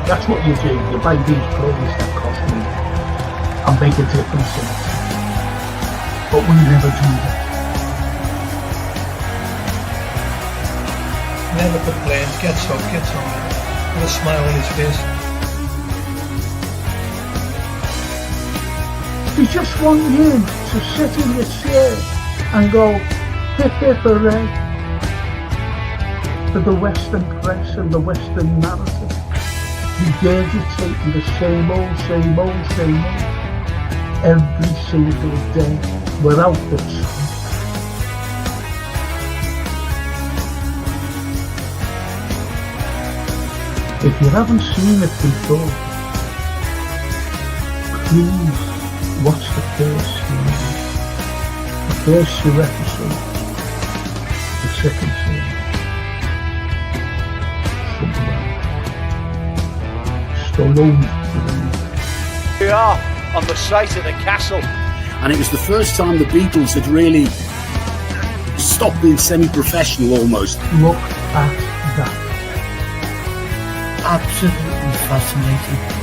That's what you do. You buy these clothes that cost me and make a difference in it. But we never do that. Never complains, gets up, with a smile on his face. They just want you to sit in your chair and go, hip hip hooray, for the Western press and the Western narrative. Regurgitating the same old, every single day, without the truth. If you haven't seen it before, please watch the first series, the first 2 episodes, the second series. We are on the site of the castle. And it was the first time the Beatles had really stopped being semi-professional almost. Look at that. Absolutely fascinating.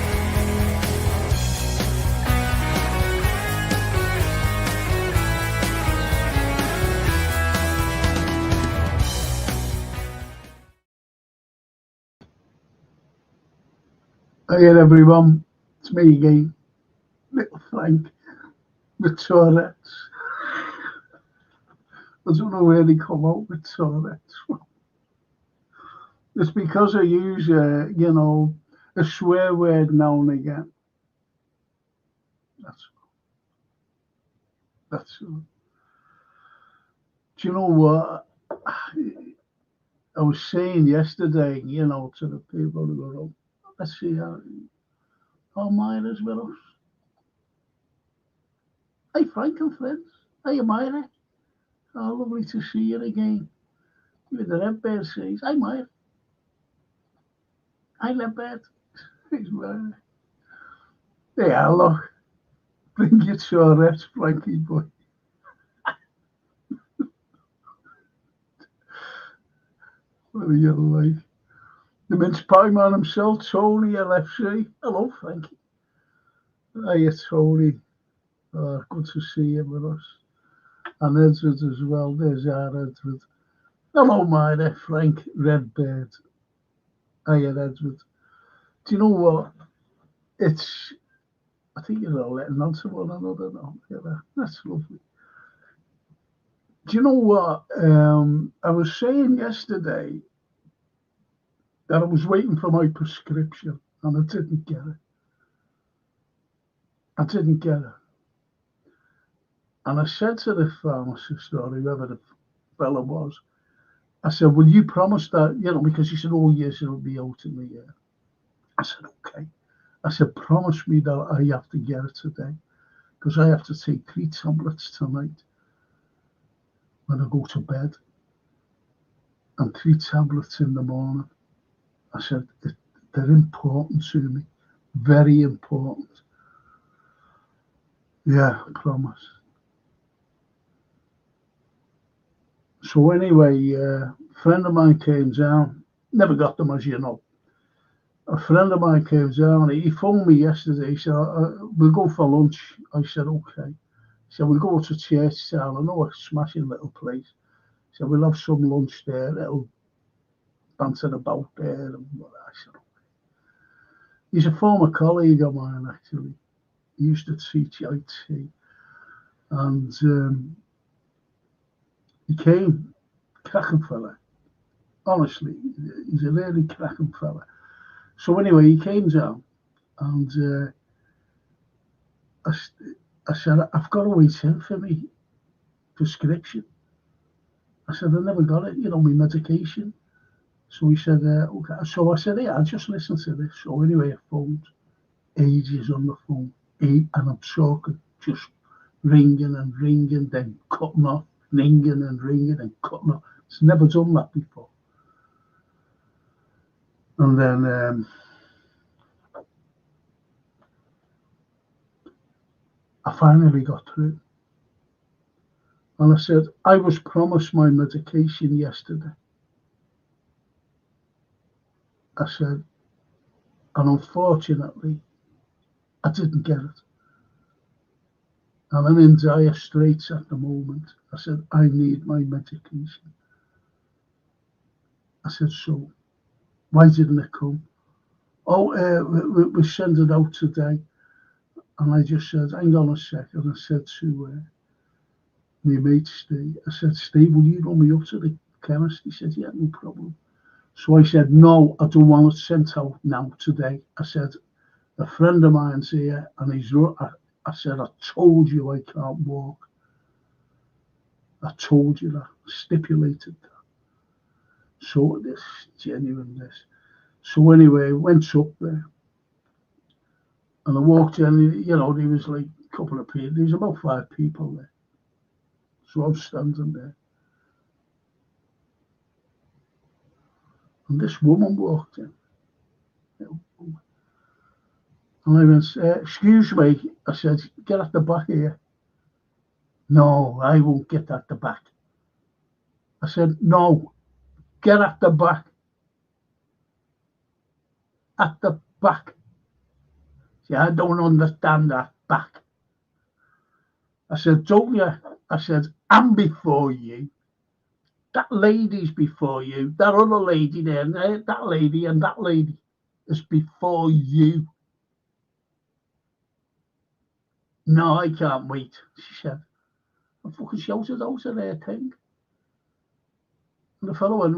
Hey everyone, it's me again, Little Frank with Tourette's. I don't know where they come out with Tourette's. It's because I use, a swear word now and again. That's all. Do you know what? I was saying yesterday, to the people who go, let's see how Myra's with us. Hey Frank and friends. Hey Myra. Oh, lovely to see you again. Even the red bird says, hi Myra. Hi red bird. It's Myra. Yeah, look. Bring your Tourette's, Frankie boy. What are you like? The mince pie man himself, Tony LFC. Hello, Frankie. Hiya, Tony. Good to see you with us. And Edward as well. There's our Edward. Hello, Myra, Frank, Redbird. Hiya, Edward. Do you know what? I think you're all letting on to one another now. Yeah, that's lovely. Do you know what? I was saying yesterday that I was waiting for my prescription and I didn't get it. And I said to the pharmacist or whoever the fella was, I said, will you promise that, because he said, oh yes, it'll be out in the year. I said, okay. I said, promise me that I have to get it today because I have to take 3 tablets tonight when I go to bed and 3 tablets in the morning. I said, they're important to me, very important. Yeah, I promise. So anyway, a friend of mine came down, never got them as you know. A friend of mine came down, he phoned me yesterday, he said, we'll go for lunch. I said, okay. He said, we'll go to Churchtown, I know a smashing little place. He said, we'll have some lunch there, little banter about there. And what I said, okay. He's a former colleague of mine, actually. He used to teach IT. And he came, cracking fella. Honestly, he's a really cracking fella. So anyway, he came down and I said, I've got to wait in for me prescription. I said, I never got it, my medication. So he said, okay. So I said, yeah, just listen to this. So anyway, I phoned ages on the phone, and I'm talking, just ringing and ringing, then cutting off, ringing and cutting off. It's never done that before. And then I finally got through. And I said, I was promised my medication yesterday. I said, And unfortunately, I didn't get it. And I'm in dire straits at the moment. I said, I need my medication. I said, so why didn't it come? Oh, we sent it out today. And I just said, hang on a second. I said to my mate Steve, I said, Steve, will you run me up to the chemist? He said, yeah, no problem. So I said, no, I don't want it sent out now today. I said, a friend of mine's here and I said, I told you I can't walk. I told you that, stipulated that. So this genuineness. So anyway, I went up there and I walked in, there was like a couple of people, there was about 5 people there. So I'm standing there. And this woman walked in. And I went, excuse me. I said, get at the back here. No, I won't get at the back. I said, no, get at the back. At the back. See, I don't understand that back. I said, don't you? I said, I'm before you. That lady's before you. That other lady there, that lady and that lady is before you. No, I can't wait, she said. I fucking shouted out of their thing. And the fellow went,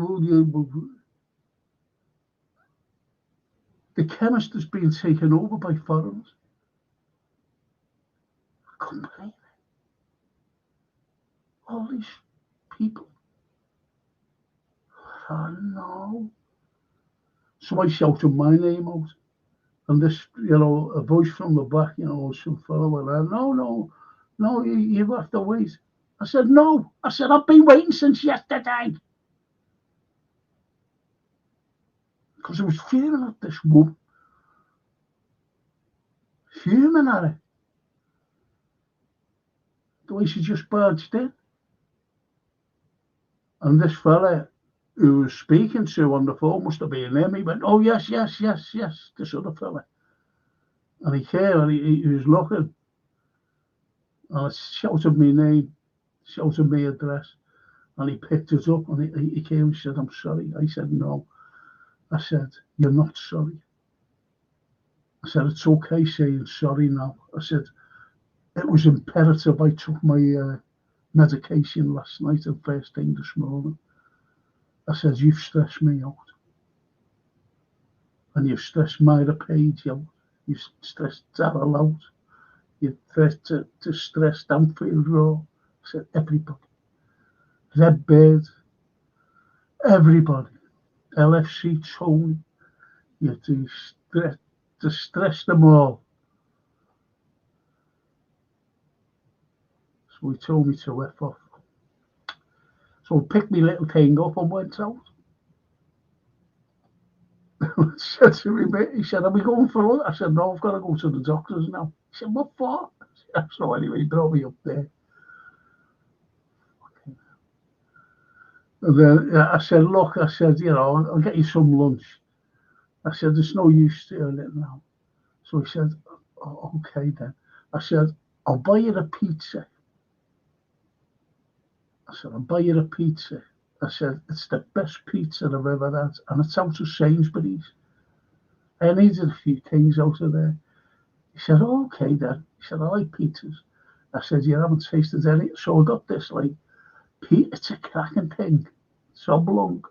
the chemist has been taken over by foreigners. I couldn't believe it. All these people. Oh no. So I shouted my name out. And this, a voice from the back, some fellow went, no, you have to wait. I said, no. I said, I've been waiting since yesterday. Because I was fuming at this woman. Fuming at her. The way she just barged in. And this fella who was speaking to on the phone must have been him. He went, oh, yes, this other fella. And he came and he was looking. And I shouted my name, shouted my address. And he picked it up and he came and said, I'm sorry. I said, no. I said, you're not sorry. I said, it's okay saying sorry now. I said, it was imperative I took my medication last night and first thing this morning. I said, you've stressed me out. And you've stressed Myra Page out. You've stressed Darrell out. You've stressed to stress Danfield Raw. I said, everybody. Redbird. Everybody. LFC Tony. You have to stress them all. So he told me to F off. So I picked my little thing up and went out. Said to me, he said, are we going for it? I said, no, I've got to go to the doctors now. He said, what for? So anyway, he brought me up there. And then I said, look, I said, I'll get you some lunch. I said, there's no use to it now. So he said, oh, okay then. I said, I'll buy you a pizza. I said, I'll buy you a pizza. I said, it's the best pizza I've ever had. And it's out of Sainsbury's. I needed a few things out of there. He said, oh, okay then. He said, I like pizzas. I said, you haven't tasted any. So I got this, it's a cracking thing. It's oblong.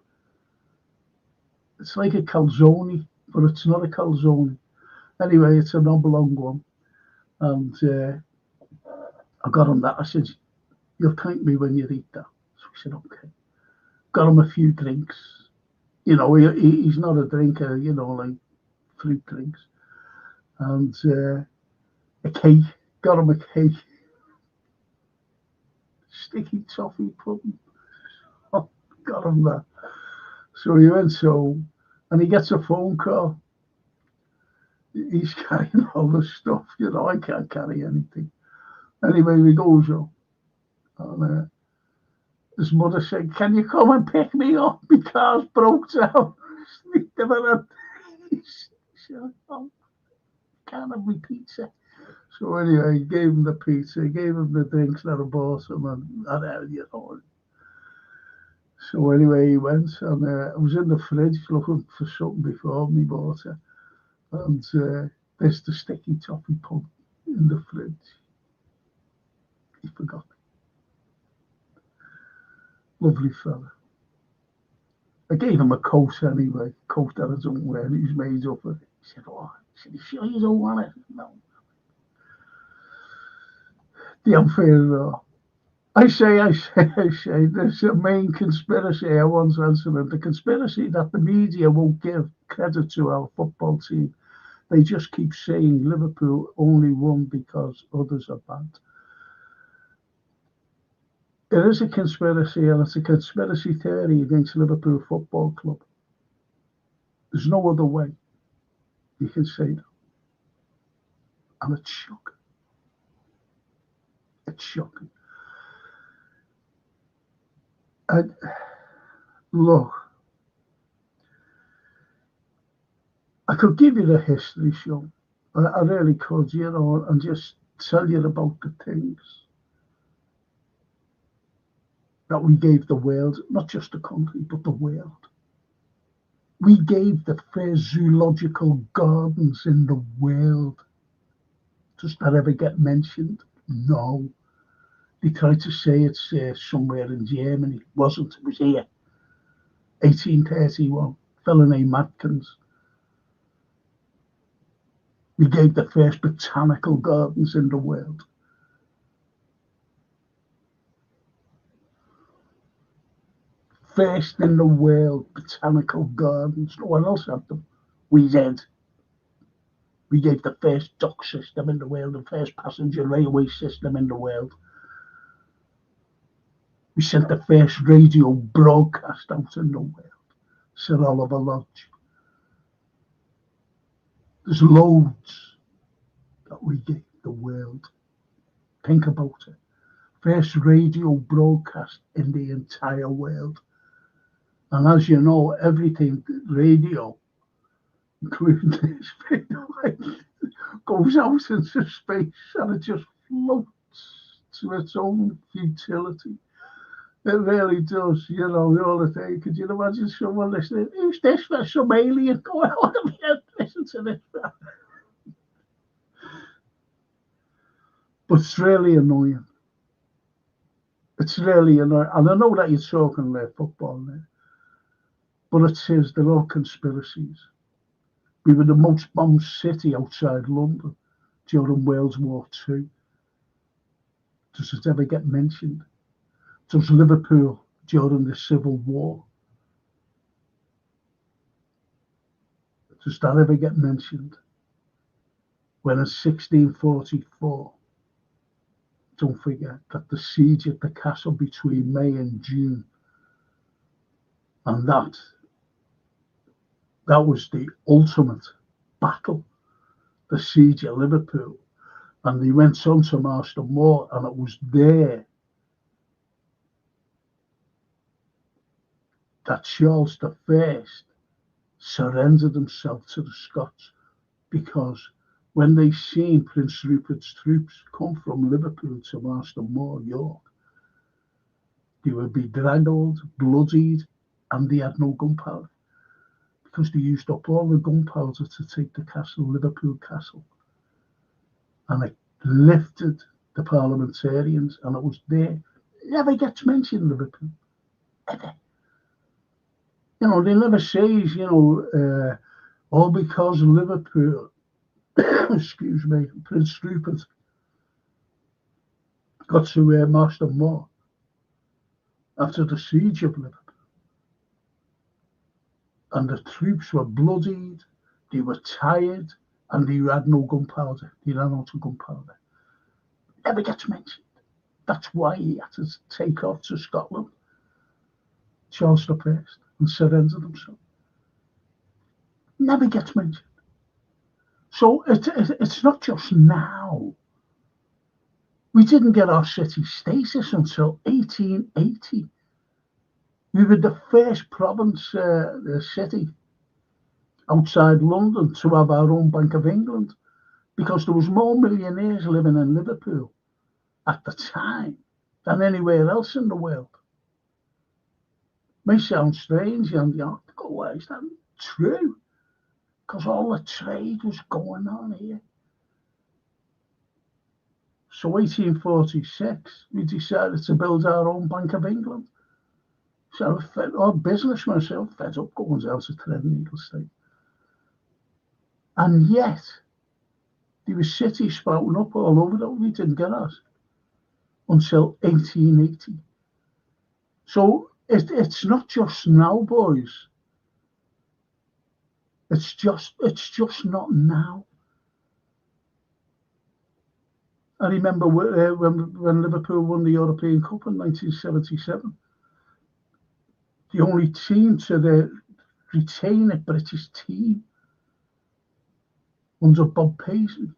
It's like a calzone, but it's not a calzone. Anyway, it's an oblong one. And I got him that. I said, you'll thank me when you eat that. So he said, okay. Got him a few drinks. He's not a drinker, like fruit drinks. And a cake. Got him a cake. Sticky toffee pudding. Oh, got him that. So he went home and he gets a phone call. He's carrying all the stuff, I can't carry anything. Anyway, he goes up. And his mother said, can you come and pick me up? My car's broke down. said, oh, can't have my pizza. So anyway, he gave him the pizza, he gave him the drinks that I bought him, and that, you know. So anyway, he went, and I was in the fridge looking for something before me bought it, and there's the sticky toffee pub in the fridge. He forgot. Lovely fella. I gave him a coat anyway, coat that I don't wear, and he's made up of it. He said, oh, you sure you don't want it? No. Damn fair enough. I say, there's a main conspiracy I once answered. The conspiracy that the media won't give credit to our football team. They just keep saying Liverpool only won because others are bad. It is a conspiracy, and it's a conspiracy theory against Liverpool Football Club. There's no other way you can say that. And it's shocking. It's shocking. And look, I could give you the history show. I really could, you know, and just tell you about the things that we gave the world, not just the country, but the world. We gave the first zoological gardens in the world. Does that ever get mentioned? No. They tried to say it's somewhere in Germany. It wasn't. It was here. 1831. Fella named Matkins. We gave the first botanical gardens in the world. First in the world, botanical gardens. No one else had them. We did. We gave the first dock system in the world, the first passenger railway system in the world. We sent the first radio broadcast out in the world. Sir Oliver Lodge. There's loads that we gave the world. Think about it. First radio broadcast in the entire world. And as you know, everything radio, including this video, goes out into space and it just floats to its own futility. It really does, you know, all the time. Could you imagine someone listening? Who's this for some alien going on? Listen to this. But it's really annoying. It's really annoying. And I know that you're talking about football now. But it says they're all conspiracies. We were the most bombed city outside London during World War II. Does it ever get mentioned? Does Liverpool during the Civil War? Does that ever get mentioned? When in 1644, don't forget that the siege at the castle between May and June, and that was the ultimate battle, the siege of Liverpool. And they went on to Marston Moor, and it was there that Charles I surrendered himself to the Scots, because when they seen Prince Rupert's troops come from Liverpool to Marston Moor, York, they would be dragged, bloodied, and they had no gunpowder, because they used up all the gunpowder to take the castle, Liverpool Castle. And it lifted the parliamentarians, and it was there. Never gets mentioned, Liverpool, ever. You know, they never says, you know, all because of Liverpool, excuse me, Prince Rupert got to Marston Moor after the siege of Liverpool. And the troops were bloodied, they were tired, and they had no gunpowder. They ran out of gunpowder. Never gets mentioned. That's why he had to take off to Scotland, Charles I, and surrender himself. Never gets mentioned. So it's not just now. We didn't get our city status until 1880. We were the first province, city, outside London to have our own Bank of England because there was more millionaires living in Liverpool at the time than anywhere else in the world. May sound strange, and go, why is that true? Because all the trade was going on here. So 1846, we decided to build our own Bank of England. So our businessmen were fed up going down to Threadneedle State. And yet, there was cities sprouting up all over that we didn't get us until 1880. So it's not just now, boys. It's just not now. I remember when Liverpool won the European Cup in 1977. The only team to retain a British team under Bob Paisley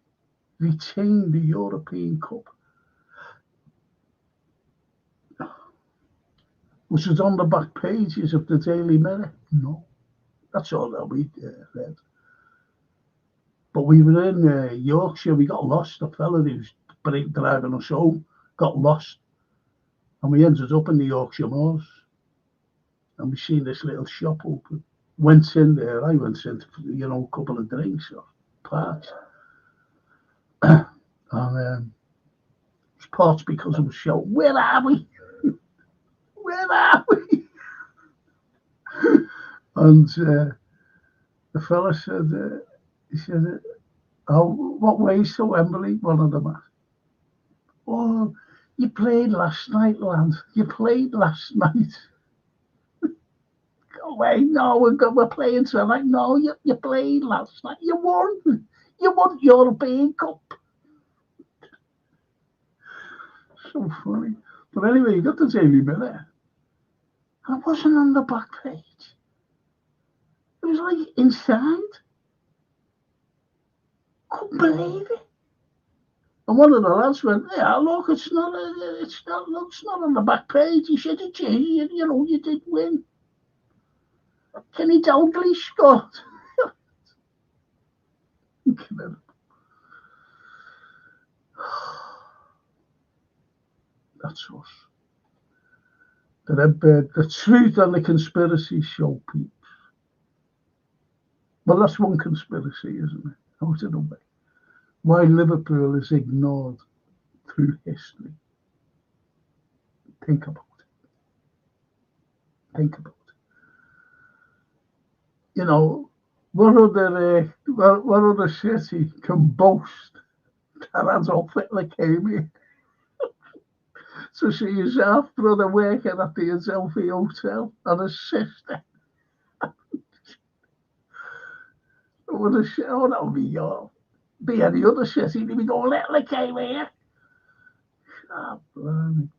retained the European Cup, which was on the back pages of the Daily Mirror. No, that's all that we read. But we were in Yorkshire. We got lost. The fella who was driving us home got lost, and we ended up in the Yorkshire Moors. And we seen this little shop open. Went in there. I went in for, a couple of drinks or parts. And it was parts because it was shouting, "Where are we? Where are we?" And the fella said, he said, "Oh, what way's to Wembley?" One of them asked. "Oh, you played last night, lad. You played last night." "Go away. No, we're playing tonight." "No, you played last night. You won. You won European Cup." So funny. But anyway, you got the Daily Mirror. And it wasn't on the back page. It was like inside. Couldn't believe it. And one of the lads went, "Yeah, look, it's not on the back page. You should have changed. You did win. Kenny Dalglish scored." That's us. The truth and the conspiracy show, peeps. Well, that's one conspiracy, isn't it? Out of the way. Why Liverpool is ignored through history. Think about it. Think about it. What other city can boast that Adolf Hitler came here to see his half brother working at the Adelphi Hotel and his sister? That would be any other city. They'd be going, "Hitler came here." Blimey.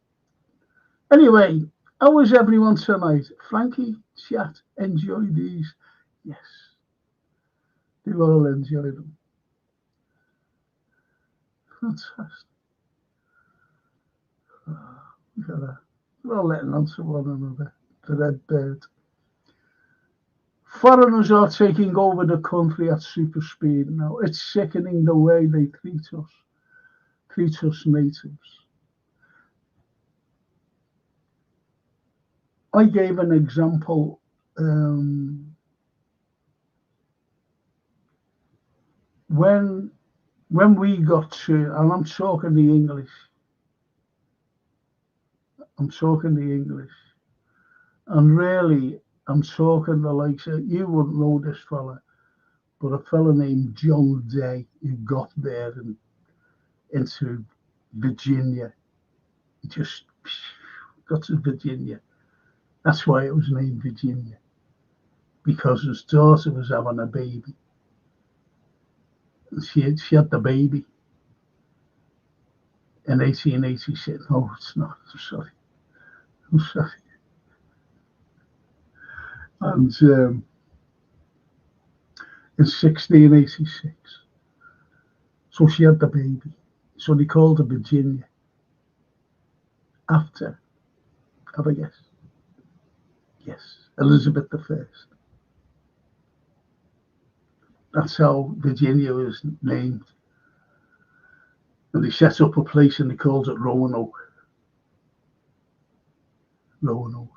Anyway, how was everyone tonight? Frankie, chat, enjoy these. Yes, they'll all enjoy them. Fantastic. We're all letting on to one another. The red bird. Foreigners are taking over the country at super speed now. It's sickening the way they treat us natives. I gave an example when we got to, and I'm talking the English, and really I'm talking the likes of, you wouldn't know this fella, but a fella named John Day who got there and into Virginia. He just got to Virginia. That's why it was named Virginia, because his daughter was having a baby. And she had the baby in 1886. No, it's not. I'm sorry. And in 1686. So she had the baby. So they called her Virginia. After, have a guess? Yes, Elizabeth I. That's how Virginia was named. And they set up a place and they called it Roanoke. Roanoke.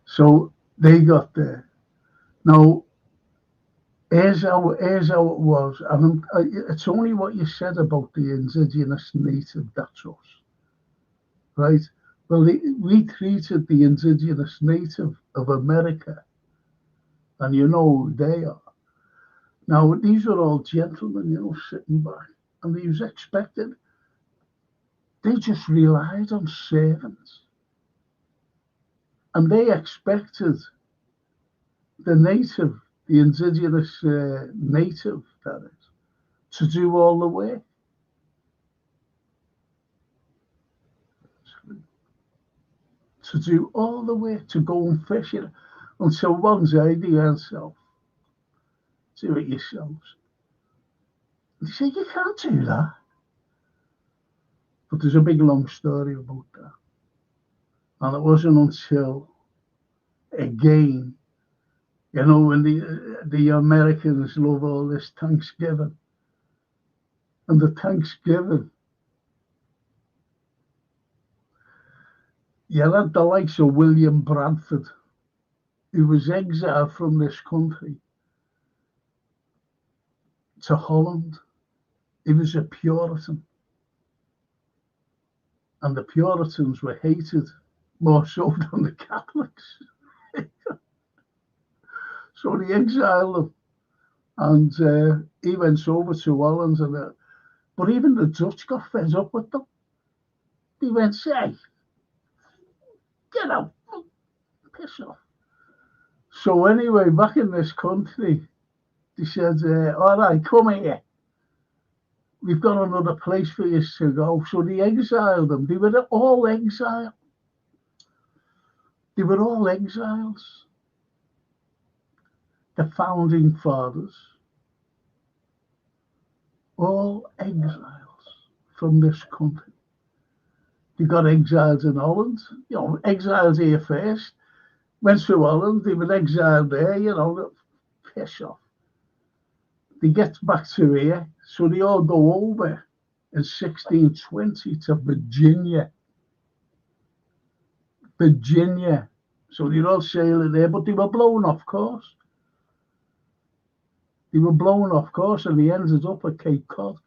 So they got there. Now, here's how it was. And it's only what you said about the indigenous native, that's us. Right? Well, we treated the indigenous native of America, and you know who they are. Now, these are all gentlemen, sitting back, and they was expected, they just relied on servants. And they expected the native, the indigenous native, that is, to do all the work. To do all the work, to go and fish it. Until one day they themselves, do it yourselves. They said, you can't do that. But there's a big long story about that. And it wasn't until, again, when the Americans love all this Thanksgiving. And the Thanksgiving, you had the likes of William Bradford, who was exiled from this country to Holland. He was a Puritan. And the Puritans were hated more so than the Catholics. So they exiled him. And he went over to Holland. But even the Dutch got fed up with them. They went, say, get out, piss off. So anyway, back in this country, they said, all right, come here. We've got another place for you to go. So they exiled them. They were all exiled. They were all exiles. The founding fathers, all exiles from this country. They got exiled in Holland, exiled here first, went to Holland, they were exiled there, piss off. They get back to here, so they all go over in 1620 to Virginia. Virginia. So they're all sailing there, but they were blown off course. They were blown off course and they ended up at Cape Cod.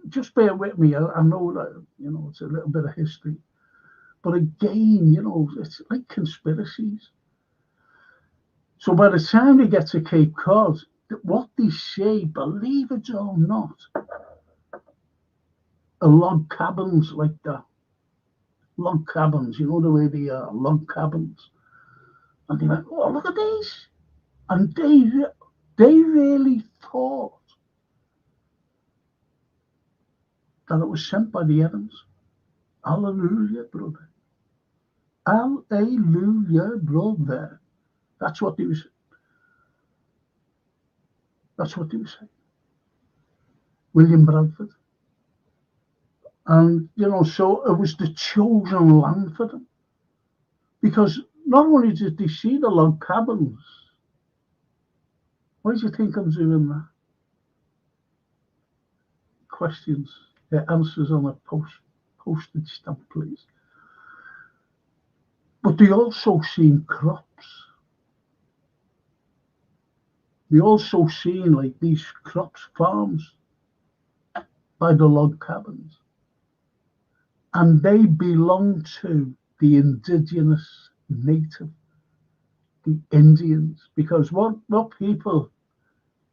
Just bear with me. I know that, it's a little bit of history. But again, it's like conspiracies. So by the time they get to Cape Cod, what they say, believe it or not, are log cabins like that. Log cabins, the way they are, log cabins. And they went, oh, look at these. And they really thought that it was sent by the heavens. Hallelujah, brother. Hallelujah, brother. That's what they were saying. That's what they were saying. William Bradford. And, so it was the chosen land for them. Because not only did they see the log cabins, why do you think I'm doing that? Questions, answers on a postage stamp, please. But they also seen crops. They also seen like these crops, farms by the log cabins. And they belong to the indigenous native, the Indians. Because what people,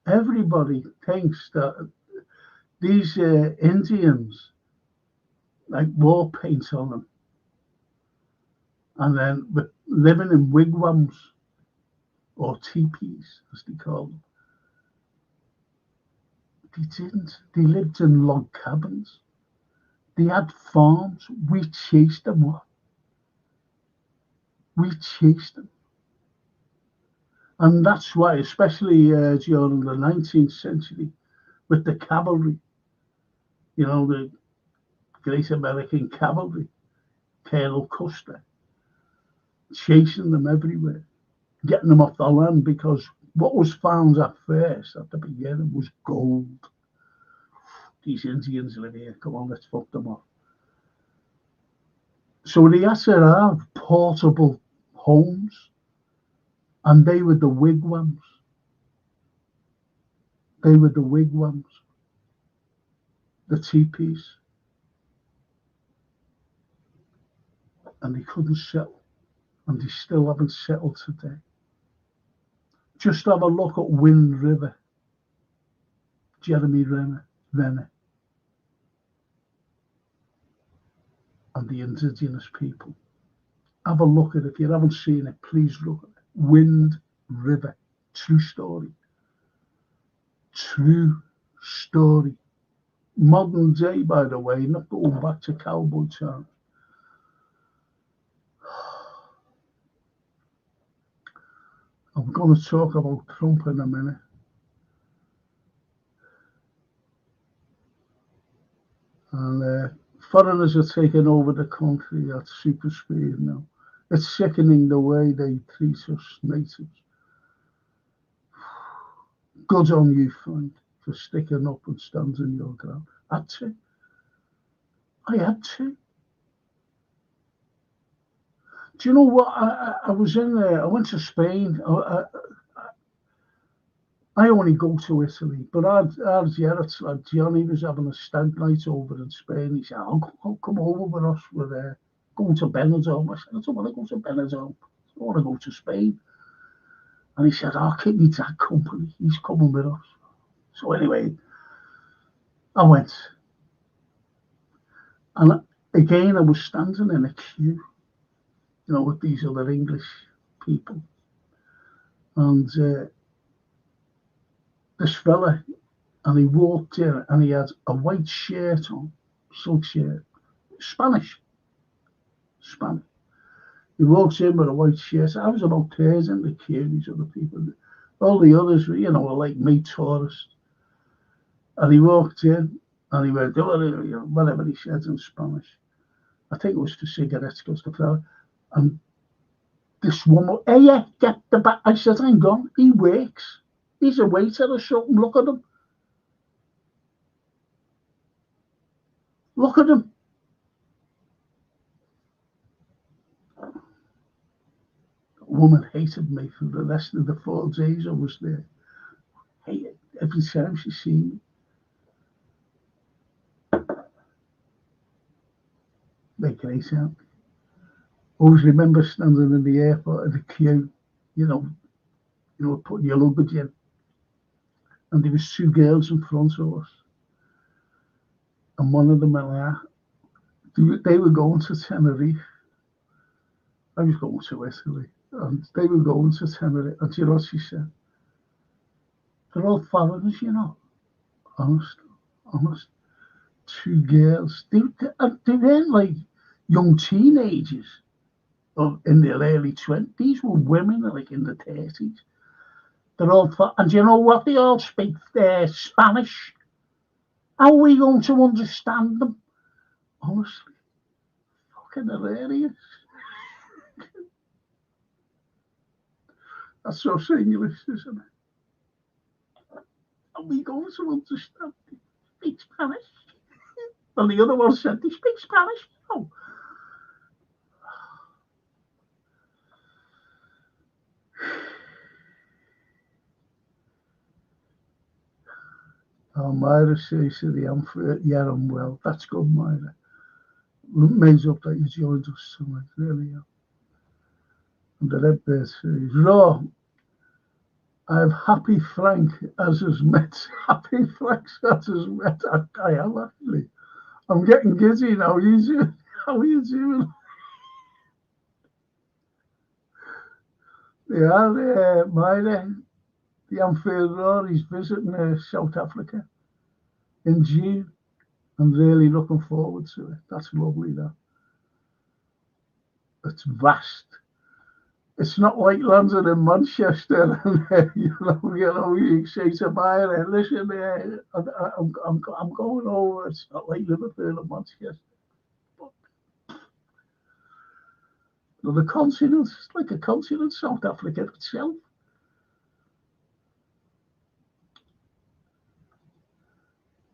everybody thinks that these Indians, like war paint on them, and then living in wigwams or teepees, as they call them. They didn't. They lived in log cabins. They had farms. We chased them off. We chased them. And that's why, especially during the 19th century, with the cavalry, the Great American Cavalry, Colonel Custer, chasing them everywhere, getting them off the land, because What was found at first, at the beginning, was gold. These Indians live here. Come on, let's fuck them off. So they had to have portable homes, and they were the wigwams. They were the wigwams, the teepees, and they couldn't settle, and they still haven't settled today. Just have a look at Wind River, Jeremy Renner, and the indigenous people. Have a look at it. If you haven't seen it, please look at it. Wind River, true story. True story. Modern day, by the way, not going back to cowboy times. I'm going to talk about Trump in a minute. And foreigners are taking over the country at super speed now. It's sickening the way they treat us natives. Good on you, Frank, for sticking up and standing your ground. I had to. Do you know what? I was in there. I went to Spain. I only go to Italy, but it's like Johnny was having a stag night over in Spain. He said, "I'll come over with us. We're going to Benidorm." I said, "I don't want to go to Benidorm. I want to go to Spain." And he said, "I'll keep me dad company. He's coming with us." So anyway, I went. And again, I was standing in a queue, with these other English people. And this fella, and he walked in, and he had a white shirt on, silk shirt, Spanish. He walks in with a white shirt. I was about pairs in the queue, these other people. All the others were, were like me, tourists. And he walked in, and he went, whatever he said in Spanish. I think it was for cigarettes, because the fella. And this woman, "Hey, yeah, get the back." I said, "Hang on, he works. He's a waiter or something. Look at him. Look at him." The woman hated me for the rest of the 4 days I was there. Every time she seen me. Making any sense. Always remember standing in the airport in the queue, putting your luggage in. And there was 2 girls in front of us. And one of them went, they were going to Tenerife. I was going to Italy. And they were going to Tenerife. And do you know what she said? "They're all foreigners, Honest. 2 girls. They weren't like young teenagers or in their early 20s. These were women like in the 30s. They're all and do you know what? They all speak Spanish. How are we going to understand them? Honestly, fucking hilarious. That's so English, isn't it? Are we going to understand them? Speak Spanish? And the other one said, "They speak Spanish?" No. Oh, Myra says to the Amphit, "Yeah, I'm well." That's good, Myra. Amazed up that you joined us tonight, really. Yeah. And the red bear says, "Raw, I have Happy Frank as his met." Happy Frank as his met. I am actually. I'm getting giddy now. How are you doing? Yeah, Myra. The Amphit, he's visiting South Africa in June. I'm really looking forward to it. That's lovely, that. It's vast. It's not like London and Manchester, and you say to Myra, "Listen, I'm going over." It's not like Liverpool and Manchester. But the continent, it's like a continent, South Africa itself.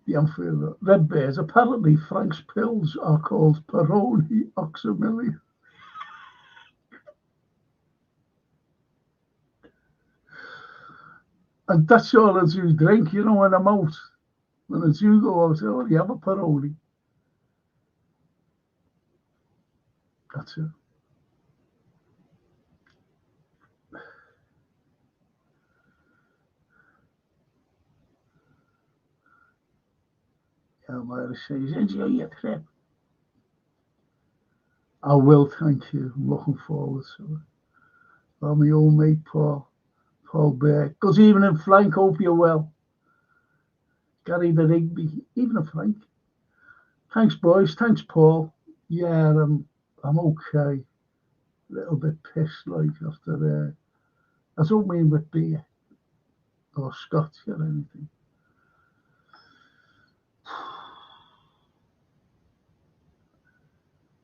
the Anfield Red Bears. Apparently, Frank's pills are called Peroni Oxymili. And that's all I do drink, you know, when I'm out. When I do go out, I only have a Peroni. That's it. Yeah, Myra says, enjoy your trip. I will, thank you. I'm looking forward to it. Oh, my old mate, Paul Bear. Good evening, Frank. Hope you're well. Gary the Rigby, evening, Frank. Thanks, boys. Thanks, Paul. Yeah, I'm okay. A little bit pissed, like, after I don't mean with beer or scotch or anything.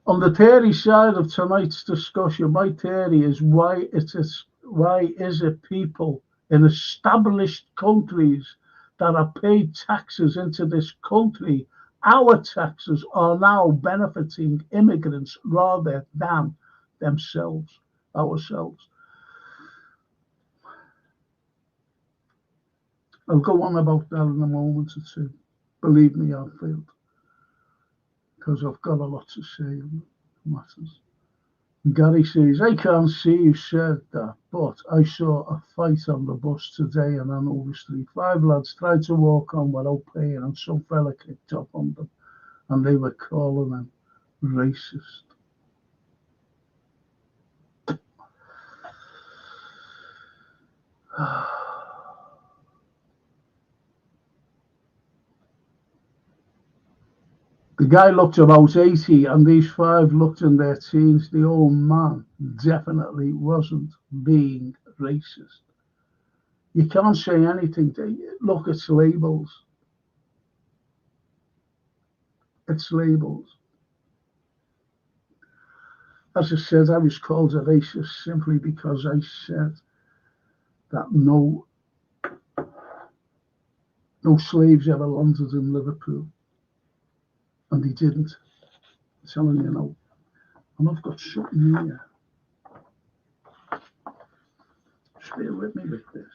On the theory side of tonight's discussion, my theory is why is it people in established countries that have paid taxes into this country, our taxes are now benefiting immigrants rather than ourselves. I'll go on about that in a moment or two. Believe me, Anfield, because I've got a lot to say on matters. Gary says, I can't see you said that, but I saw a fight on the bus today on Hanover Street. 5 lads tried to walk on without paying, and some fella kicked up on them, and they were calling them racist. The guy looked about 80, and these 5 looked in their teens. The old man definitely wasn't being racist. You can't say anything. Look, it's labels. It's labels. As I said, I was called a racist simply because I said that no slaves ever landed in Liverpool. And he didn't. I'm telling you now. And I've got something here. Just bear with me with this.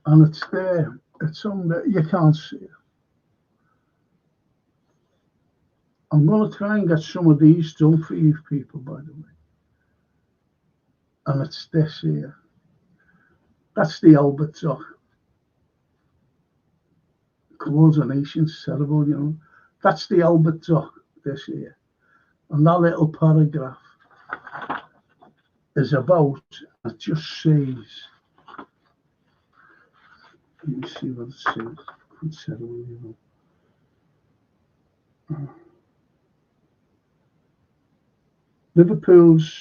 And it's there. It's on there. You can't see it. I'm going to try and get some of these done for you people, by the way. And it's this here. That's the Albert Dock. Coordination's terrible, you know. That's the Albert Dock, this here. And that little paragraph is about, it just says, let me see what it says. It's terrible, you know. Liverpool's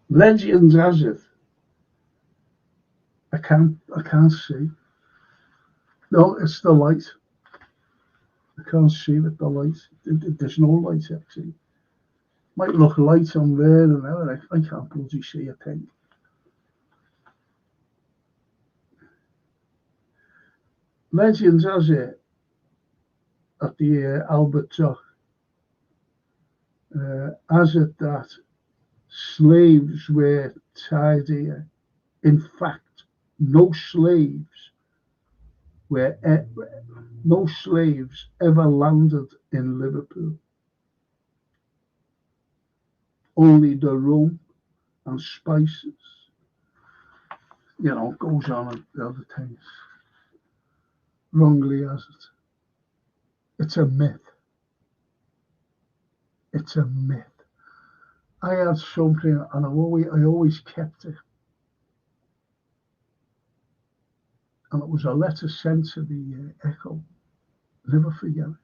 legend has it. I can't see. No, it's the light. I can't see with the light. There's no light actually. Might look light on there and everything. I can't bloody see a thing. Legends has it at the Albert Dock. Has it that slaves were tied here. In fact, no slaves ever landed in Liverpool. Only the rum and spices. You know, goes on and the other things. Wrongly as it. It's a myth. It's a myth. I had something and I always kept it. And it was a letter sent to the Echo. Never forget it.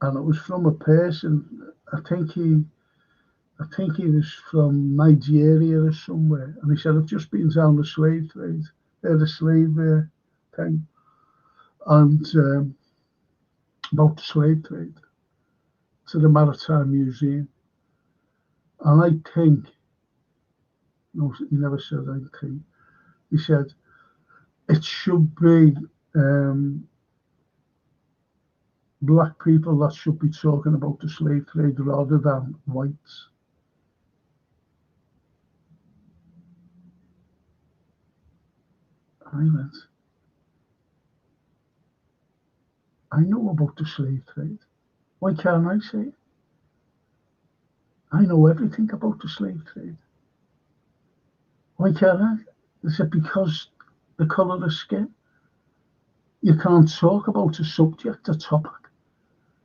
And it was from a person, I think he was from Nigeria or somewhere. And he said, I've just been down the slave trade, the slave thing, and about the slave trade. to the Maritime Museum. And I think, no, he never said I think, he said it should be black people that should be talking about the slave trade rather than whites. I went, I know about the slave trade. Why can't I say it? I know everything about the slave trade. Why can't I? Is it because the colour of skin? You can't talk about a subject, a topic,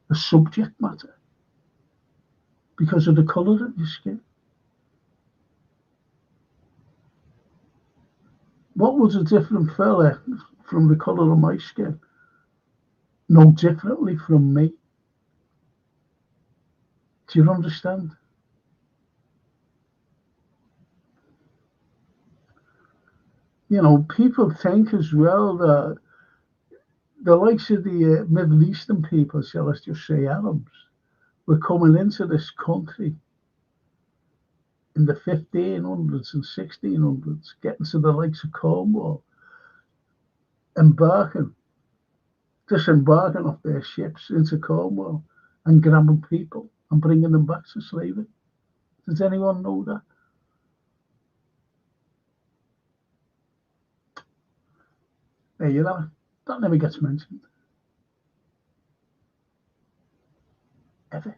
a subject matter because of the colour of your skin. What would a different fella from the colour of my skin know differently from me? Do you understand? You know, people think as well that the likes of the Middle Eastern people, so let's just say Arabs, were coming into this country in the 1500s and 1600s, getting to the likes of Cornwall, disembarking off their ships into Cornwall and grabbing people and bringing them back to slavery. Does anyone know that? There you have it. That never gets mentioned. Ever.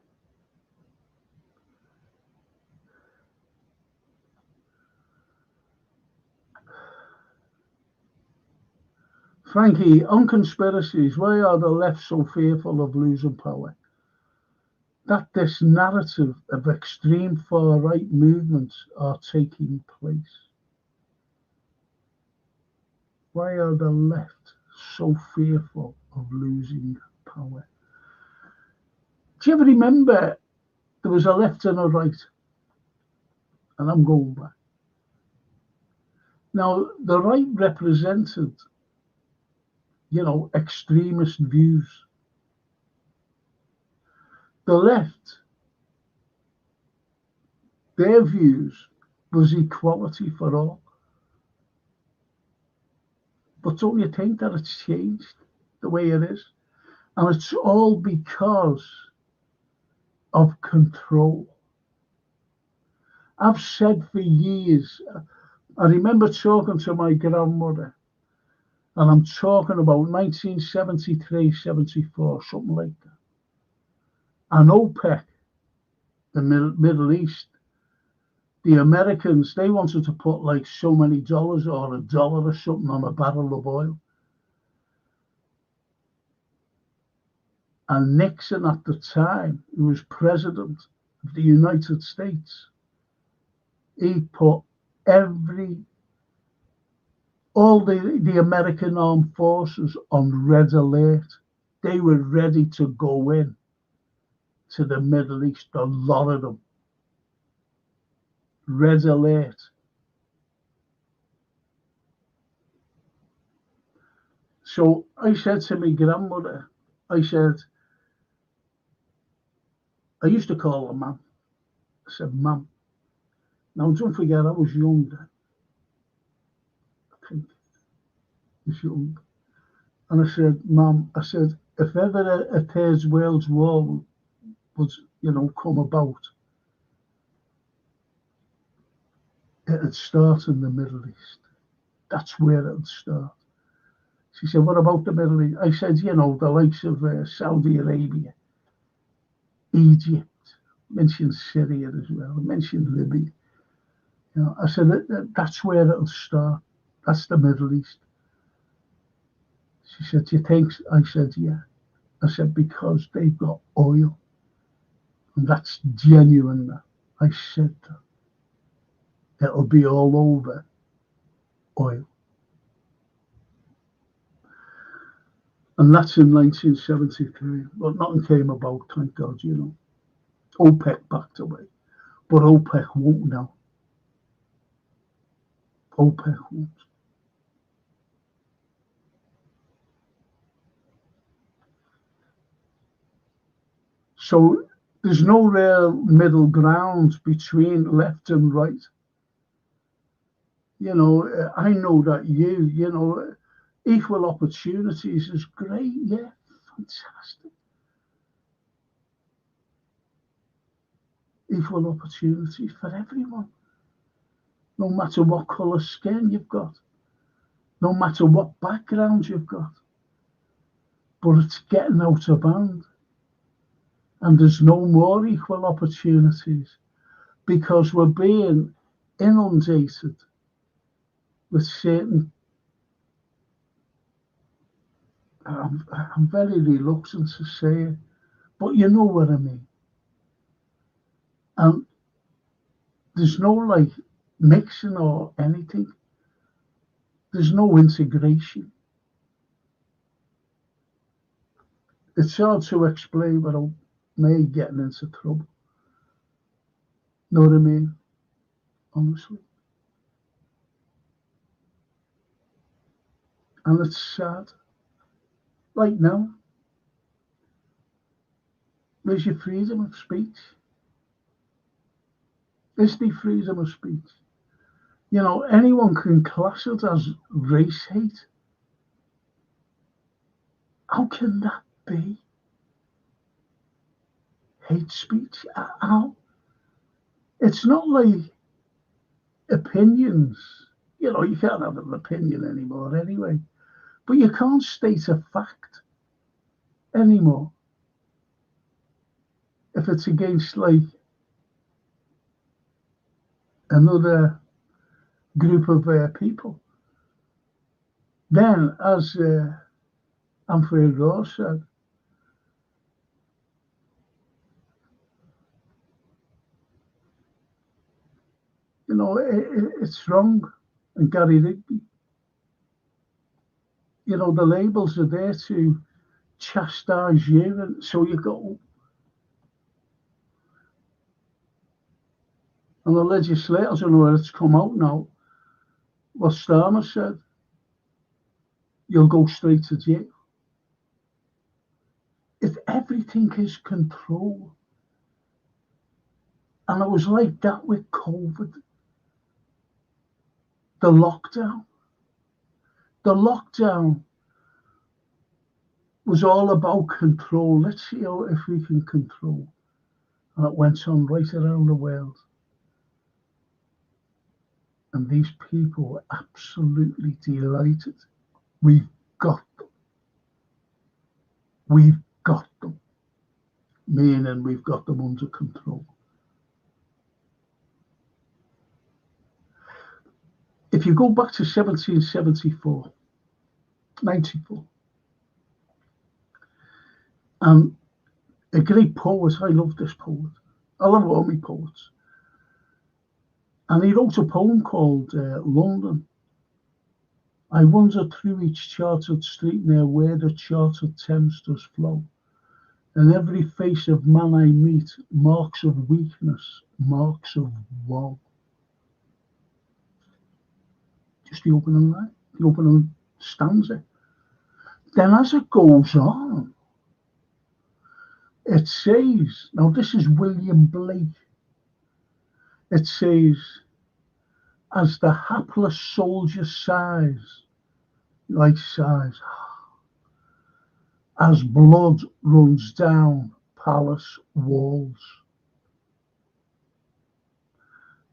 Frankie, on conspiracies, why are the left so fearful of losing power? That this narrative of extreme far-right movements are taking place. Why are the left so fearful of losing power? Do you ever remember there was a left and a right? And I'm going back. Now, the right represented, extremist views. The left, their views was equality for all. But don't you think that it's changed the way it is? And it's all because of control. I've said for years, I remember talking to my grandmother, and I'm talking about 1973, 74, something like that. And OPEC, the Middle East, the Americans, they wanted to put like so many dollars or $1 or something on a barrel of oil. And Nixon at the time, who was president of the United States, he put all the American armed forces on red alert. They were ready to go in to the Middle East, a lot of them. Red alert. So I said to my grandmother, I used to call her Mum. I said, Mum. Now don't forget I was young then. I think I was young. And I said, Mum, if ever a Third World War would, come about, it'd start in the Middle East. That's where it'd start. She said, what about the Middle East? I said, the likes of Saudi Arabia, Egypt, mentioned Syria as well, mentioned Libya. I said, that's where it'll start. That's the Middle East. She said, do you think? I said, yeah. I said, because they've got oil. And that's genuine. I said that. It'll be all over oil. And that's in 1973. But nothing came about, thank God, OPEC backed away. But OPEC won't now. OPEC won't. So There's no real middle ground between left and right. I know that equal opportunities is great. Yeah, fantastic. Equal opportunities for everyone, no matter what colour skin you've got, no matter what background you've got. But it's getting out of hand. And there's no more equal opportunities because we're being inundated with certain. I'm very reluctant to say it, but you know what I mean. And there's no mixing or anything. There's no integration. It's hard to explain without me getting into trouble. Know what I mean? Honestly. And it's sad. Right now, where's your freedom of speech? Is the freedom of speech? Anyone can class it as race hate. How can that be? Hate speech? How? It's not like opinions. You can't have an opinion anymore anyway. But you can't state a fact anymore. If it's against another group of people. Then, as Alfred Ross said, it's wrong. And Gary Rigby, the labels are there to chastise you, and so you go. And the legislators, I don't know where it's come out now, what Starmer said, you'll go straight to jail. If everything is control, and it was like that with COVID, the lockdown was all about control. Let's see if we can control. And it went on right around the world. And these people were absolutely delighted. We've got them. We've got them. Meaning we've got them under control. If you go back to 1774, 94, a great poet, I love this poet. I love all my poets. And he wrote a poem called London. I wander through each chartered street near where the chartered Thames does flow. And every face of man I meet, marks of weakness, marks of woe. Just the opening line, the opening stanza. Then as it goes on, it says, now this is William Blake, it says, as the hapless soldier sighs, as blood runs down palace walls.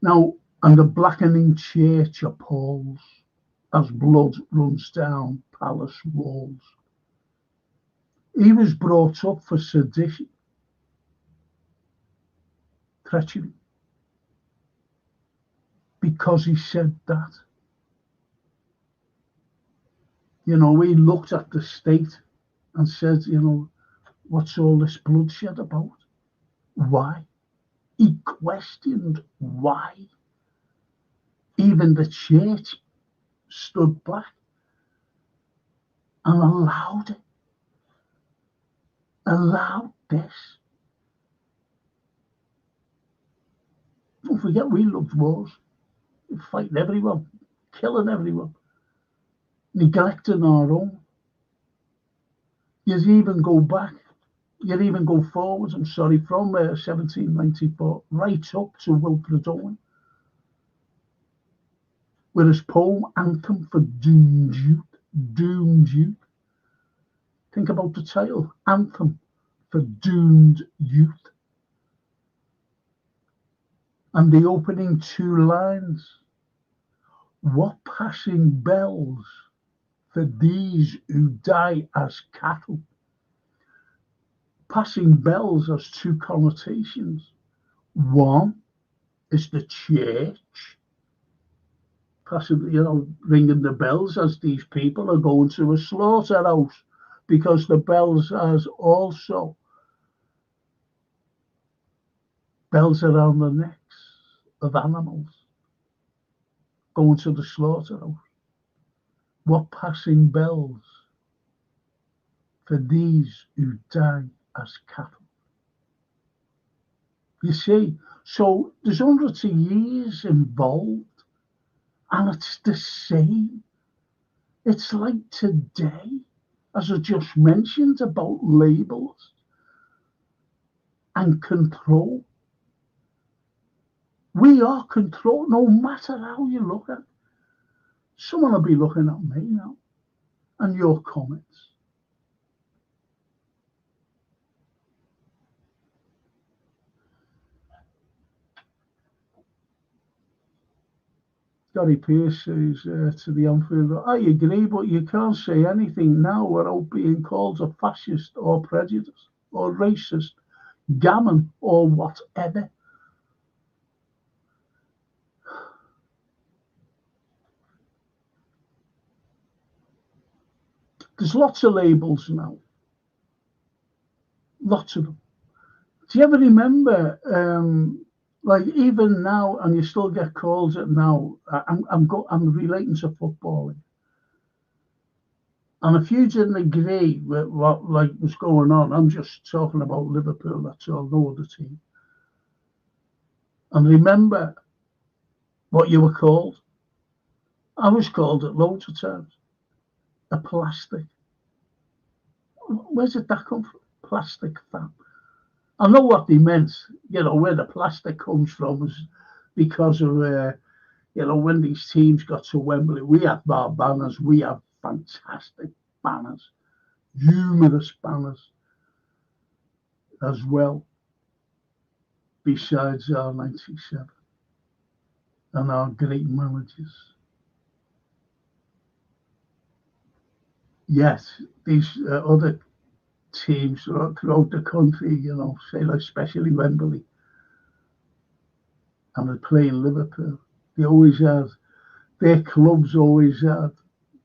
Now, and the blackening church appalls, as blood runs down palace walls. He was brought up for sedition, treachery, because he said that. He looked at the state and said, what's all this bloodshed about? Why? He questioned why. Even the church stood back and allowed it. Allowed this. Don't forget, we loved wars. We're fighting everyone, killing everyone, neglecting our own. You even go back You even go forwards, I'm sorry, from 1794 right up to Wilfred Owen with his poem Anthem for Doomed Youth. Doomed Youth. Think about the title, Anthem for Doomed Youth. And the opening two lines, what passing bells for these who die as cattle. Passing bells has two connotations. One is the church, possibly, ringing the bells as these people are going to a slaughterhouse, because the bells has also bells around the necks of animals going to the slaughterhouse. What passing bells for these who die as cattle. You see, so there's hundreds of years involved, and it's the same. It's like today, as I just mentioned, about labels and control. We are controlled, no matter how you look at it. Someone will be looking at me now and your comments. Gary Pearce says to the Anfield, I agree, but you can't say anything now without being called a fascist or prejudiced or racist, gammon or whatever. There's lots of labels now. Lots of them. Do you ever remember, like even now, and you still get calls at now, I'm relating to footballing. And if you didn't agree with what was going on, I'm just talking about Liverpool, that's all, no other team. And remember what you were called. I was called it loads of times. A plastic. Where's did that come from? Plastic fan. I know what they meant. Where the plastic comes from is because of, when these teams got to Wembley, we have our banners. We have fantastic banners, humorous banners as well, besides our 97 and our great managers. Yes, these other teams throughout the country, say like especially Wembley, and they play in Liverpool, they always had, their clubs always had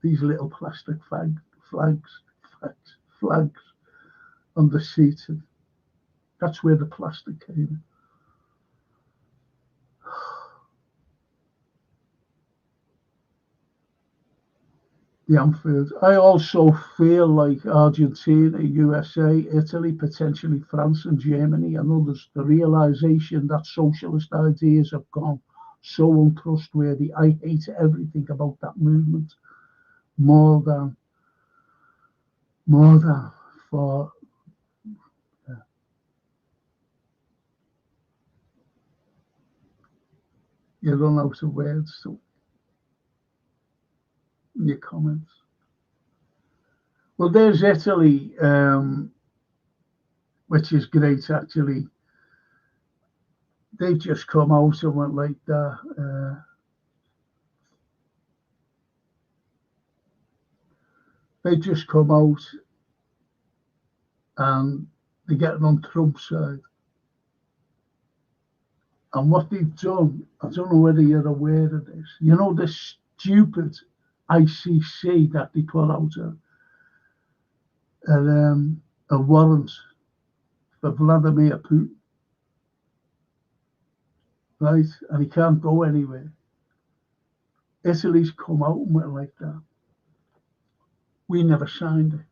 these little plastic flags on the seating. That's where the plastic came in. The Anfield. I also feel like Argentina, USA, Italy, potentially France and Germany and others, the realization that socialist ideas have gone so untrustworthy. I hate everything about that movement more than for you run out of words so in your comments. Well, there's Italy, which is great actually. They've just come out and went like that. They just come out and they're getting on Trump's side. And what they've done, I don't know whether you're aware of this, this stupid ICC that they put out a warrant for Vladimir Putin, right? And he can't go anywhere. Italy's come out and went like that. We never signed it.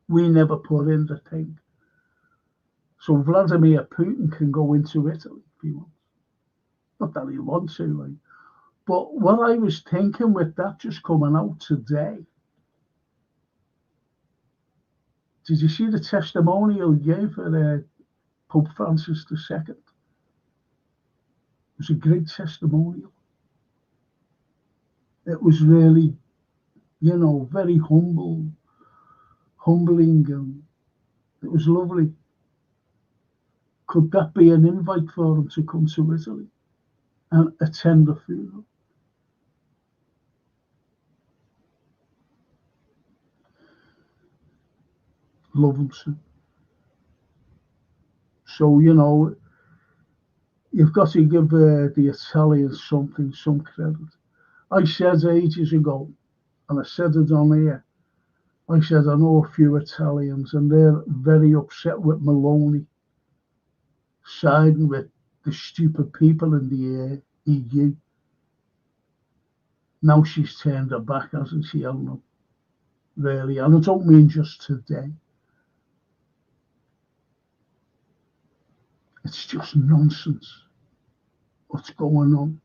We never put in the thing. So Vladimir Putin can go into Italy if he wants. Not that he wants to, like. But what I was thinking with that just coming out today, Did you see the testimonial he gave for Pope Francis II? It was a great testimonial. It was really, very humbling, and it was lovely. Could that be an invite for him to come to Italy and attend the funeral? Love him, sir. So, you've got to give the Italians some credit. I said ages ago, and I said it on here, I said I know a few Italians, and they're very upset with Maloney siding with the stupid people in the EU. Now she's turned her back, hasn't she, on them? Really, and I don't mean just today. It's just nonsense what's going on.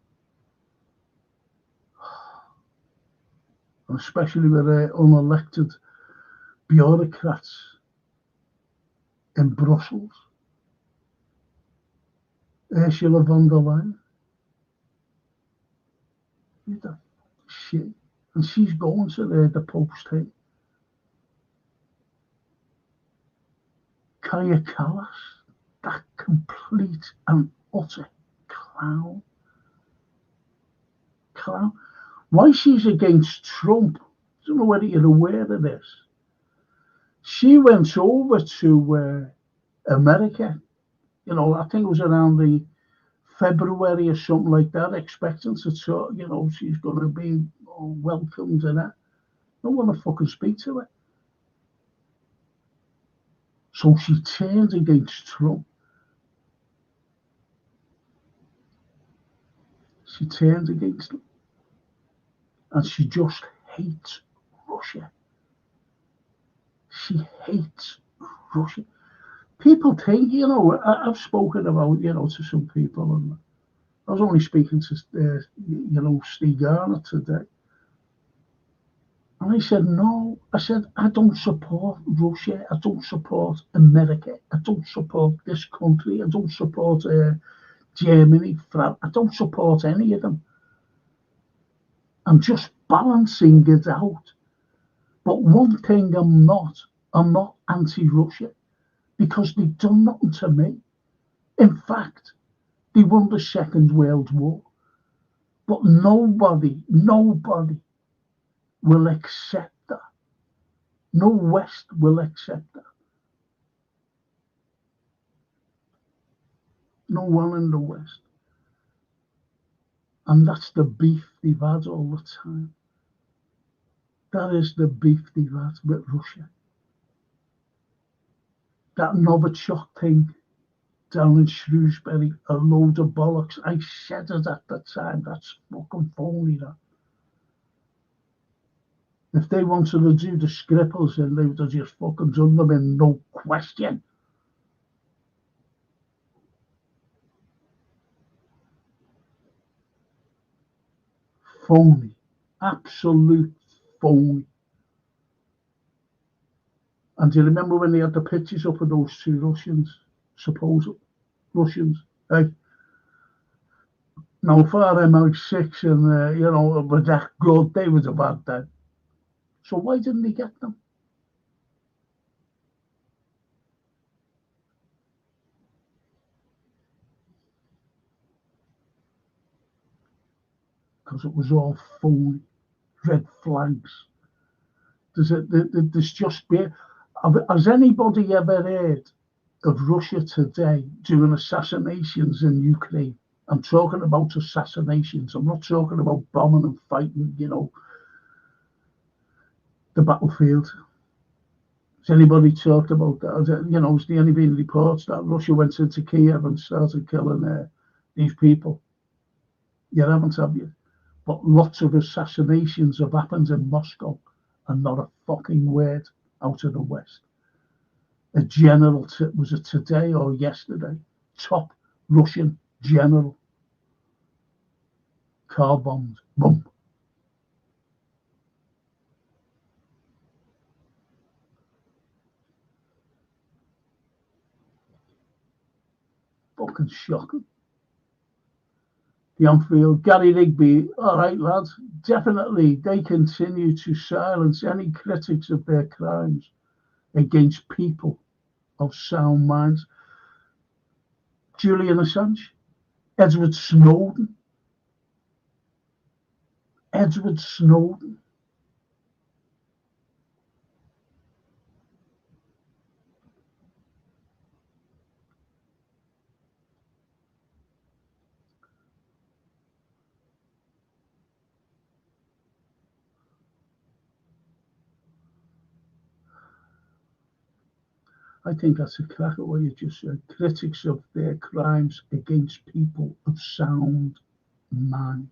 And especially with unelected bureaucrats in Brussels. Ursula von der Leyen. Shit. And she's going to the Pope's thing. Kaya Kallas, that complete and utter clown. Why she's against Trump, I don't know whether you're aware of this. She went over to America, I think it was around the February or something like that, expecting to talk, she's going to be welcomed and that. I don't want to fucking speak to her. So she turned against Trump. She turned against him. And she just hates Russia. She hates Russia. People think, I've spoken about, to some people, and I was only speaking to, Steve Garner today. And I said, no, I don't support Russia. I don't support America. I don't support this country. I don't support Germany, France. I don't support any of them. I'm just balancing it out. But one thing I'm not anti-Russia, because they've done nothing to me. In fact, they won the Second World War. But nobody will accept that. No West will accept that. No one in the West. And that's the beef they've had all the time. That is the beef they've had with Russia. That Novichok thing down in Shrewsbury, a load of bollocks. I said it at the time, that's fucking phony, that. If they wanted to do the Skripals, then they would have just fucking done them in no question. Phony. Absolute phony. And do you remember when they had the pictures up of those two Russians? Supposed Russians, hey? Now, for MI6 and, with that good, they would have had that. So why didn't they get them? Because it was all phony, red flags. There's just been. Has anybody ever heard of Russia today doing assassinations in Ukraine? I'm talking about assassinations. I'm not talking about bombing and fighting, the battlefield. Has anybody talked about that? Has there any been reports that Russia went into Kiev and started killing these people? You haven't, have you? But lots of assassinations have happened in Moscow and not a fucking word out of the West. A general, was it today or yesterday? Top Russian general. Car bombed. Boom. fucking shocking. The Anfield, Gary Rigby, all right, lads, definitely they continue to silence any critics of their crimes against people of sound minds. Julian Assange, Edward Snowden. Edward Snowden. I think that's a cracker what you just said. Critics of their crimes against people of sound minds.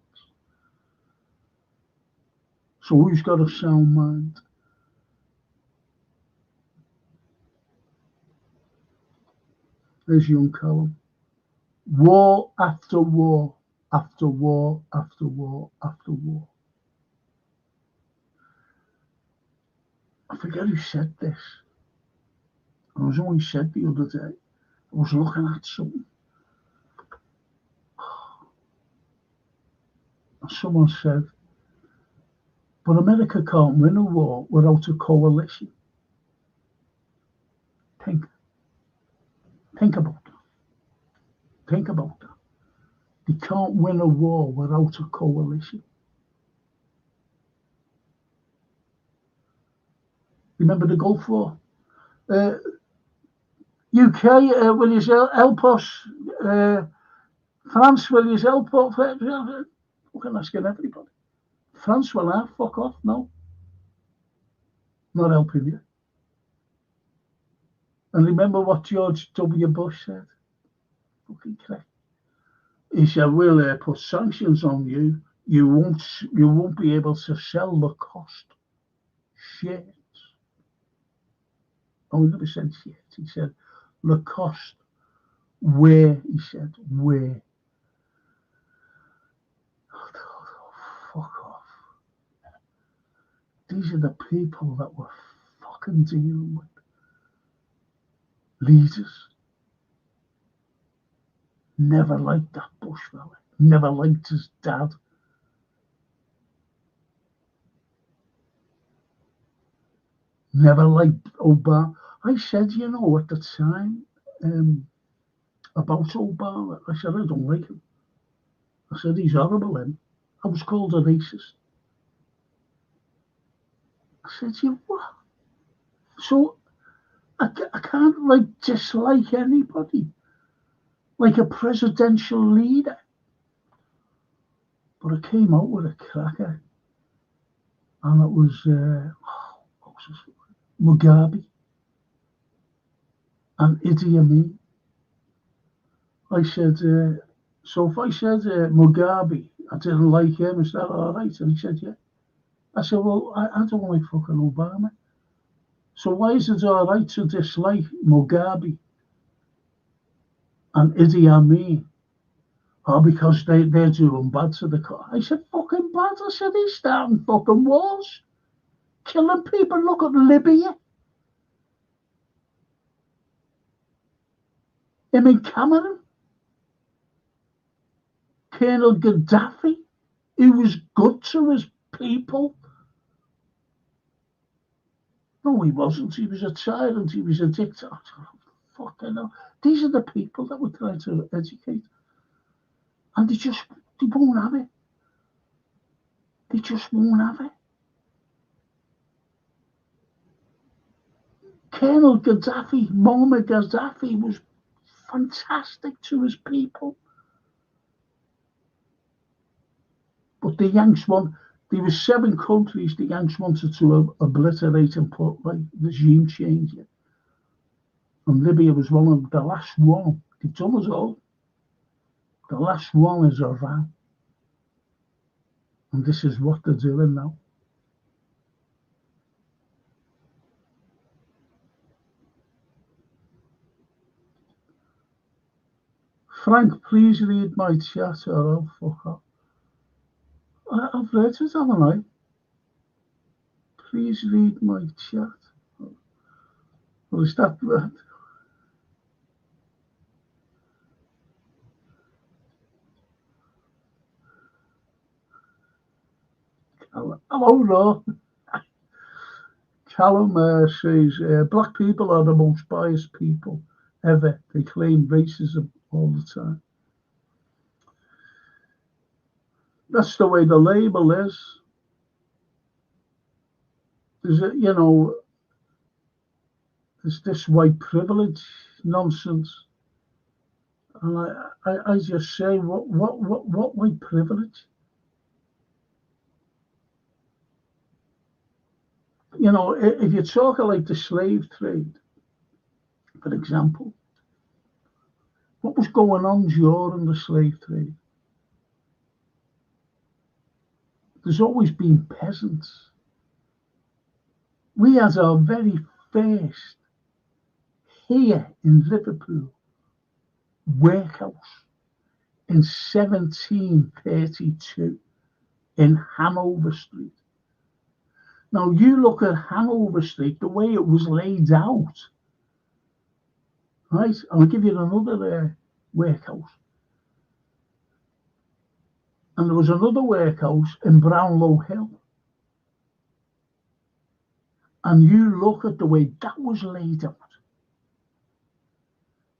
So who's got a sound mind? There's young Callum. War after war, after war, after war, after war. I forget who said this. It was only said the other day. I was looking at something. And someone said, but America can't win a war without a coalition. Think about that. Think about that. They can't win a war without a coalition. Remember the Gulf War? UK, will you help us? France, will you help us? Fucking asking everybody. France will have, fuck off, no. Not helping you. And remember what George W. Bush said? Fucking correct. He said, we'll put sanctions on you. You won't be able to sell the cost shares. Only the cent shares. He said, the cost where, he said, where. Fuck off. These are the people that we're fucking dealing with. Leaders. Never liked that Bush fella. Never liked his dad. Never liked Obama. I said, you know, at the time about Obama, I said, I don't like him. I said, he's horrible, him. I was called a racist. I said, you what? So I can't like dislike anybody like a presidential leader. But I came out with a cracker, and it was what was his name? Mugabe and Idi Amin. I said, so if I said Mugabe, I didn't like him, is that all right? And he said, yeah. I said, well, I don't like fucking Obama. So why is it all right to dislike Mugabe and Idi Amin? Oh, because they're doing bad to the country. I said, fucking bad. I said, he's starting fucking wars. Killing people. Look at Libya. Him in Cameroon. Colonel Gaddafi. He was good to his people. No, he wasn't. He was a tyrant. He was a dictator. Fucking hell. These are the people that we're trying to educate. And they won't have it. They just won't have it. Colonel Gaddafi, Muammar Gaddafi, was fantastic to his people. But the Yanks there were 7 countries the Yanks wanted to obliterate and put like regime change in. And Libya was one of the last one. They've done us all. The last one is Iran. And this is what they're doing now. Frank, please read my chat or I'll fuck up. I've read it, haven't I? Please read my chat. Or is that right? Hello, Raw. Callum says, black people are the most biased people ever. They claim racism all the time. That's the way the label is. There's there's this white privilege nonsense. And I just say, what white privilege? If you talk like the slave trade, for example, what was going on during the slave trade? There's always been peasants. We had our very first, here in Liverpool, workhouse in 1732 in Hanover Street. Now, you look at Hanover Street, the way it was laid out, right? I'll give you another workhouse. And there was another workhouse in Brownlow Hill. And you look at the way that was laid out.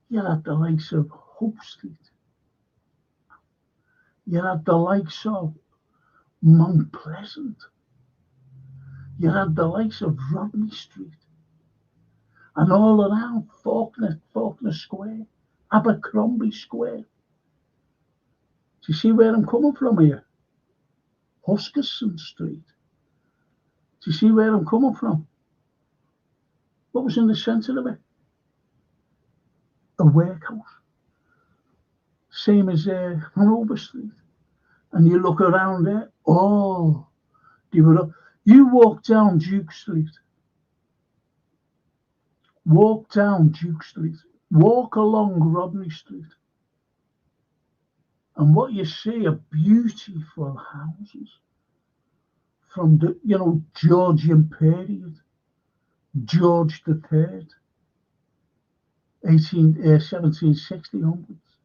You had the likes of Hope Street. You had the likes of Mount Pleasant. You had the likes of Rodney Street. And all around Faulkner Square, Abercrombie Square. Do you see where I'm coming from here? Huskerson Street. Do you see where I'm coming from? What was in the centre of it? A workhouse. Same as Hanover Street. And you look around there, you walk down Duke Street. Walk down Duke Street. Walk along Rodney Street. And what you see are beautiful houses from the, Georgian period, George III, 1760 onwards.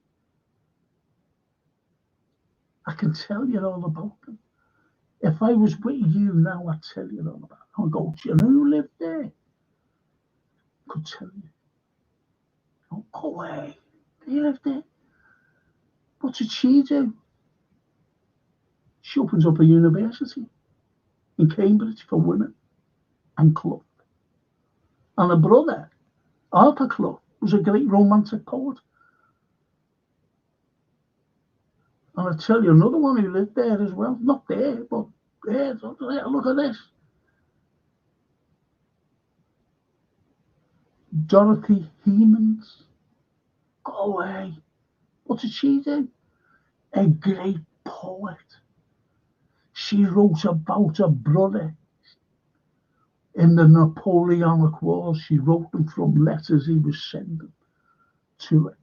I can tell you all about them. If I was with you now, I'd tell you all about them. I'll go, do you know who lived there? I could tell you. Oh, go away. They lived there. What did she do? She opens up a university in Cambridge for women and Clough. And her brother, Arthur Clough, was a great romantic poet. And I tell you another one who lived there as well. Not there, but there. Look at this. Dorothy Hemans. Go away. What did she do? A great poet. She wrote about her brother in the Napoleonic Wars. She wrote them from letters he was sending to her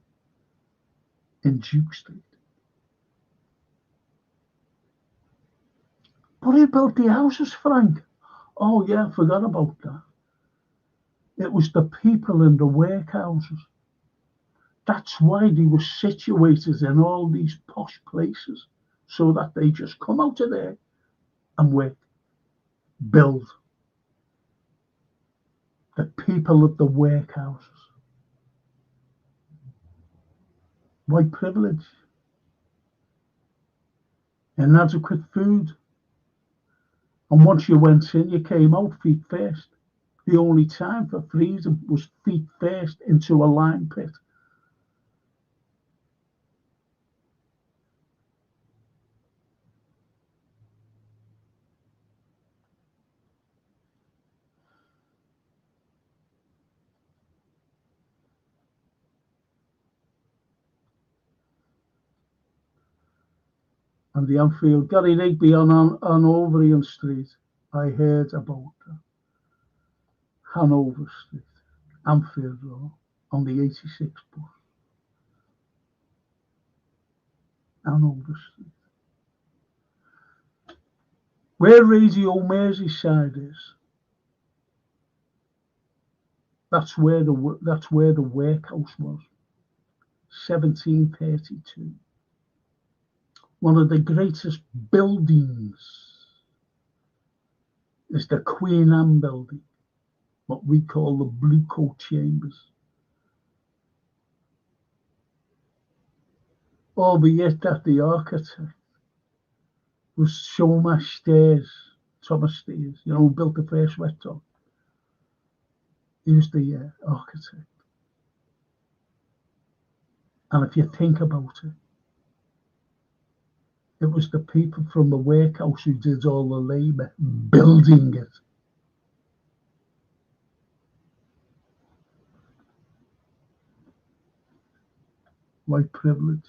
in Duke Street. But who built the houses, Frank? Oh, yeah, I forgot about that. It was the people in the workhouses. That's why they were situated in all these posh places, so that they just come out of there and work, build. The people at the workhouses. White privilege. Inadequate food. And once you went in, you came out feet first. The only time for freedom was feet first into a lime pit. And the Anfield, Gary Rigby on Overeem Street, I heard about that. Hanover Street, Anfield Road, on the 86 bus. Hanover Street. Where Radio Merseyside is, that's where the workhouse was. 1732. One of the greatest buildings is the Queen Anne building, what we call the Blue Coat Chambers. Albeit that the architect was Thomas Stairs, who built the first wet top. He was the architect. And if you think about it, it was the people from the workhouse who did all the labour building it. White privilege.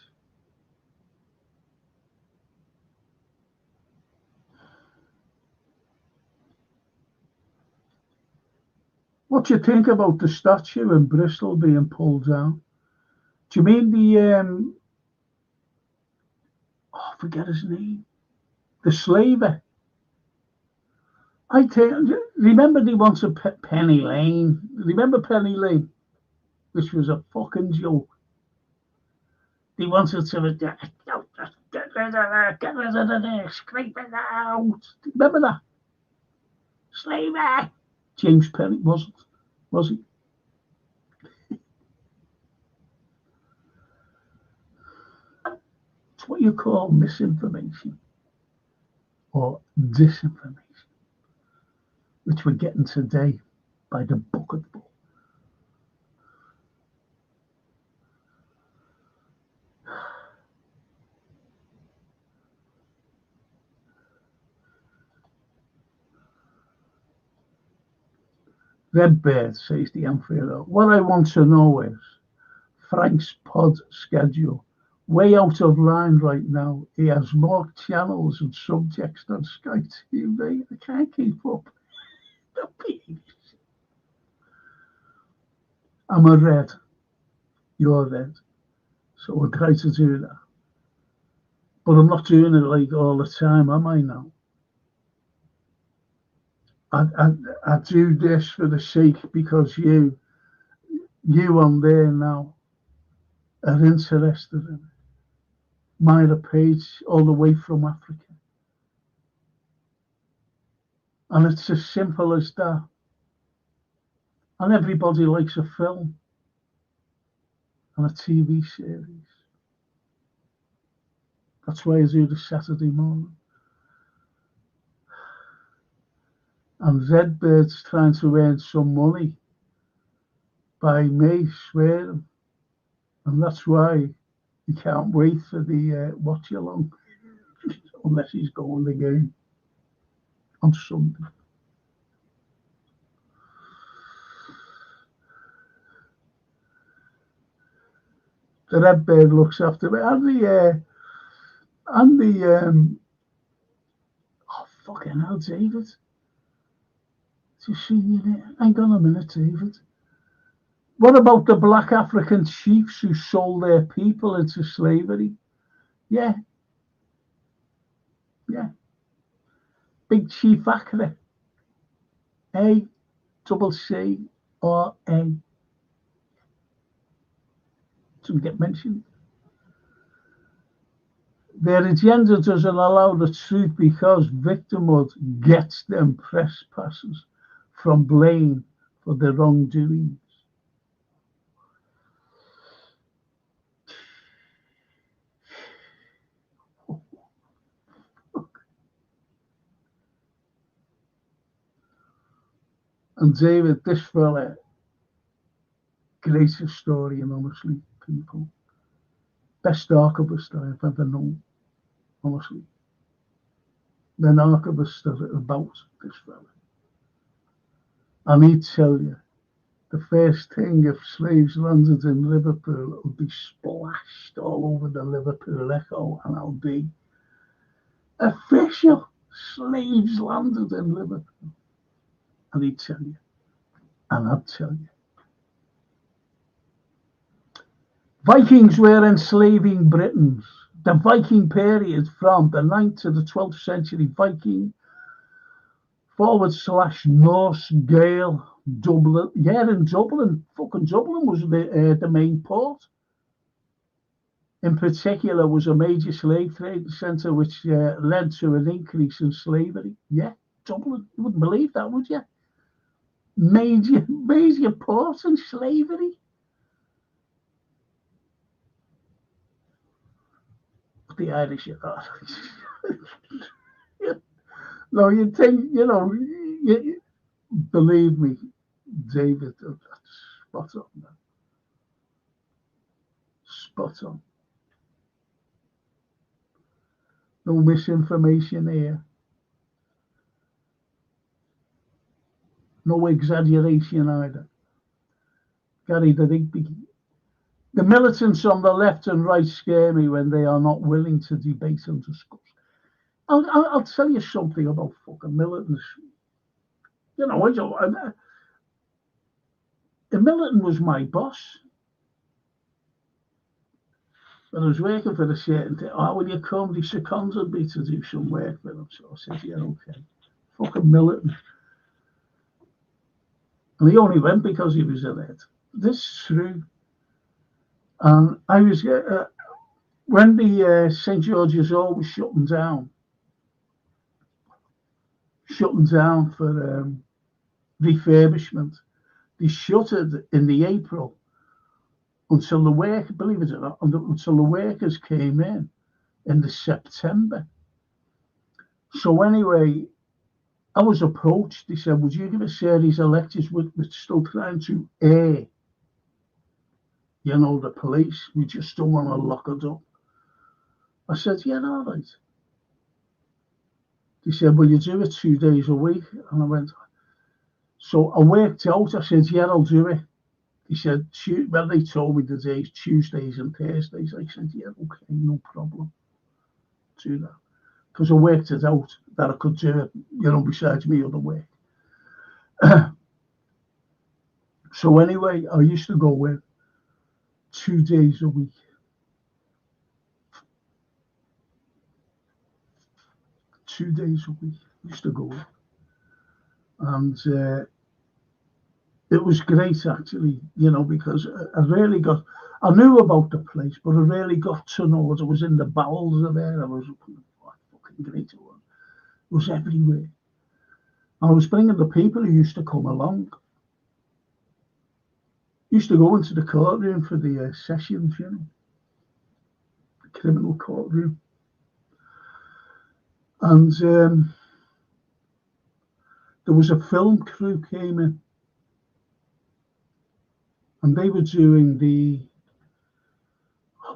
What do you think about the statue in Bristol being pulled down? Do you mean the I forget his name, the slaver? I think. Remember they wanted Penny Lane. Remember Penny Lane, which was a fucking joke. They wanted to get rid of this, scrape it out. Remember that? Slaver. James Penny wasn't, was he? It's what you call misinformation or disinformation, which we're getting today by the bucketful. Redbird, says the Anfield. What I want to know is Frank's pod schedule. Way out of line right now. He has more channels and subjects than Sky TV. I can't keep up. I'm a red. You're red. So we'll try to do that. But I'm not doing it like all the time, am I now? I do this for the sake because you on there now are interested in it. Myra Page, all the way from Africa. And it's as simple as that. And everybody likes a film and a TV series. That's why I do the Saturday morning. And Redbird's trying to earn some money by me swearing. And that's why he can't wait for the watch along unless he's going the game on Sunday. The Redbird looks after me. Oh fucking hell, David. Just seeing you there. Hang on a minute, David. What about the black African chiefs who sold their people into slavery? Yeah. Big Chief Accra. A double C or A. Doesn't get mentioned. Their agenda doesn't allow the truth because victimhood gets them press passes from blame for their wrongdoings. And David, this fella, greatest historian, honestly, people. Best archivist I've ever known, honestly. An archivist about this fella. And he'd tell you, the first thing if slaves landed in Liverpool, it would be splashed all over the Liverpool Echo, and I'll be official. Slaves landed in Liverpool. And he'd tell you, and I'd tell you. Vikings were enslaving Britons. The Viking period from the 9th to the 12th century, Viking / Norse Gael, Dublin. Yeah, in Dublin. Fucking Dublin was the main port. In particular, was a major slave trading centre which led to an increase in slavery. Yeah, Dublin. You wouldn't believe that, would you? Major port in slavery. But the Irish, no, you think, believe me, David, that's spot on, man. Spot on. No misinformation here. No exaggeration either. Gary, the militants on the left and right scare me when they are not willing to debate and discuss. I'll tell you something about fucking militants. A militant was my boss. When I was working for a certain thing, will you come? He seconded me to do some work with him. So I said, yeah, okay. Fucking militant. And he only went because he was in it. This is true. And I was, when the St. George's Hall was shutting down for refurbishment, they shut it in the April until the workers came in the September. So anyway, I was approached. They said, would you give a series of lectures? We're still trying to air, the police. We just don't want to lock it up. I said, yeah, all right. They said, well, you do it 2 days a week. And I went, so I worked out. I said, yeah, I'll do it. He said, well, they told me the days, Tuesdays and Thursdays. I said, yeah, okay, no problem. Do that. Because I worked it out that I could do it, besides me other work. So anyway, I used to go in 2 days a week. 2 days a week, I used to go in. And it was great, actually, because I knew about the place, but I really got to know it. I was in the bowels of it. I was fucking great. It was everywhere. And I was bringing the people who used to come along. Used to go into the courtroom for the sessions, the criminal courtroom. And there was a film crew came in. And they were doing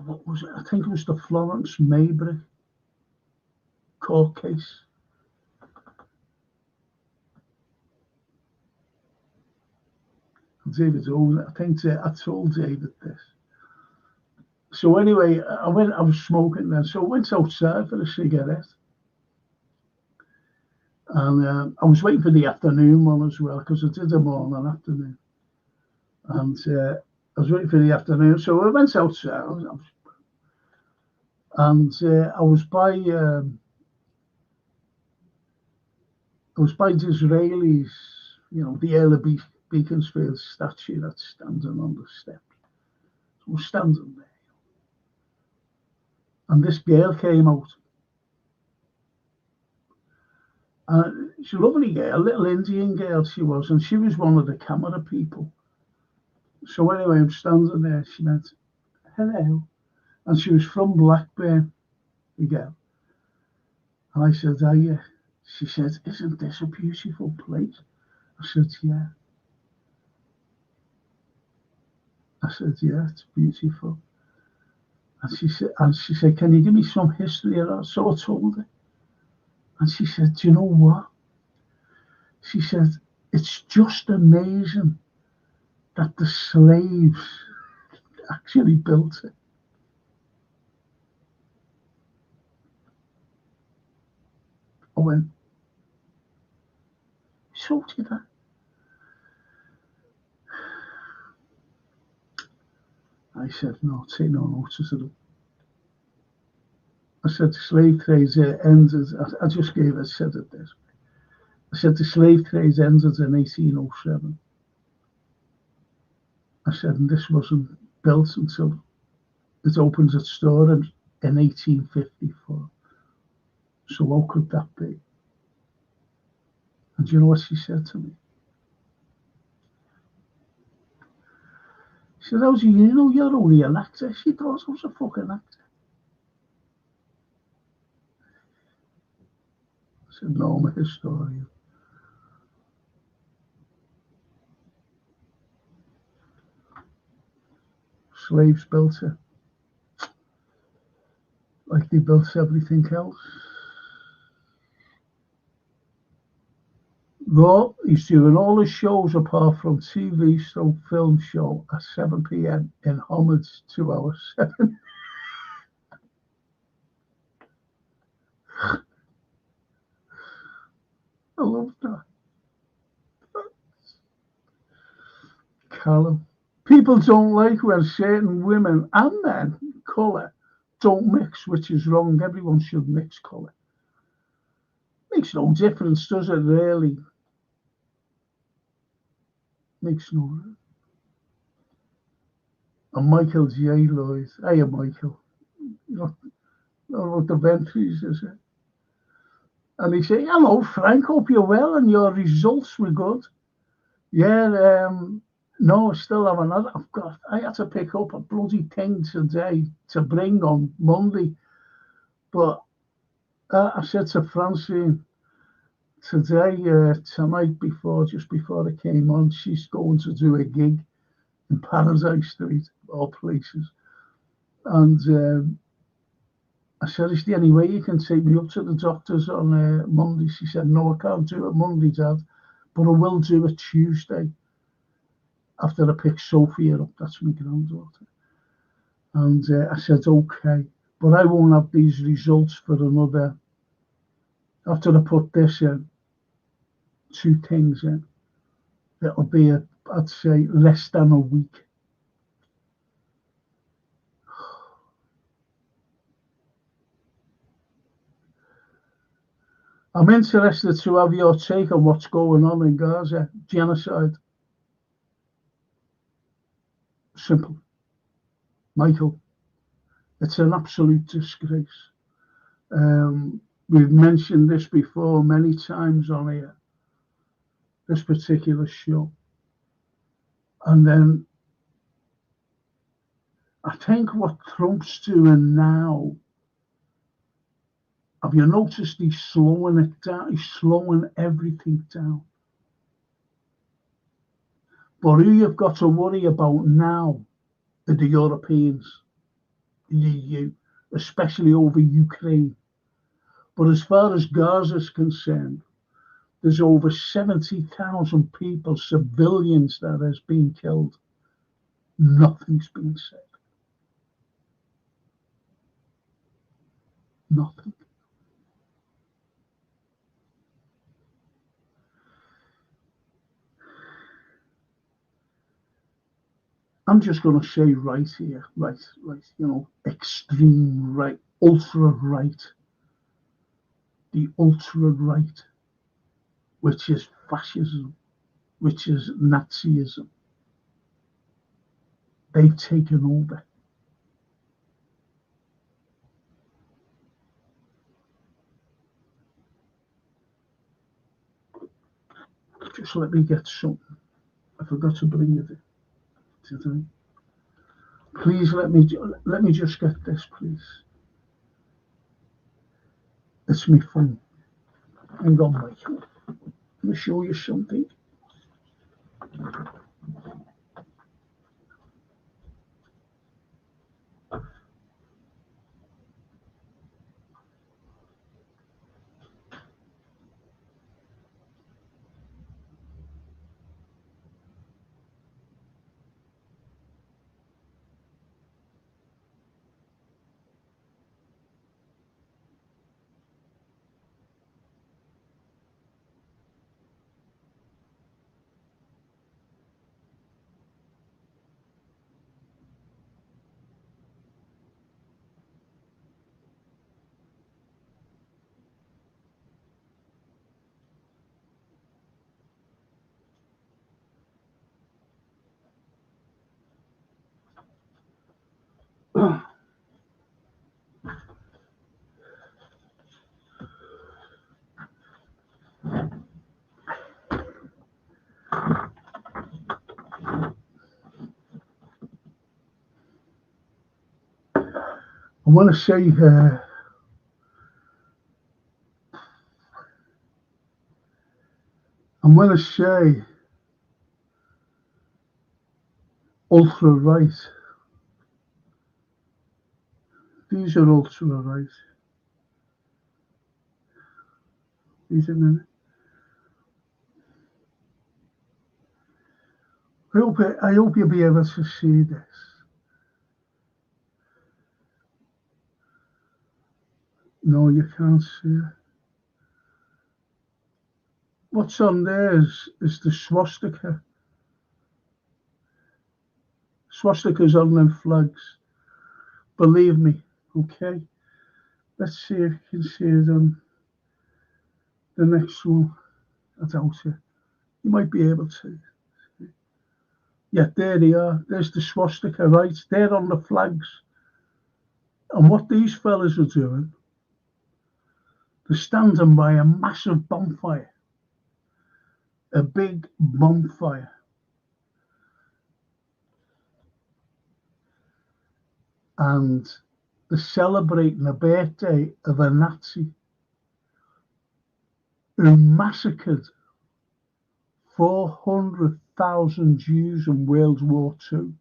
what was it? I think it was the Florence Maybury court case. David owned it. I think I told David this. So anyway, I was smoking then. So I went outside for a cigarette. And I was waiting for the afternoon one as well, because I did the morning and afternoon. And I was waiting for the afternoon, so I went outside, and I was by Disraeli's, the Earl of Beaconsfield statue that's standing on the steps. So I was standing there, and this girl came out. She's a lovely girl, a little Indian girl she was, and she was one of the camera people. So anyway, I'm standing there. She went, hello. And she was from Blackburn, the girl. And I said, yeah. She said, isn't this a beautiful place? I said, yeah. I said, yeah, it's beautiful. And she said, can you give me some history of that? So I told her. And she said, do you know what? She said, it's just amazing that the slaves actually built it. I went, so did I. I said, no, take no notice of it. I said, the slave trade ended, I just said it this way. I said, the slave trade ended in 1807. I said, and this wasn't built until it opens its store in 1854. So how could that be? And do you know what she said to me? She said, "How's you know you're only an actor?" She thought I was a fucking actor. I said, "No, I'm a historian." Slaves built it like they built everything else. Well, he's doing all his shows apart from TV stroke film show at 7 p.m. in homage to our 7. I love that. Callum. People don't like when certain women and men, colour, don't mix, which is wrong. Everyone should mix colour. Makes no difference, does it really? Makes no. And Michael J. Lloyd. Hey, Michael. You know, about the Ventries, is it? And he said, "Hello, Frank, hope you're well and your results were good." Yeah, no, I still haven't had it. I had to pick up a bloody thing today to bring on Monday. But I said to Francine today, tonight, just before I came on, she's going to do a gig in Paradise Street, all places. And I said, "Is there any way you can take me up to the doctor's on Monday?" She said, "No, I can't do it Monday, Dad, but I will do it Tuesday after I pick Sophia up." That's my granddaughter. And I said, "Okay, but I won't have these results for another, after I put this in, 2 things in, it'll be, I'd say, less than a week." I'm interested to have your take on what's going on in Gaza. Genocide. Simple. Michael, it's an absolute disgrace. We've mentioned this before many times on here, this particular show. And then I think what Trump's doing now, have you noticed he's slowing it down? He's slowing everything down. But who you've got to worry about now are the Europeans, the EU, especially over Ukraine. But as far as Gaza is concerned, there's over 70,000 people, civilians, that has been killed. Nothing's been said. Nothing. I'm just going to say right here, right, extreme right, ultra right, the ultra right, which is fascism, which is Nazism. They've taken over. Just let me get something. I forgot to bring it today. Please let me just get this, please. It's my phone. Hang on, Michael. Let me show you something. I want to say ultra right. These are ultra right. These are. I hope you'll be able to see this. No, you can't see it. What's on there is the swastika. Swastikas on them flags. Believe me, okay? Let's see if you can see it on the next one. I doubt it. You might be able to. Yeah, there they are. There's the swastika, right? They're on the flags. And what these fellas are doing, they're standing by a massive bonfire. A big bonfire. And they're celebrating the birthday of a Nazi who massacred 400,000 Jews in World War II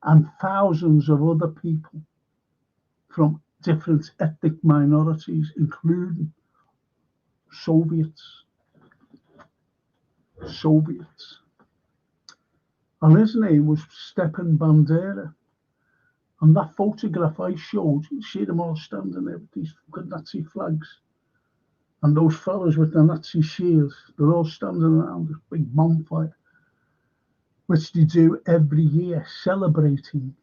and thousands of other people from different ethnic minorities, including Soviets. And his name was Stepan Bandera. And that photograph I showed, you see them all standing there with these fucking Nazi flags. And those fellas with the Nazi shields, they're all standing around this big bonfire, which they do every year, celebrating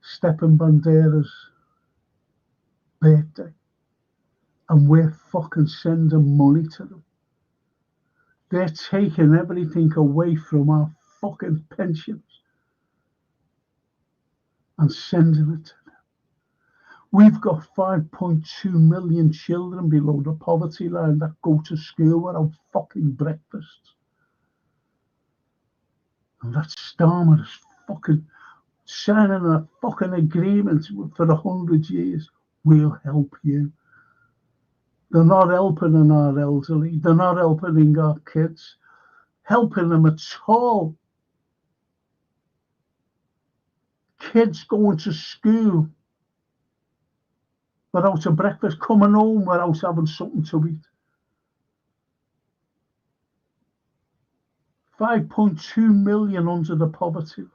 Stepan Bandera's birthday. And we're fucking sending money to them. They're taking everything away from our fucking pensions and sending it to them. We've got 5.2 million children below the poverty line that go to school without fucking breakfast. And that Starmer is fucking signing a fucking agreement for 100 years. We'll help you. They're not helping our elderly. They're not helping our kids. Helping them at all. Kids going to school without a breakfast, coming home without having something to eat. 5.2 million under the poverty line.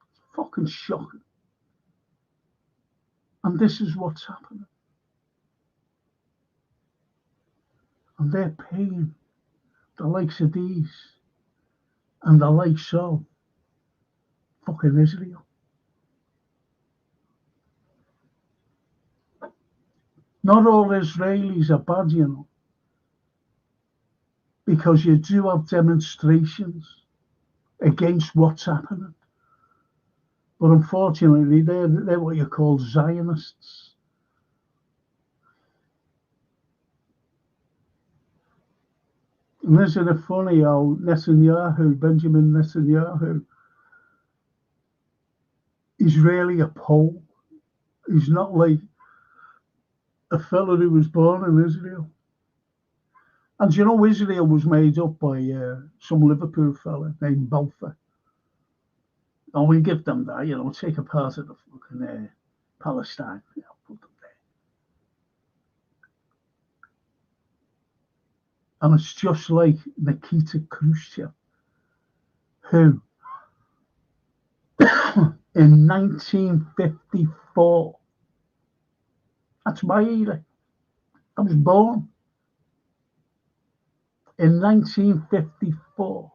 It's fucking shocking. And this is what's happening. And they're paying the likes of these and the likes of fucking Israel. Not all Israelis are bad, you know, because you do have demonstrations against what's happening. But unfortunately, they're what you call Zionists. And isn't it funny how Benjamin Netanyahu, is really a Pole. He's not like a fellow who was born in Israel. And you know, Israel was made up by some Liverpool fella named Balfour. And we give them that, you know, take a part of the fucking Palestine, you know, put them there. And it's just like Nikita Khrushchev, who in 1954, that's my era, I was born in 1954,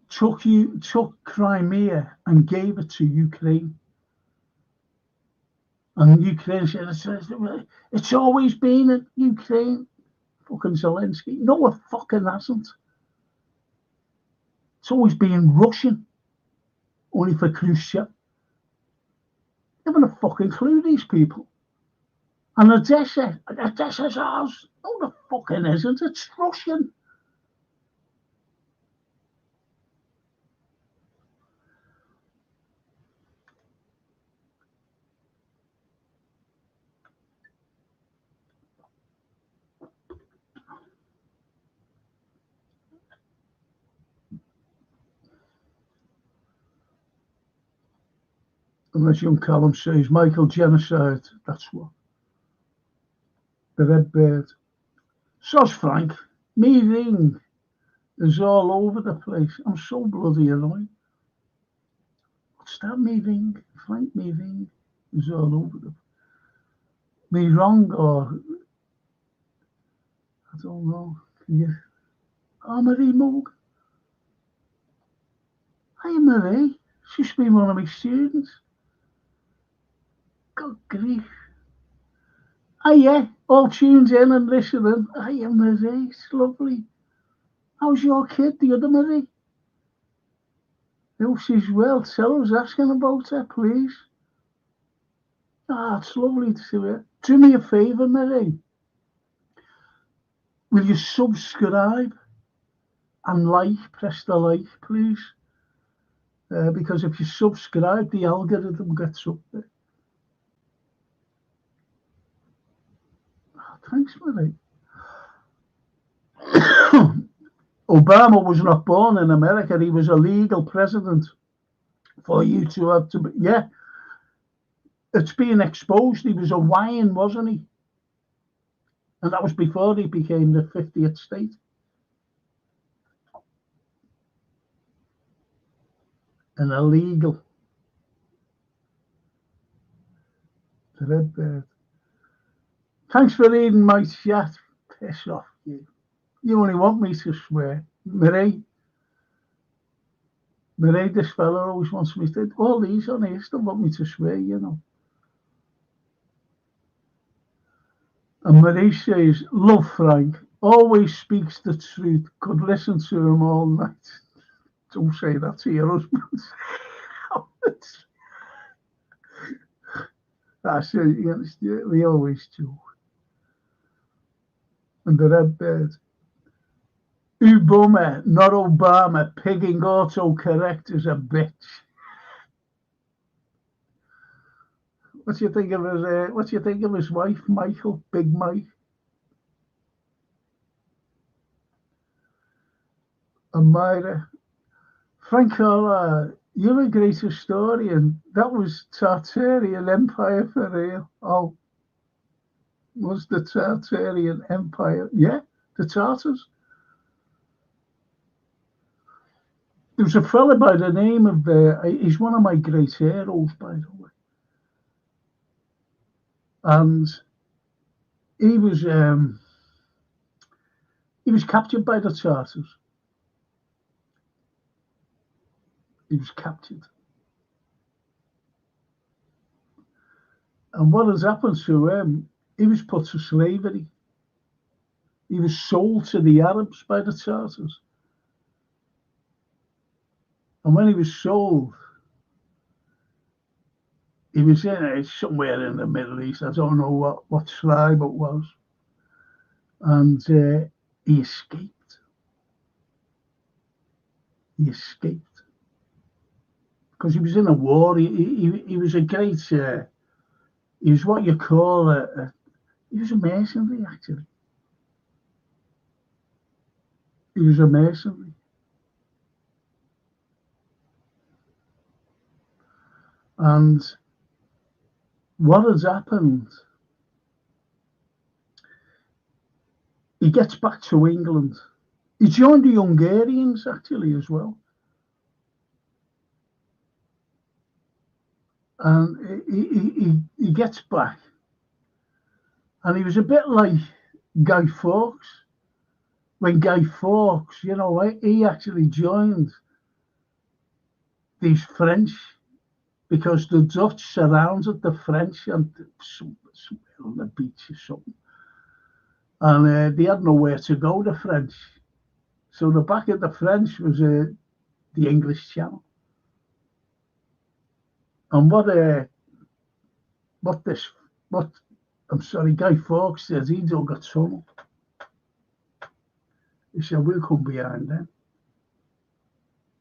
took Crimea and gave it to Ukraine. And Ukraine said, it's always been in Ukraine. Fucking Zelensky. No, it fucking hasn't. It's always been Russian. Only for Khrushchev. They haven't a fucking clue, these people. And Odessa's ours. No, the fucking isn't. It's Russian. And as young Callum says, Michael genocide. That's what. The Red Bird. So's Frank. Me ring is all over the place. I'm so bloody annoyed. What's that, me ring? Frank, me ring is all over the me wrong, or I don't know. Can you? Oh, Marie Moog. Hi, Marie. She's been one of my students. God grief. Oh, yeah. All tuned in and listening. Hiya, Marie. It's lovely. How's your kid, the other Marie? Hope she's well. Tell us asking about her, please. Ah, it's lovely to see her. Do me a favour, Marie. Will you subscribe and like? Press the like, please. Because if you subscribe, the algorithm gets up there. Oh, thanks, Marie. Obama was not born in America. He was a legal president. For you to have to, yeah, it's being exposed. He was Hawaiian, wasn't he? And that was before he became the 50th state. An illegal. The Red Bird. Thanks for reading my chat. Piss off, you. You only want me to swear. Marie, this fella always wants me to. All these on here still want me to swear, you know. And Marie says, love Frank. Always speaks the truth. Could listen to him all night. Don't say that to your husband. I said, we always do. And the Red Bird. Obama, not Obama. Pigging autocorrect is a bitch. What do you think of his wife, Michael? Big Mike. And Myra. Frank Carlyle, you're a great historian. That was Tartarian Empire for real. Oh, was the Tartarian Empire? Yeah, the Tartars. There was a fella by the name of, he's one of my great heroes, by the way. And he was captured by the Tartars. He was captured. And what has happened to him, he was put to slavery. He was sold to the Arabs by the Tartars. And when he was sold, he was somewhere in the Middle East. I don't know what tribe it was. And he escaped. He escaped. Because he was in a war. He was a great, he was what you call he was a mercenary, actually. He was a mercenary. And what has happened, he gets back to England. He joined the Hungarians, actually, as well. And he gets back. And he was a bit like Guy Fawkes. When Guy Fawkes, he actually joined these French because the Dutch surrounded the French and somewhere on the beach or something. And they had nowhere to go, the French. So the back of the French was the English Channel. And what I'm sorry, Guy Fawkes says he dug a tunnel. He said, we'll come behind them.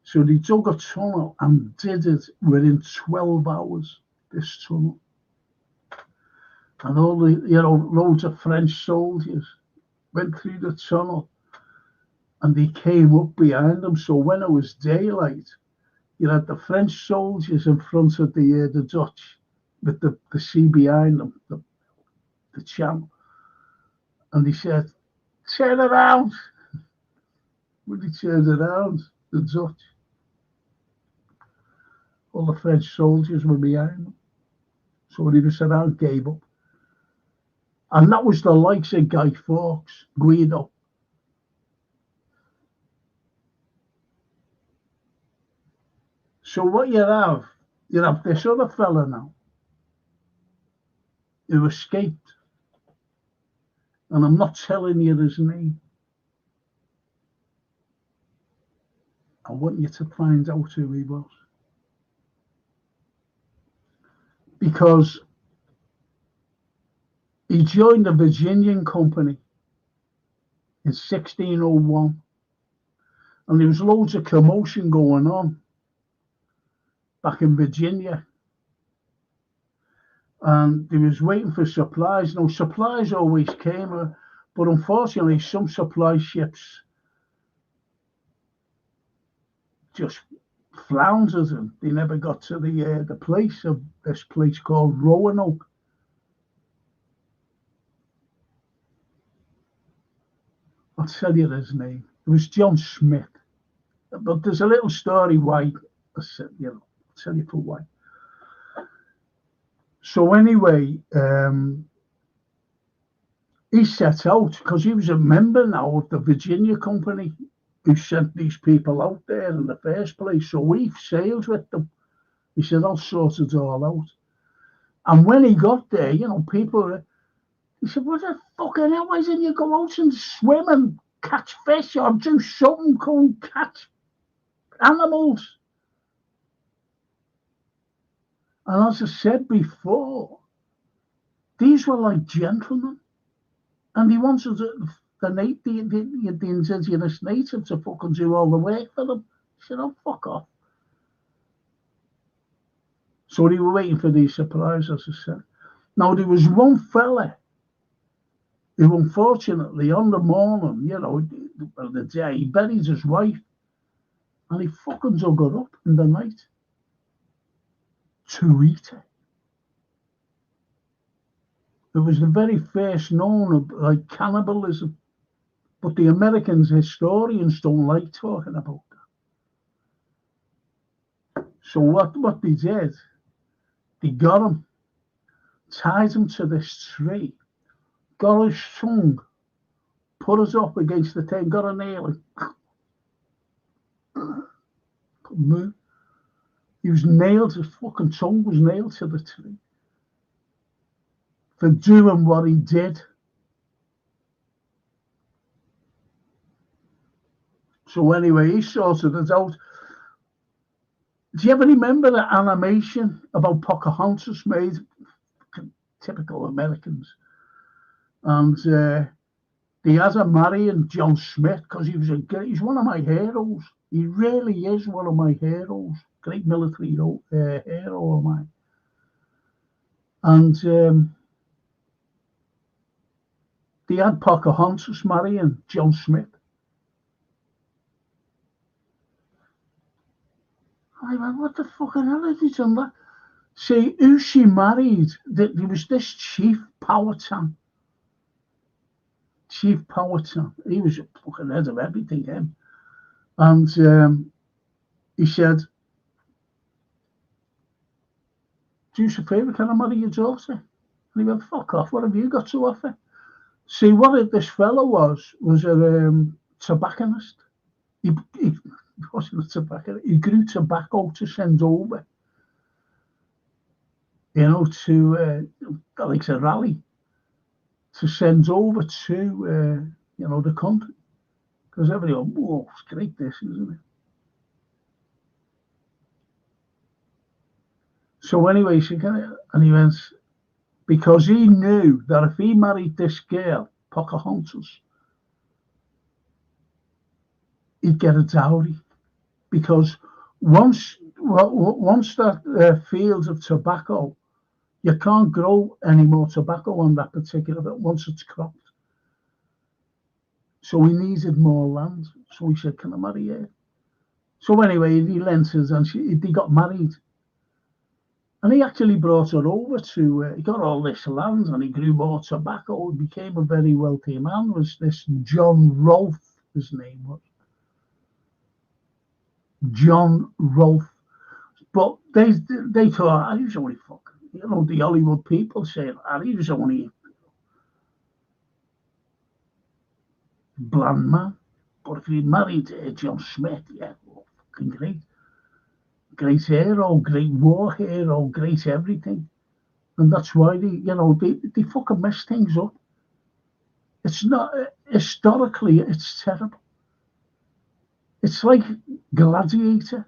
So they dug a tunnel and did it within 12 hours, this tunnel. And all the, loads of French soldiers went through the tunnel and they came up behind them. So when it was daylight, you had the French soldiers in front of the Dutch with the sea behind them, the channel. And they said, turn around. When they turned around, the Dutch, all the French soldiers were behind them. So when he was around, gave up. And that was the likes of Guy Fawkes, Guido. So what you have this other fella now who escaped. And I'm not telling you his name. I want you to find out who he was. Because he joined the Virginian Company in 1601. And there was loads of commotion going on back in Virginia. And they was waiting for supplies. Now, supplies always came, but unfortunately, some supply ships just floundered and they never got to the place of this place called Roanoke. I'll tell you his name. It was John Smith. But there's a little story why, I'll tell you for why. So anyway, he set out because he was a member now of the Virginia Company who sent these people out there in the first place. So we sailed with them. He said, I'll sort it all out. And when he got there, people, he said, what the fucking hell, why didn't you go out and swim and catch fish or do something, go and catch animals? And as I said before, these were like gentlemen. And he wanted the indigenous native to fucking do all the work for them. He said, oh, fuck off. So they were waiting for these supplies, as I said. Now, there was one fella who, unfortunately, on the morning, the day, he buried his wife. And he fucking dug her up in the night to eat her. It was the very first known of like cannibalism. But the Americans, historians, don't like talking about that. So what they did, they got him, tied him to this tree, got his tongue, put us up against the thing, got a nail, couldn't move. He was nailed, his fucking tongue was nailed to the tree for doing what he did. So anyway, he sorted it out. Do you ever remember the animation about Pocahontas made? Typical Americans. And they had him marrying John Smith because he's one of my heroes. He really is one of my heroes. Great military hero of mine. And they had Pocahontas marrying John Smith. I went, what the fucking hell have you done that? See, who she married, there was this Chief Powhatan. Chief Powhatan. He was a fucking head of everything, him. And he said, do us a favour, can I marry your daughter? And he went, fuck off, what have you got to offer? See, what this fellow was a tobacconist. He wasn't a tobacconist. He grew tobacco to send over, to like a rally, to send over to, the country. Because everyone, whoa, it's great this, isn't it? So anyway, and he went, because he knew that if he married this girl, Pocahontas, he'd get a dowry. Because once that field of tobacco, you can't grow any more tobacco on that particular bit once it's cropped. So he needed more land. So he said, "Can I marry her?" So anyway, he lent it, and they got married. And he actually brought her over to. He got all this land, and he grew more tobacco. He became a very wealthy man. Was this John Rolfe? His name was John Rolfe. But they thought, he was only fucking, the Hollywood people saying, he was only a bland man. But if he married John Smith, yeah, well, fucking great. Great hero, great war hero, great everything. And that's why they fucking mess things up. It's not, historically, it's terrible. It's like Gladiator.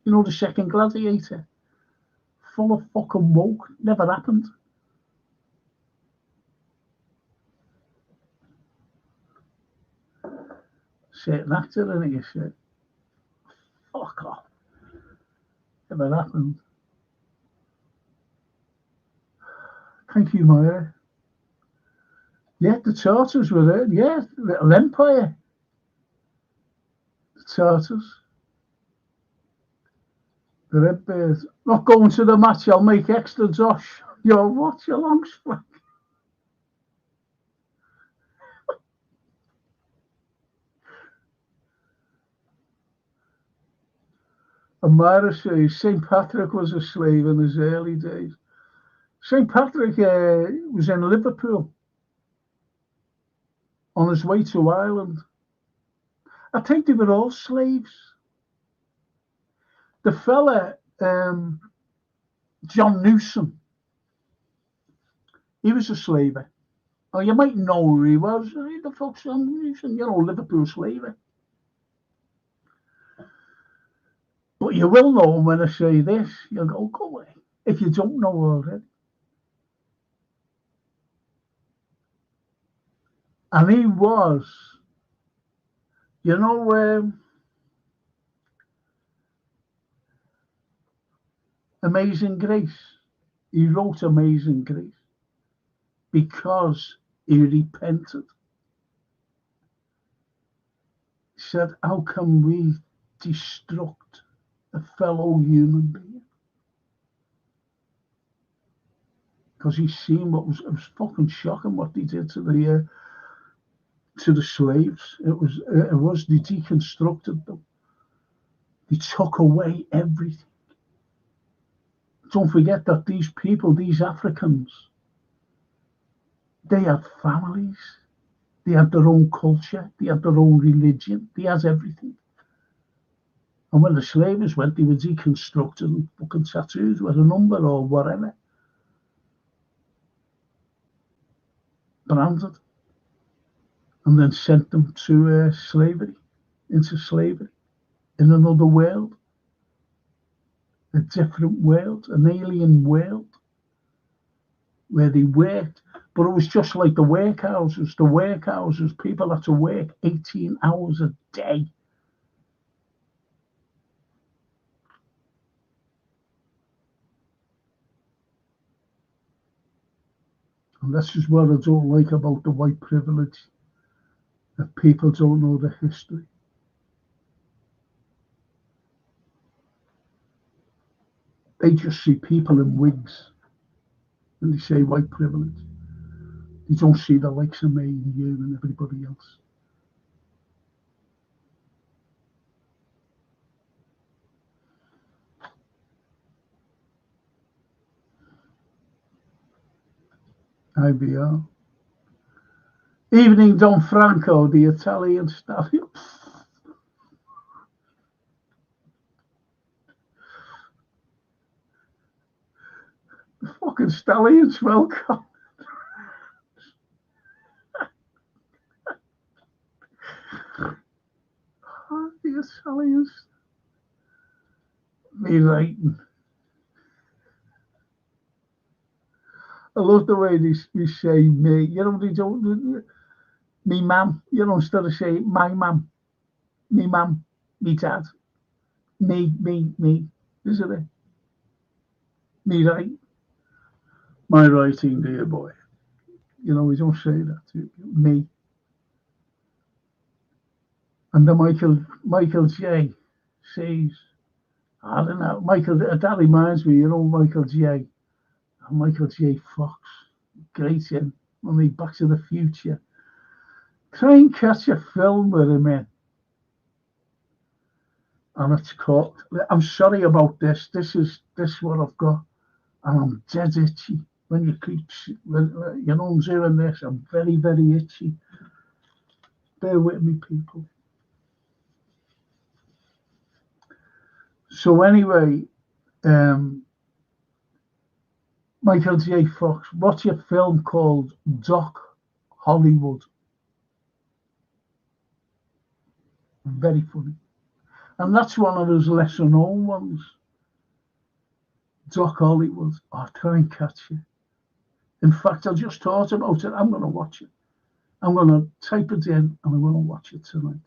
The second Gladiator. Full of fucking woke. Never happened. Certain actor in it, you said, fuck off. Never happened. Thank you, Maya. Yeah, the Tartars were there. Yeah, little empire. The Tartars. The Redbeards. Not going to the match, I'll make extra, Josh. What's your long slack? And Myra says St. Patrick was a slave in his early days. St. Patrick was in Liverpool on his way to Ireland. I think they were all slaves. The fella, John Newsom, he was a slaver. Oh, you might know who he was. Who the fuck's John Newsom? Liverpool slaver. But you will know him when I say this. You'll go away. If you don't know already. And he was, Amazing Grace. He wrote Amazing Grace because he repented. He said, how can we destruct a fellow human being? Because he's seen it was fucking shocking what they did to the slaves. They deconstructed them. They took away everything. Don't forget that these people, these Africans, they had families. They had their own culture. They had their own religion. They had everything. And when the slaves went, they were deconstructed and fucking tattoos with a number or whatever. Branded. And then sent them to slavery, into slavery, in another world. A different world, an alien world, where they worked. But it was just like the workhouses. The workhouses, people had to work 18 hours a day. And this is what I don't like about the white privilege, that people don't know the history. They just see people in wigs and they say white privilege. They don't see the likes of me and you and everybody else. IBR. Evening, Don Franco, the Italian stallion. The fucking stallions, welcome. Oh, the Italians. Me writing. I love the way they say me. You know, they don't, me mum, you know, instead of saying my mum, me mum, me dad, me, isn't it? Me right, my writing, dear boy. You know, we don't say that to me. And the Michael J says, I don't know, that reminds me, you know, Michael J. Michael J. Fox, great in, only Back to the Future. Try and catch a film with him in. And it's called, I'm sorry about this, this is what I've got. And I'm dead itchy. When you know I'm doing this, I'm very, very itchy. Bear with me, people. So anyway, Michael J. Fox, watch a film called Doc Hollywood. Very funny. And that's one of those lesser known ones. Doc Hollywood. I'll try and catch it. In fact, I just thought about it. I'm going to watch it. I'm going to type it in and I'm going to watch it tonight.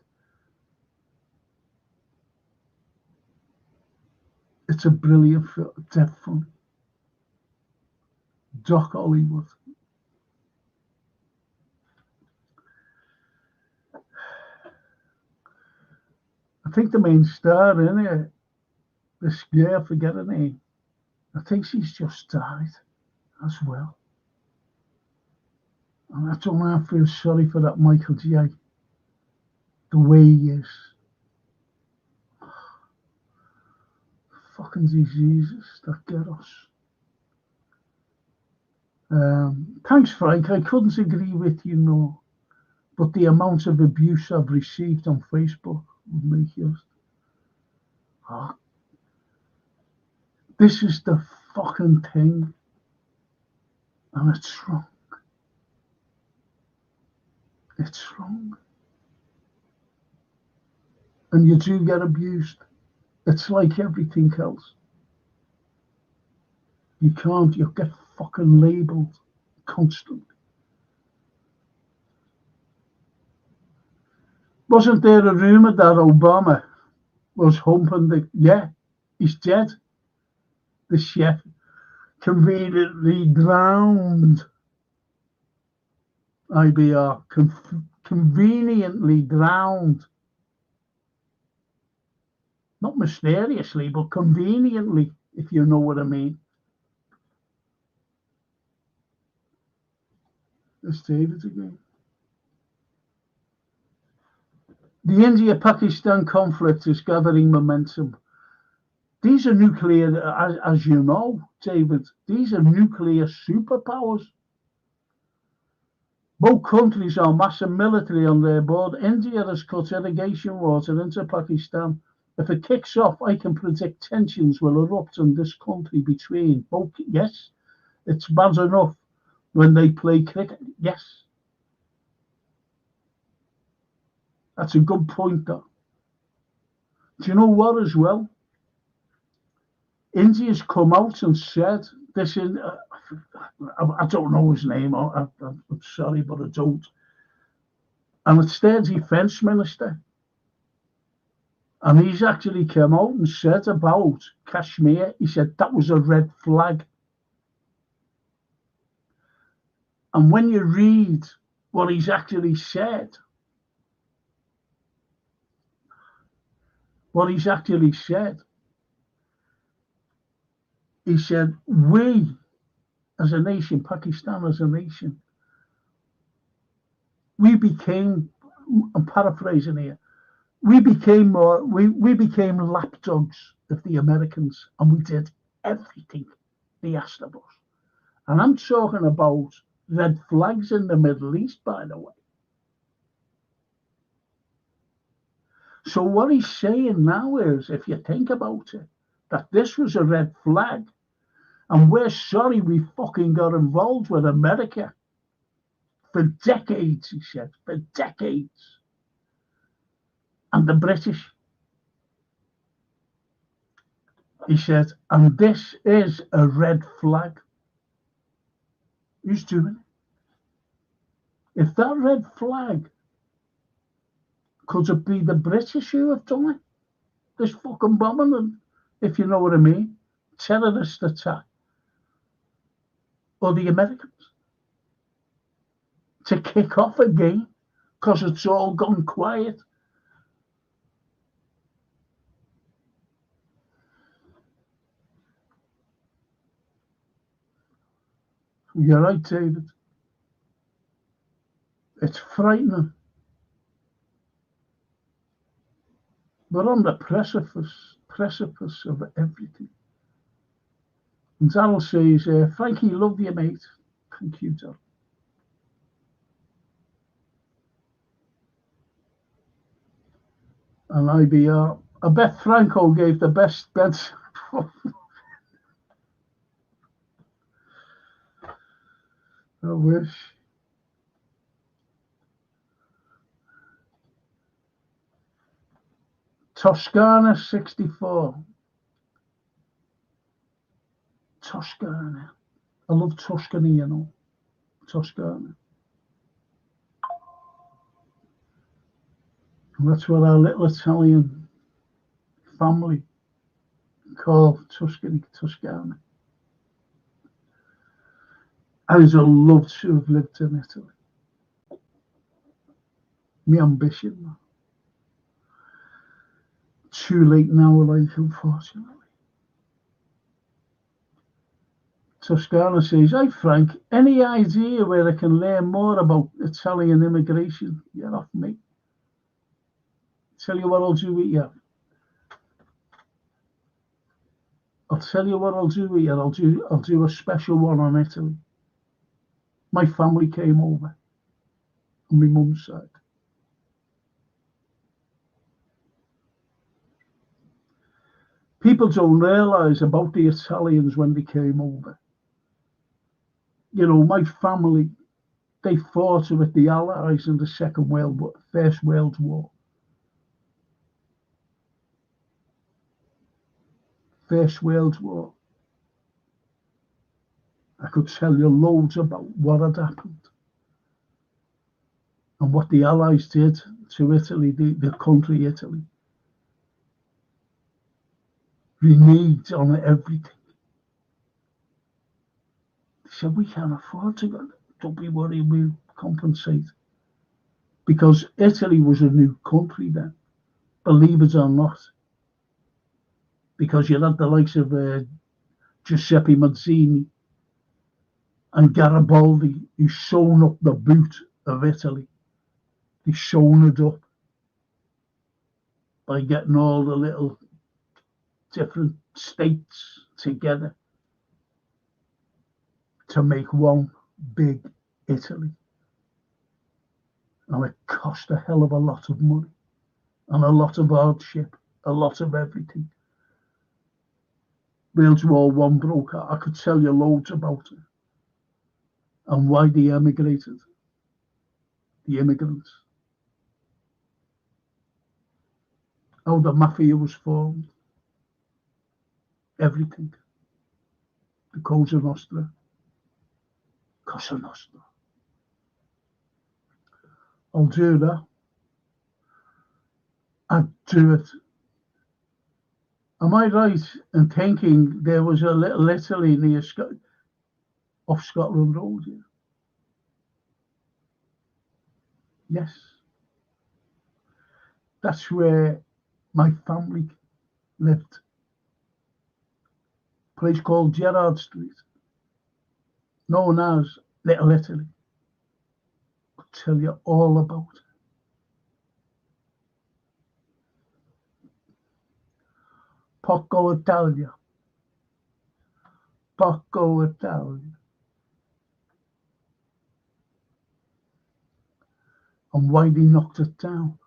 It's a brilliant film. Dead funny. Doc Hollywood. I think the main star in it, this girl, I forget her name. I think she's just died as well. And I don't know, I feel sorry for that Michael J. The way he is. Fucking diseases that get us. Thanks, Frank. I couldn't agree with you, no. But the amount of abuse I've received on Facebook would make you. Oh, this is the fucking thing. And it's wrong. It's wrong. And you do get abused. It's like everything else. You get fucking labelled constantly. Wasn't there a rumour that Obama was humping he's dead. The chef conveniently drowned. IBR, conveniently drowned. Not mysteriously, but conveniently, if you know what I mean. Let's take it again. The India-Pakistan conflict is gathering momentum. These are nuclear, as you know, David, these are nuclear superpowers. Both countries are massive military on their board. India has cut irrigation water into Pakistan. If it kicks off, I can predict tensions will erupt in this country between both. Yes, it's bad enough when they play cricket. Yes. That's a good point, though. Do you know what, as well? India's come out and said, this is, I don't know his name, I'm sorry, but I don't. And it's their defence minister. And he's actually come out and said about Kashmir, he said that was a red flag. And when you read what he's actually said, he said, we as a nation, Pakistan as a nation, we became, I'm paraphrasing here, we became lapdogs of the Americans, and we did everything they asked of us. And I'm talking about red flags in the Middle East, by the way. So what he's saying now is, if you think about it, that this was a red flag, and we're sorry we fucking got involved with America for decades, he said, for decades. And the British. He said, and this is a red flag. Who's doing it? If that red flag, could it be the British who have done it? This fucking bombing, and if you know what I mean, terrorist attack, or the Americans to kick off again because it's all gone quiet. You're right, David. It's frightening. We're on the precipice of everything. And Darryl says, Frankie, love you, mate. Thank you, Darryl. And IBR. I bet Franco gave the best bets. I wish. Toscana 64. Toscana. I love Tuscany, you know. Toscana. And that's what our little Italian family call Tuscany, Toscana. I would have loved to have lived in Italy. My ambition. Too late now, life, unfortunately. Toscana says, "Hey Frank, any idea where I can learn more about Italian immigration?" You're off me. Tell you what I'll do with you. I'll tell you what I'll do with you. I'll do a special one on Italy. My family came over on my mum's side. People don't realise about the Italians when they came over. You know, my family, they fought with the Allies in the First World War. First World War. I could tell you loads about what had happened and what the Allies did to Italy, the country Italy. Reneged on everything. They said, we can't afford to go. Don't be worried, we'll compensate. Because Italy was a new country then, believe it or not. Because you had the likes of Giuseppe Mazzini and Garibaldi, who sewn up the boot of Italy. They sewn it up by getting all the little different states together to make one big Italy. And it cost a hell of a lot of money and a lot of hardship, a lot of everything. World War I broke out. I could tell you loads about it and why they emigrated, the immigrants, how the mafia was formed, everything. The Cosa Nostra. I'll do that. I'd do it. Am I right in thinking there was a little Italy near off Scotland Road here? Yes. That's where my family lived. A place called Gerrard Street, known as Little Italy. I'll tell you all about it. Poco Italia. Poco Italia. And why they knocked it down.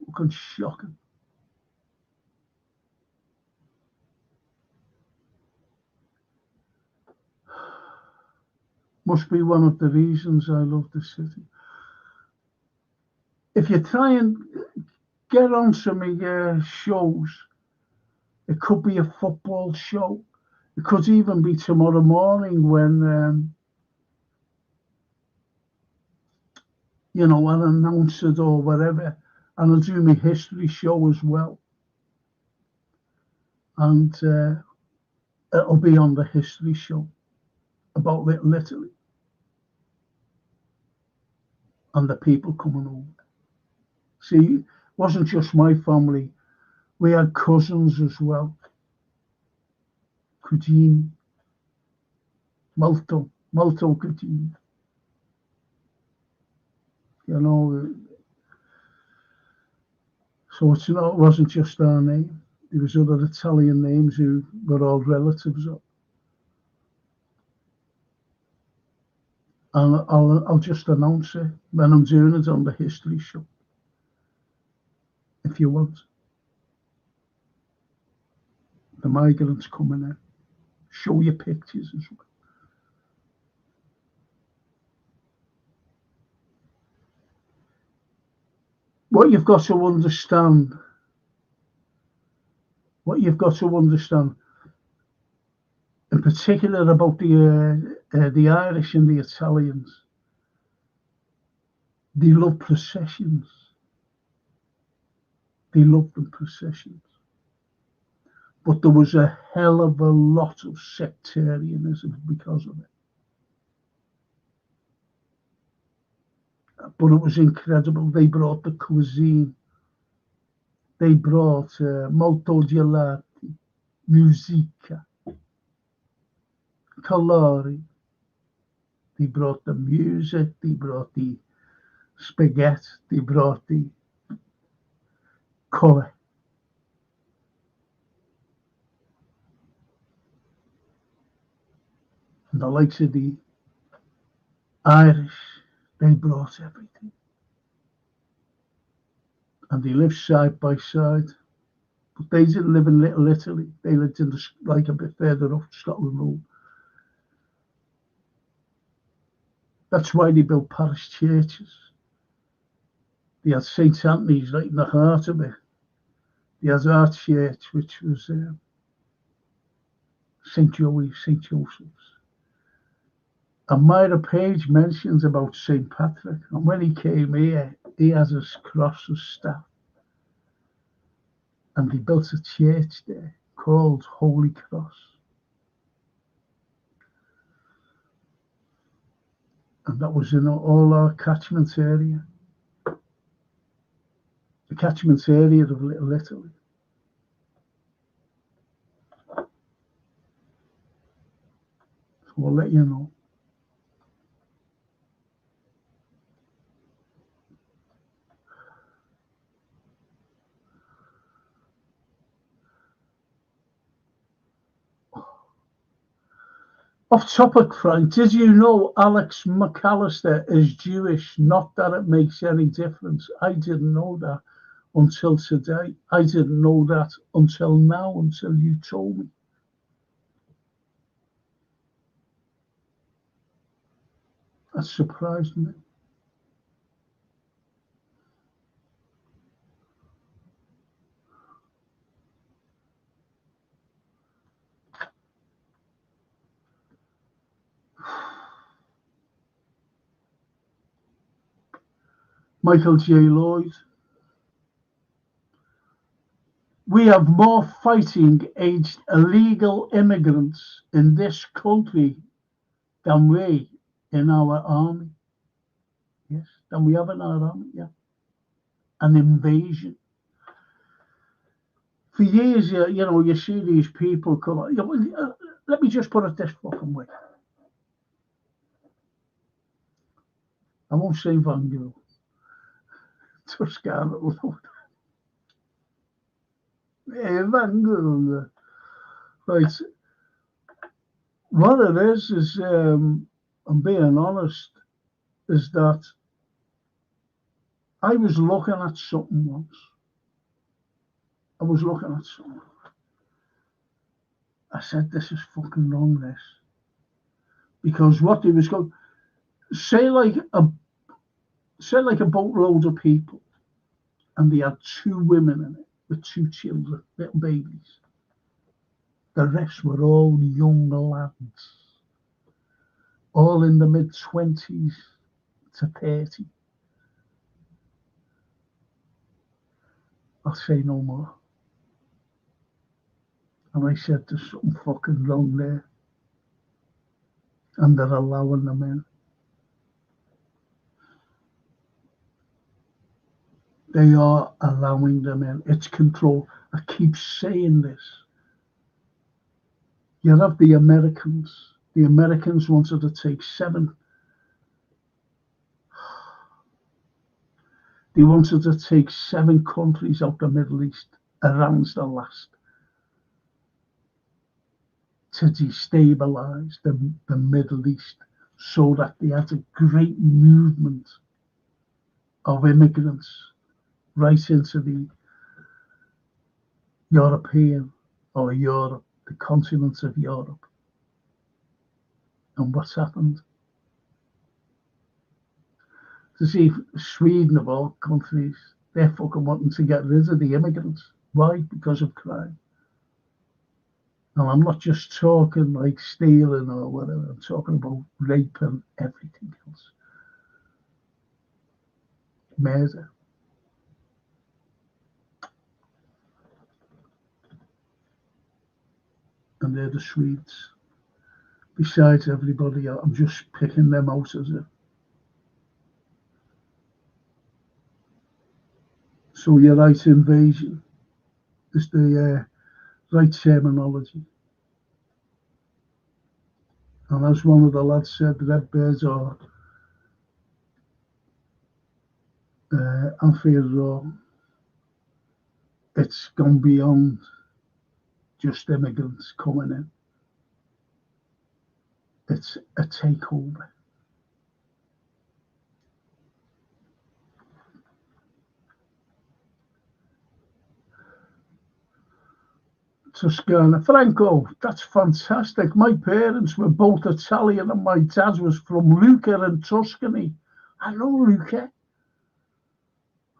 Fucking shocking. Must be one of the reasons I love the city. If you try and get on some of your shows, It could be a football show. It could even be tomorrow morning when, I'll announce it or whatever. And I'll do my history show as well. And it'll be on the history show about Little Italy. And the people coming over. See, it wasn't just my family. We had cousins as well. Cugini. Molto cugini. So it wasn't just our name. There was other Italian names who were all relatives of. And I'll just announce it when I'm doing it on the history show, if you want. The migrants coming in. Show you pictures as well. What you've got to understand, in particular about the Irish and the Italians, they love processions. They loved the processions. But there was a hell of a lot of sectarianism because of it. But it was incredible. They brought the cuisine. They brought molto gelati, musica, colori. They brought the music. They brought the spaghetti. They brought the colour. And the likes of the Irish, they brought everything. And they lived side by side. But they didn't live in Little Italy. They lived in a bit further up Scotland Road. That's why they built parish churches. They had St. Anthony's right in the heart of it. They had our church, which was St. Joseph's. And Myra Page mentions about St. Patrick. And when he came here, he had his cross as staff. And they built a church there called Holy Cross. And that was in all our catchment area. The catchment area of Little Italy. So I'll let you know. Off topic, Frank, did you know Alex McAllister is Jewish? Not that it makes any difference. I didn't know that until today. I didn't know that until now, until you told me. That surprised me. Michael J. Lloyd. We have more fighting-aged illegal immigrants in this country than we in our army. Yes, than we have in our army, yeah. An invasion. For years, you see these people come on. Let me just put it this fucking way. I won't say Van Gogh. Toscana. Yeah, Van Gogh. Right. What it is I'm being honest, is that I was looking at something once. I said, this is fucking wrong, this. Because what they was going, say like a boatload of people, and they had two women in it with two children, little babies. The rest were all young lads, all in the mid-20s to 30. I'll say no more. And I said, there's something fucking wrong there. And they're allowing them in. They are allowing them in. It's control. I keep saying this. You have the Americans. The Americans wanted to take 7. They wanted to take 7 countries out the Middle East. Iran's the last. To destabilize the Middle East so that they had a great movement of immigrants right into the European or Europe, the continent of Europe. And what's happened? To see Sweden of all countries, they're fucking wanting to get rid of the immigrants. Why? Because of crime. And I'm not just talking like stealing or whatever. I'm talking about rape and everything else. Murder. And they're the Swedes. Besides everybody else, I'm just picking them out as a. So you're right, invasion is the right terminology. And as one of the lads said, red birds are Anfield, it's gone beyond just immigrants coming in. It's a takeover. Toscana. Franco, that's fantastic. My parents were both Italian and my dad was from Lucca in Tuscany. I know Lucca.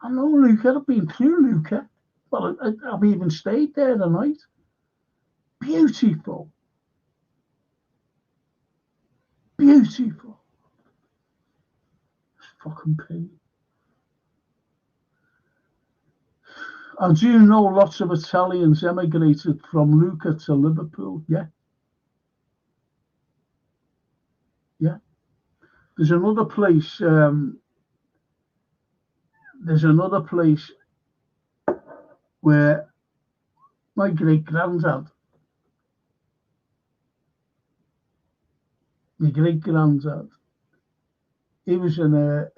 I've been through Lucca. Well, I've even stayed there the night. Beautiful. Beautiful. It's fucking pain. I do know lots of Italians emigrated from Lucca to Liverpool. Yeah. Yeah. There's another place. Where my great-granddad, he was in a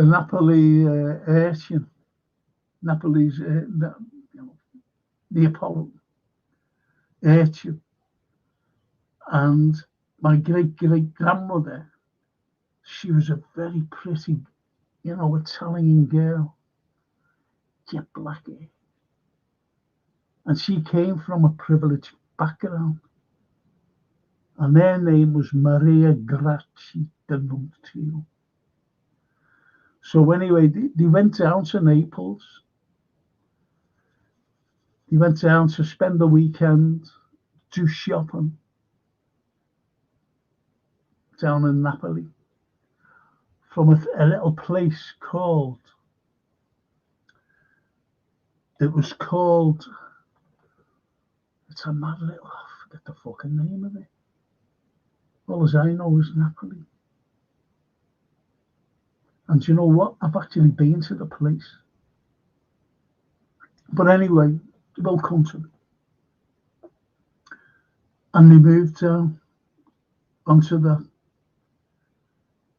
Napoli urchin, Napoli's Neapolitan urchin, and my great-grandmother, she was a very pretty, Italian girl, jet black hair, and she came from a privileged background, and their name was Maria Gracchi D'Annunzio. So anyway, they went down to Naples. They went down to spend the weekend, do shopping down in Napoli from a little place called, it's a mad little, I forget the fucking name of it. All as I know is Napoli. And you know what? I've actually been to the place. But anyway, they'll come to me. And they moved down onto the,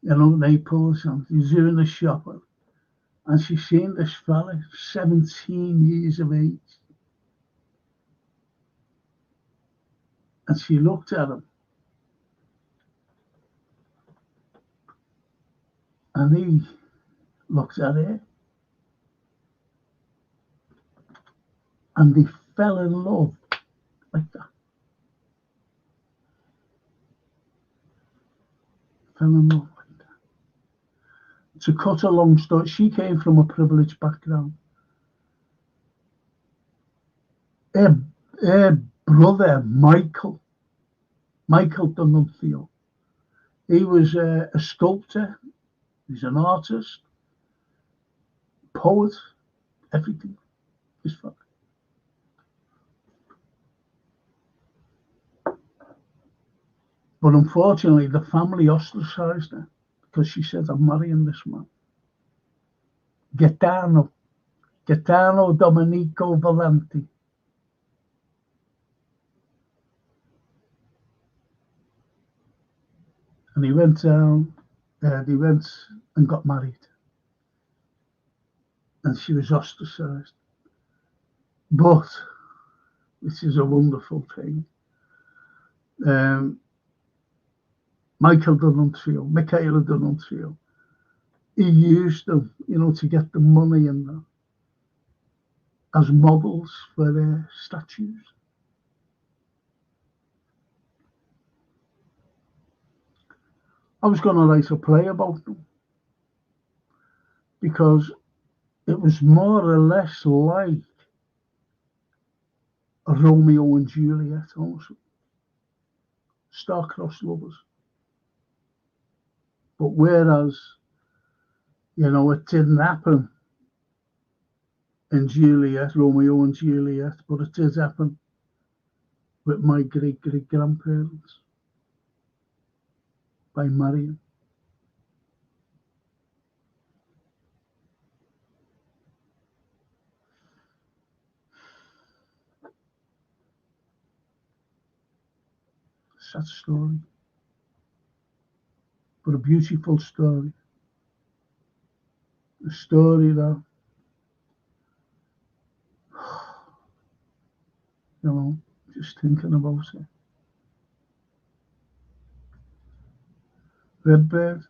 Naples, and he's doing the shopping. And she's seen this fella, 17 years of age. And she looked at him. And he looked at her. And they fell in love like that. Fell in love like that. To cut a long story, she came from a privileged background. her brother, Michael D'Annunzio, he was a sculptor, he's an artist, poet, everything. This fuck. But unfortunately, the family ostracized her because she said, I'm marrying this man. Gaetano Domenico Valenti. And he went down, they went and got married. And she was ostracized. But, this is a wonderful thing, Michaela D'Annunzio, he used them, to get the money in them as models for their statues. I was going to write a play about them because it was more or less like a Romeo and Juliet, also. Star-crossed lovers. But whereas, it didn't happen in Romeo and Juliet, but it did happen with my great-great-grandparents by marrying. Sad story, but a beautiful story. A story that, just thinking about it. Redbird.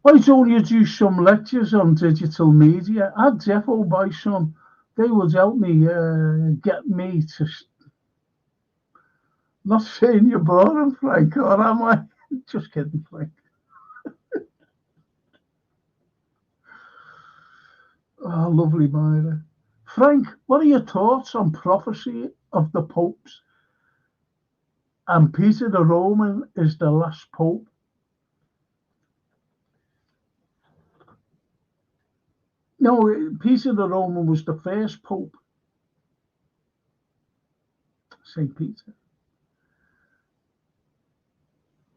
Why don't you do some lectures on digital media? I'd defo buy some. They would help me get me to. Not saying you're boring, Frank, or am I? Just kidding, Frank. Oh, lovely, Myra. Frank, what are your thoughts on prophecy of the popes? And Peter the Roman is the last pope. No, Peter the Roman was the first pope. St. Peter.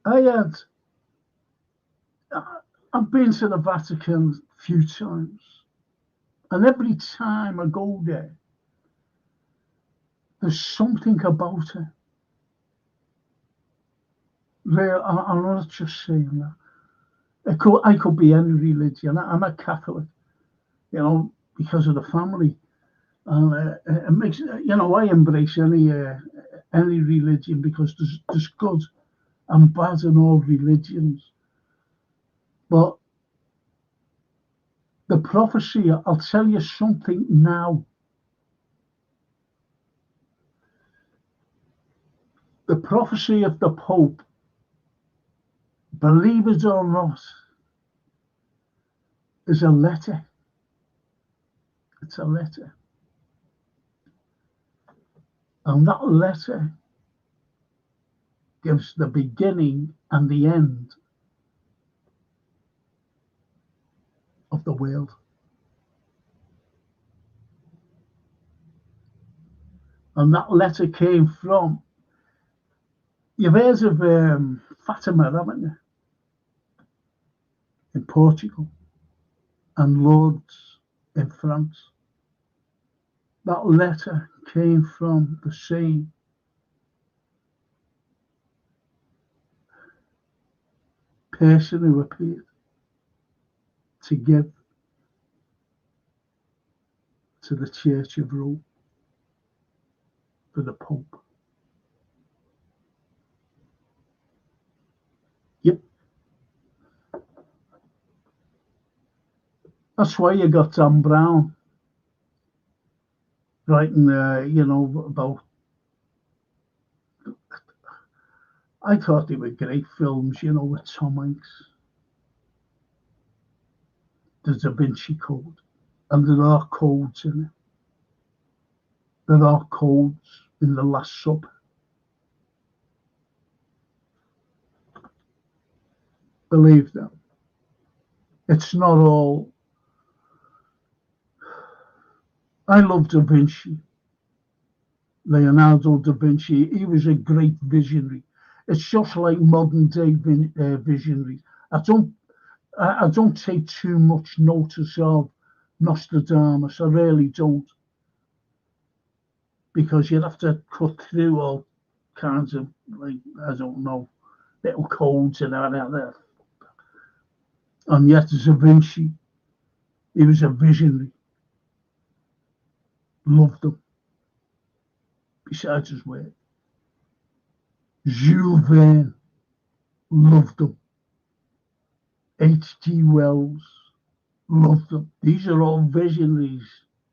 I've been to the Vatican a few times, and every time I go there, there's something about it. I'm not just saying that. I could be any religion. I'm a Catholic, because of the family, and it makes I embrace any religion because there's good and bad in all religions. But the prophecy, I'll tell you something now. The prophecy of the Pope, believe it or not, is a letter. It's a letter. And that letter gives the beginning and the end of the world. And that letter came from, you've heard of Fatima, haven't you? In Portugal, and Lourdes in France. That letter came from the same person who appeared to give to the Church of Rome for the Pope. Yep. That's why you got Dan Brown writing, about. I thought they were great films, with Tom Hanks. The Da Vinci Code, and there are codes in it. there are codes in the Last Supper. Believe them. It's not all. I love Da Vinci, Leonardo da Vinci. He was a great visionary. It's just like modern day visionaries. I don't take too much notice of Nostradamus. I really don't, because you'd have to cut through all kinds of, like, I don't know, little codes and all that. And yet Da Vinci, he was a visionary. Loved him. Besides his work. Jules Verne, loved him. H.G. Wells, loved them. These are all visionaries.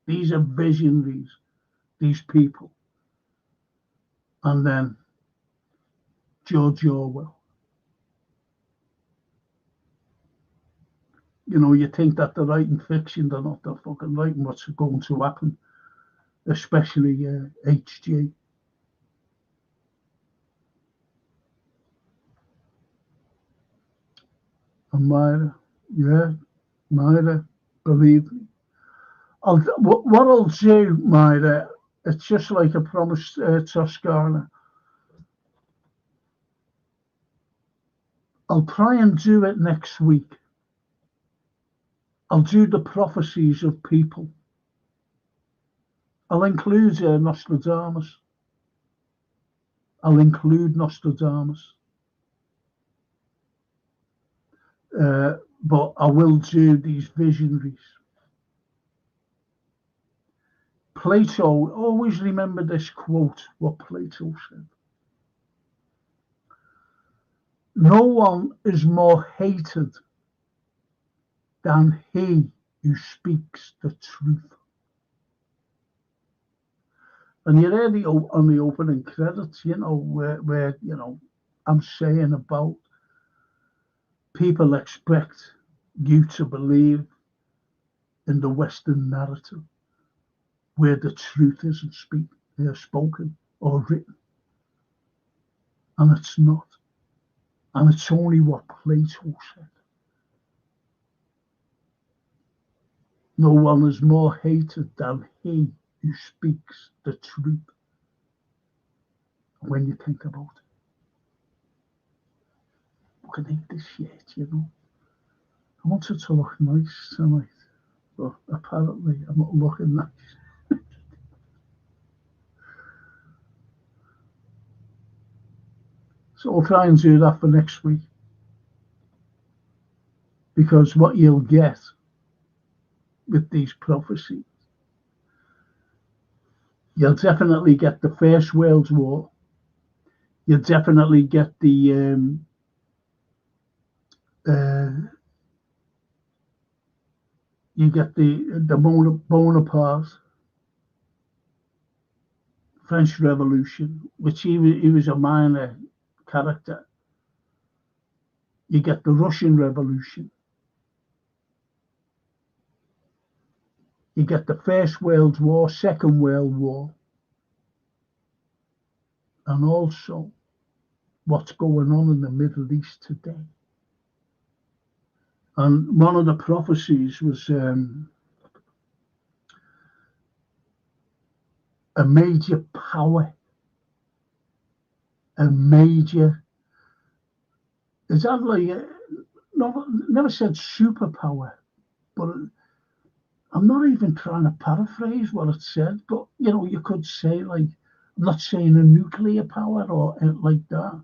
These are visionaries, these people. And then George Orwell. You know, you think that they're writing fiction, they're not. They're fucking writing what's going to happen, especially H.G. And Myra, yeah, Myra, believe me. What I'll do, Myra, it's just like I promised Toscana. I'll try and do it next week. I'll do the prophecies of people. I'll include Nostradamus. I'll include Nostradamus. But I will do these visionaries. Plato, always remember this quote, what Plato said. No one is more hated than he who speaks the truth. And you hear on the opening credits, you know, where you know, I'm saying about people expect you to believe in the Western narrative where the truth isn't spoken or written. And it's not. And it's only what Plato said. No one is more hated than he who speaks the truth. When you think about it. Look at this shit, you know. I wanted to look nice tonight, but apparently I'm not looking nice. So I'll try and do that for next week. Because what you'll get with these prophecies, you'll definitely get the First World War. You'll definitely get the you get the Bonaparte, French Revolution, which he was a minor character. You get the Russian Revolution. You get the First World War, Second World War, and also what's going on in the Middle East today. And one of the prophecies was a major power, a major, is that like, never said superpower, but I'm not even trying to paraphrase what it said, but you know, you could say, like, I'm not saying a nuclear power or like that,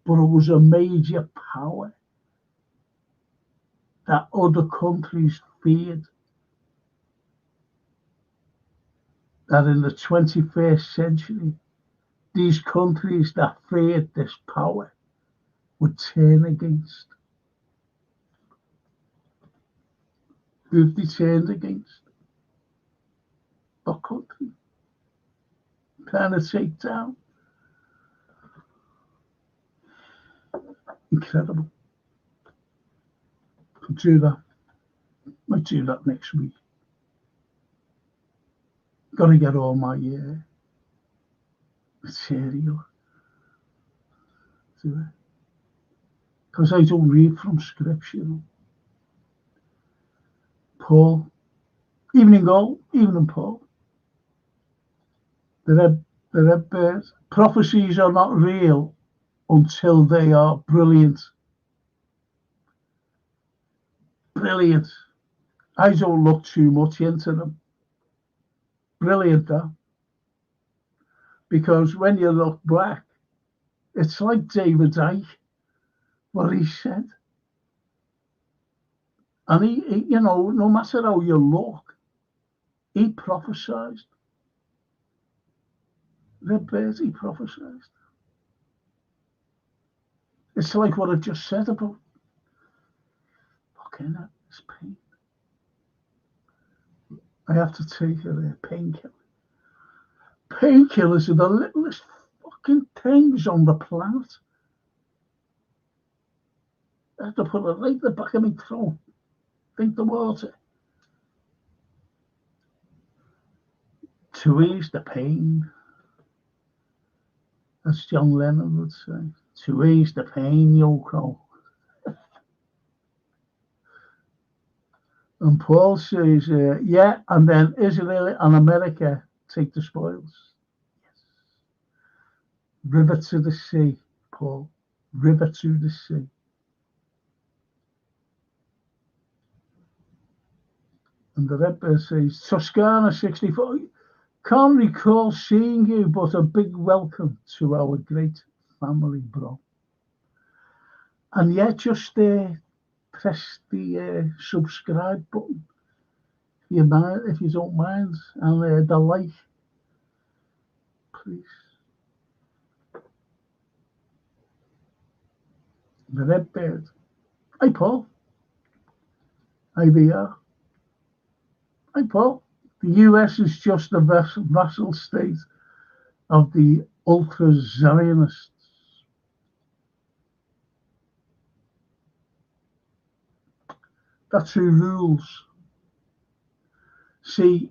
but it was a major power that other countries feared. That in the 21st century, these countries that feared this power would turn against. Who they turned against? What country? Trying to take down. Incredible. I'll do that. Might do that next week. got to get all my material to it. Because I don't read from scripture. Paul, evening goal, evening Paul. The red bird. Prophecies are not real until they are brilliant. Brilliant. I don't look too much into them. Brilliant, though. Because when you look back, it's like David Icke, what he said. And he, no matter how you look, he prophesied. Red bird, he prophesied. It's like what I just said about fucking this pain. I have to take a painkiller. Painkillers are the littlest fucking things on the planet. I have to put it right in the back of my throat. Drink the water. To ease the pain, as John Lennon would say. To ease the pain, Yoko. And Paul says, yeah, and then Israel and America take the spoils. Yes. River to the sea, Paul. River to the sea. And the red bird says, Toscana 64. Can't recall seeing you, but a big welcome to our great family, bro. And yeah, just press the subscribe button if you don't mind, and the like, please. The red bird. Hi, Paul. IBR. Hi, Paul. The US is just a vassal state of the ultra-Zionists. That's who rules. See,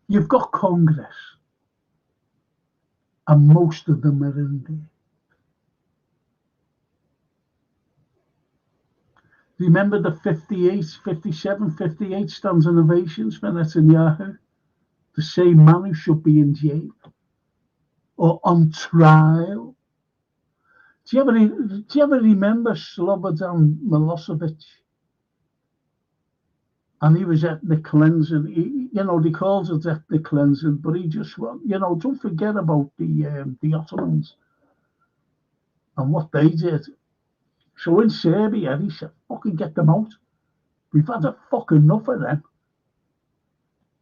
you've got Congress, and most of them are in there. Remember the 57, 58 standing ovations for Netanyahu? The same man who should be in jail or on trial. Do you ever remember Slobodan Milosevic? And he was ethnic cleansing. They called it ethnic cleansing, but he just, don't forget about the Ottomans and what they did. So in Serbia, he said, fucking get them out. We've had a fucking enough of them.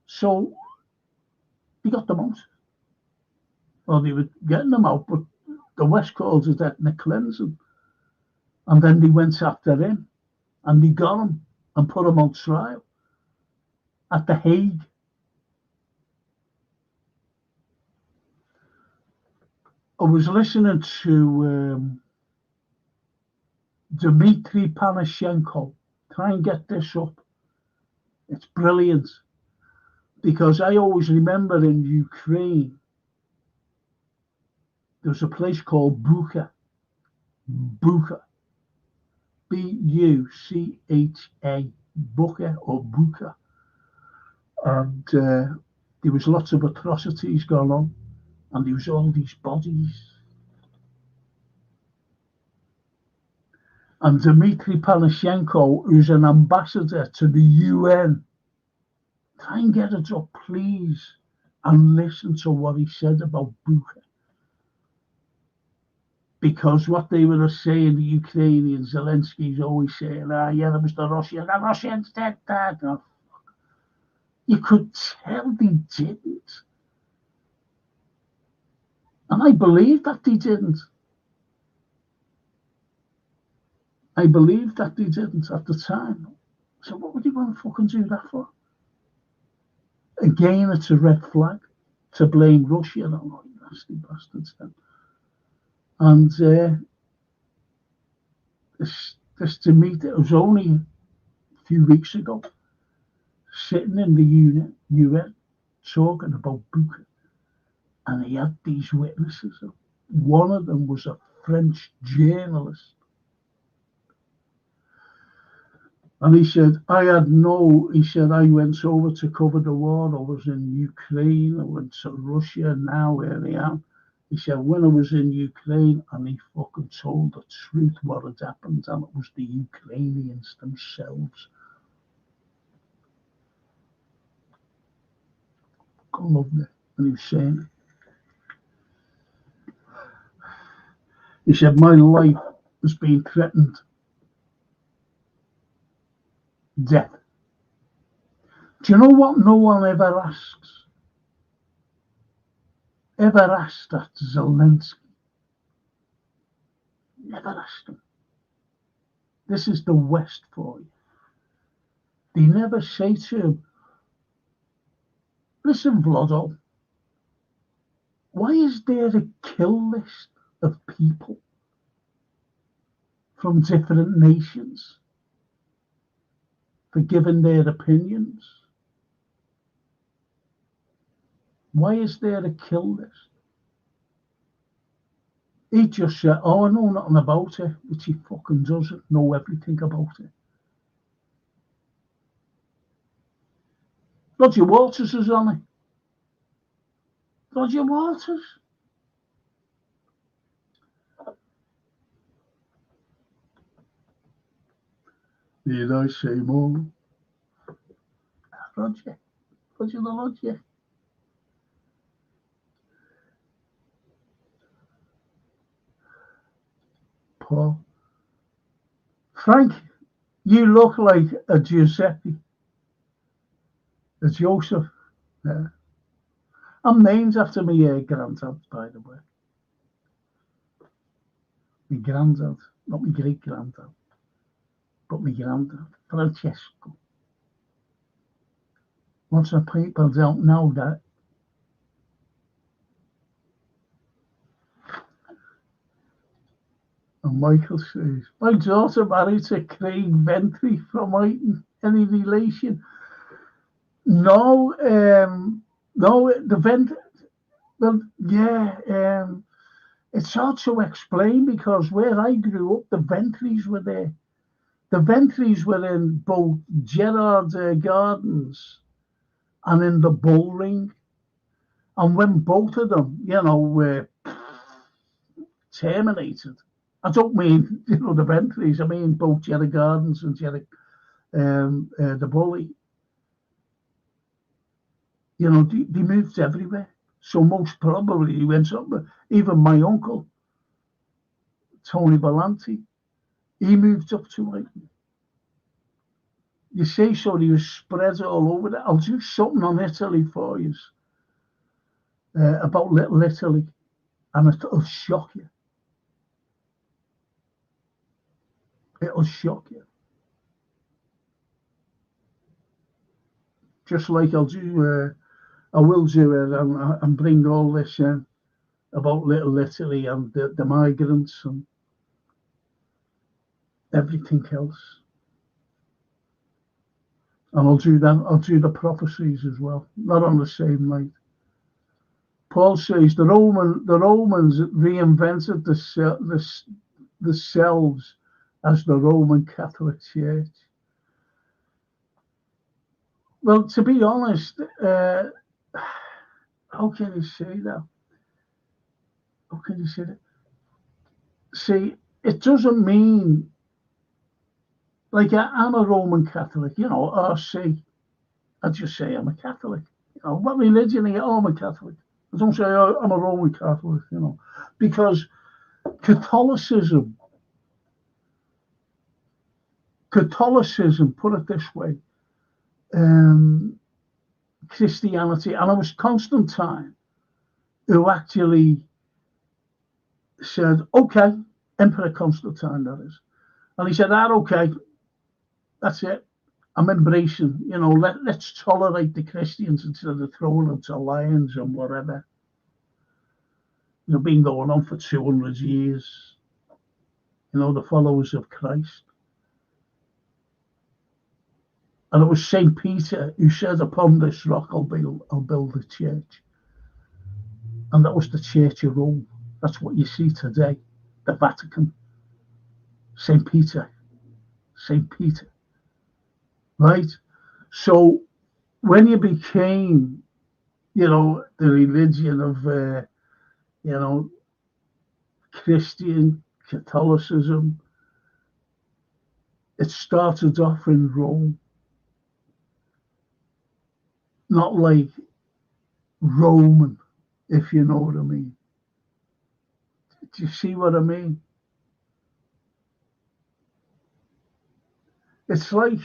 So he got them out. Well, they were getting them out, but the West calls it ethnic cleansing. And then they went after him, and they got him and put him on trial at The Hague. I was listening to Dmitry Panashenko. Try and get this up. It's brilliant. Because I always remember in Ukraine, there's a place called Bucha. Bucha. B-U-C-H-A. Bucha or Bucha. And there was lots of atrocities going on. And there was all these bodies. And Dmitry Panashenko, who's an ambassador to the UN, try and get it up, please, and listen to what he said about Bucha. Because what they were saying, the Ukrainians, Zelensky's always saying, yeah, it was the Russians did that. Oh, you could tell they didn't. And I believe that they didn't. I believe that they didn't at the time. So what would you want to fucking do that for? Again, it's a red flag to blame Russia. Oh, you nasty bastards. And this Demeter, it was only a few weeks ago, sitting in the UN talking about Bucha, and he had these witnesses. One of them was a French journalist. And he said, I went over to cover the war. I was in Ukraine. I went to Russia. Now here I am. He said, when I was in Ukraine, and he fucking told the truth what had happened, and it was the Ukrainians themselves. I loved it when he was saying it. He said, my life has been threatened. Death. Do you know what no one ever asks? Ever asked that Zelensky? Never asked him. This is the West for you. They never say to him, listen, Vlado, why is there a kill list of people from different nations for giving their opinions? Why is there a kill list? He just said, oh, I know nothing about it, which he fucking doesn't know everything about it. Roger Waters is on it. Roger Waters. Need I say more? Roger the Roger. Paul. Frank, you look like a Giuseppe. A Joseph. Yeah. I'm named after my granddad, by the way. My granddad, not my great granddad, but my granddad, Francesco. Lots of people don't know that. And Michael says, my daughter married to Craig Ventry from Iton. Any relation? No, the Ventry, well, yeah, it's hard to explain because where I grew up, the Ventrys were there. The Ventrys were in both Gerard Gardens and in the Bull Ring. And when both of them, were terminated, I don't mean, the Ventrys, I mean both Gerard Gardens and the Bully. They moved everywhere. So most probably he went up. Even my uncle, Tony Ballanti, he moved up to Iton. You say so, he was spread all over there. I'll do something on Italy for you, about Little Italy, and it'll shock you. It'll shock you. Just like I will do it and bring all this about Little Italy and the migrants and everything else. And I'll do that. I'll do the prophecies as well, not on the same night. Paul says the Romans reinvented themselves as the Roman Catholic Church. Well, to be honest, how can you say that? How can you say that? See, it doesn't mean, like I'm a Roman Catholic, RC. I just say I'm a Catholic. What religion are you? Oh, I'm a Catholic. I don't say I'm a Roman Catholic, because Catholicism, put it this way, Christianity, and it was Constantine who actually said, okay, Emperor Constantine, that is. And he said, okay, that's it. I'm embracing, let's tolerate the Christians instead of throwing them to lions and whatever. Been going on for 200 years. The followers of Christ. And it was St. Peter who said, upon this rock I'll build a church. And that was the Church of Rome. That's what you see today, the Vatican. St. Peter. St. Peter. Right? So when you became, the religion of, Christian Catholicism, it started off in Rome. Not like Roman, if you know what I mean. Do you see what I mean? It's like,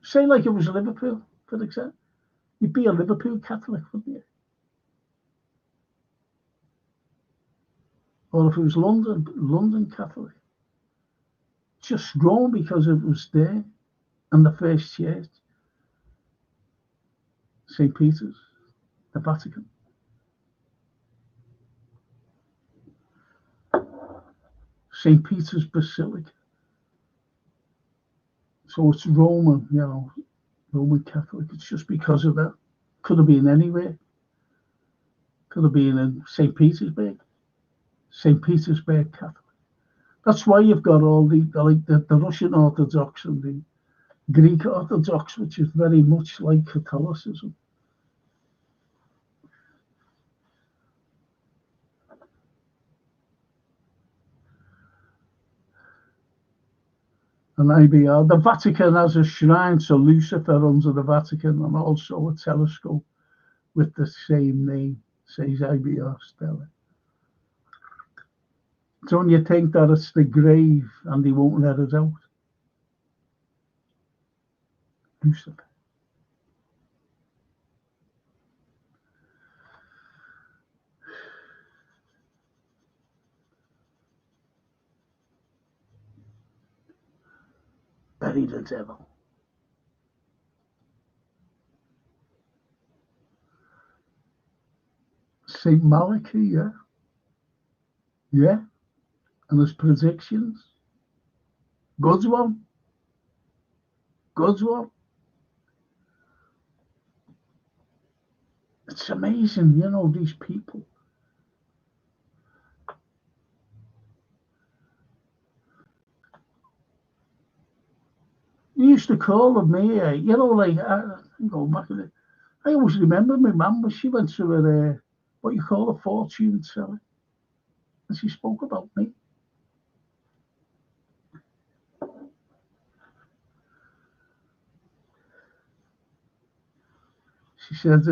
say like it was Liverpool, for example. You'd be a Liverpool Catholic, wouldn't you? Or if it was London Catholic. Just Rome because it was there. And the first church. St. Peter's, the Vatican. St. Peter's Basilica. So it's Roman, Roman Catholic. It's just because of that. Could have been anywhere. Could have been in St. Petersburg. St. Petersburg Catholic. That's why you've got all the Russian Orthodox and the Greek Orthodox, which is very much like Catholicism. And IBR. The Vatican has a shrine to Lucifer under the Vatican and also a telescope with the same name, says IBR Stella. Don't you think that it's the grave and they won't let it out? Lucifer. Bury the devil. St. Malachi, yeah. Yeah. And his predictions. God's one. God's one. It's amazing, these people. You used to call them me, like, I'm going back in it. I always remember my mum when she went to her, what you call a fortune teller. And she spoke about me. She said,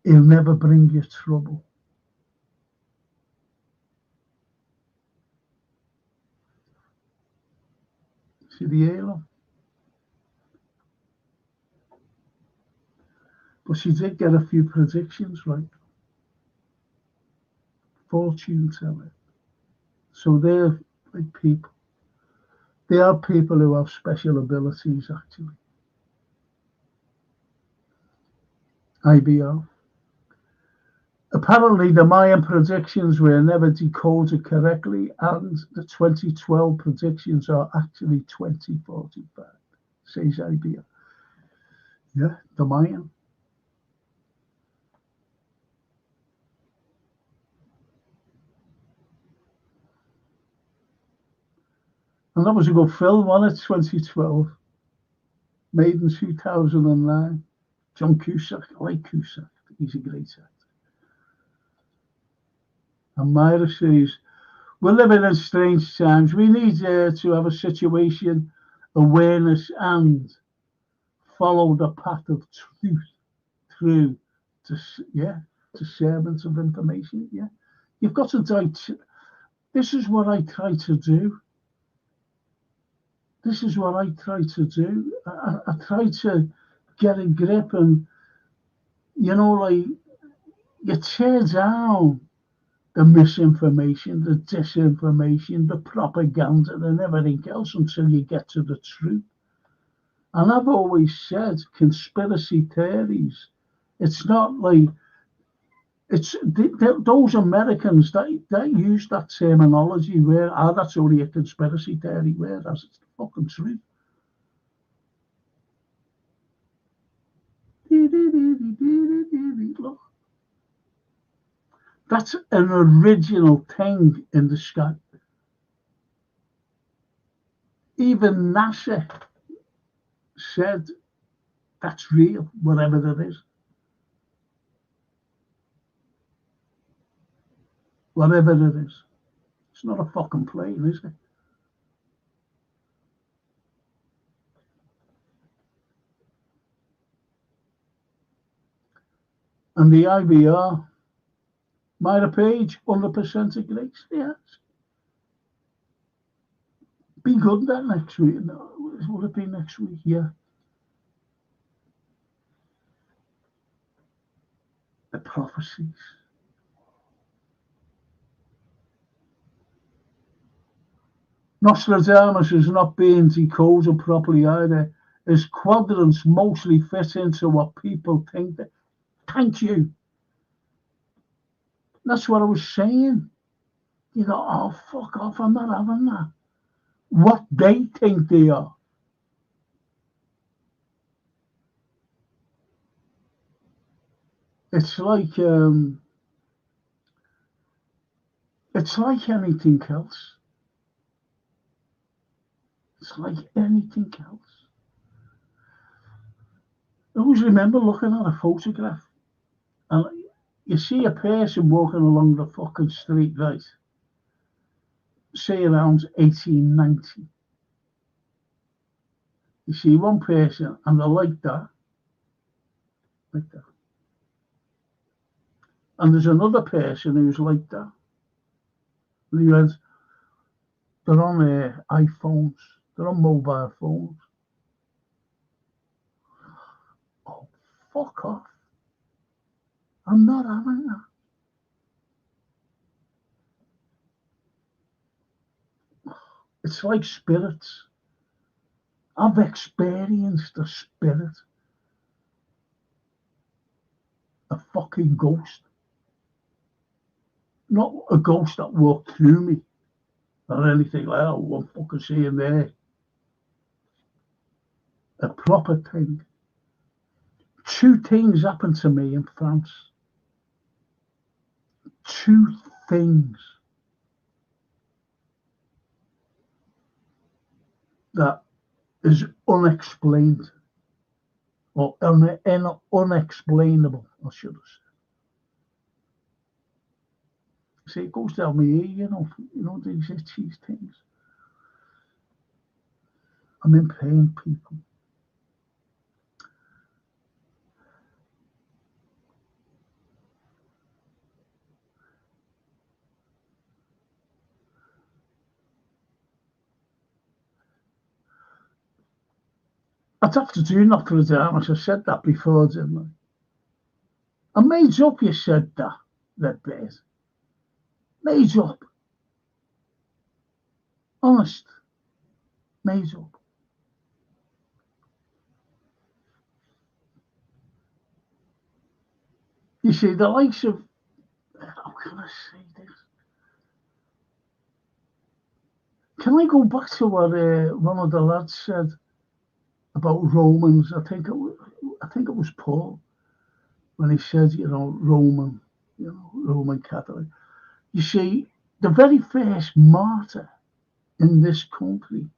he'll never bring you trouble. See the halo? But she did get a few predictions right. Fortune teller. So they're like people. They are people who have special abilities, actually. IBR. Apparently, the Mayan predictions were never decoded correctly, and the 2012 predictions are actually 2045, says IBR. Yeah, the Mayan. And that was a good film, wasn't it? 2012. Made in 2009. John Cusack. I like Cusack. He's a great actor. And Myra says, we're living in strange times. We need to have a situation awareness and follow the path of truth through to servants of information. Yeah, you've got to this is what I try to do. This is what I try to do. I try to get a grip and, like, you tear down the misinformation, the disinformation, the propaganda and everything else until you get to the truth. And I've always said conspiracy theories, it's not like, it's those Americans that use that terminology where, that's only a conspiracy theory, whereas it's the fucking truth. Look, that's an original thing in the sky. Even NASA said that's real, whatever that is. Whatever it is. It's not a fucking plane, is it? And the IVR, Myra Page, 100% agree. Yes. Be good that next week. No, will it be next week? Yeah. The prophecies. Nostradamus is not being decoded properly either. His quadrants mostly fit into what people think. That, thank you. That's what I was saying. You go, oh, fuck off, I'm not having that. What they think they are. It's like anything else. It's like anything else. I always remember looking at a photograph and you see a person walking along the fucking street, right? Say around 1890. You see one person and they're like that. Like that. And there's another person who's like that. And they're on their iPhones. They're on mobile phones. Oh, fuck off. I'm not having that. It's like spirits. I've experienced a spirit. A fucking ghost. Not a ghost that walked through me or anything like that. I'm fucking seeing there. A proper thing. 2 things happened to me in France. 2 things that is unexplained or unexplainable, I should have said. See, it goes down my ear, you know these itchy things. I'm in pain, people. I'd have to do Nostradamus. I said that before, didn't I? I made up you said that bit. Made up. Honest. Made up. You see, the likes of, how can I say this? Can I go back to what one of the lads said about Romans? I think it was Paul when he said, Roman Catholic. You see, the very first martyr in this country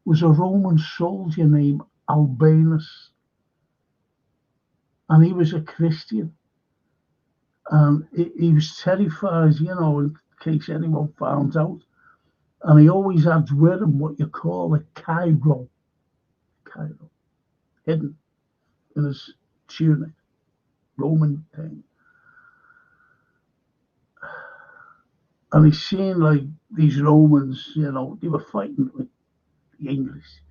was a Roman soldier named Albinus, and he was a Christian, and he was terrified, in case anyone found out, and he always had with him what you call a Cairo, hidden in his tunic, Roman thing. And he's seen like these Romans, they were fighting with the English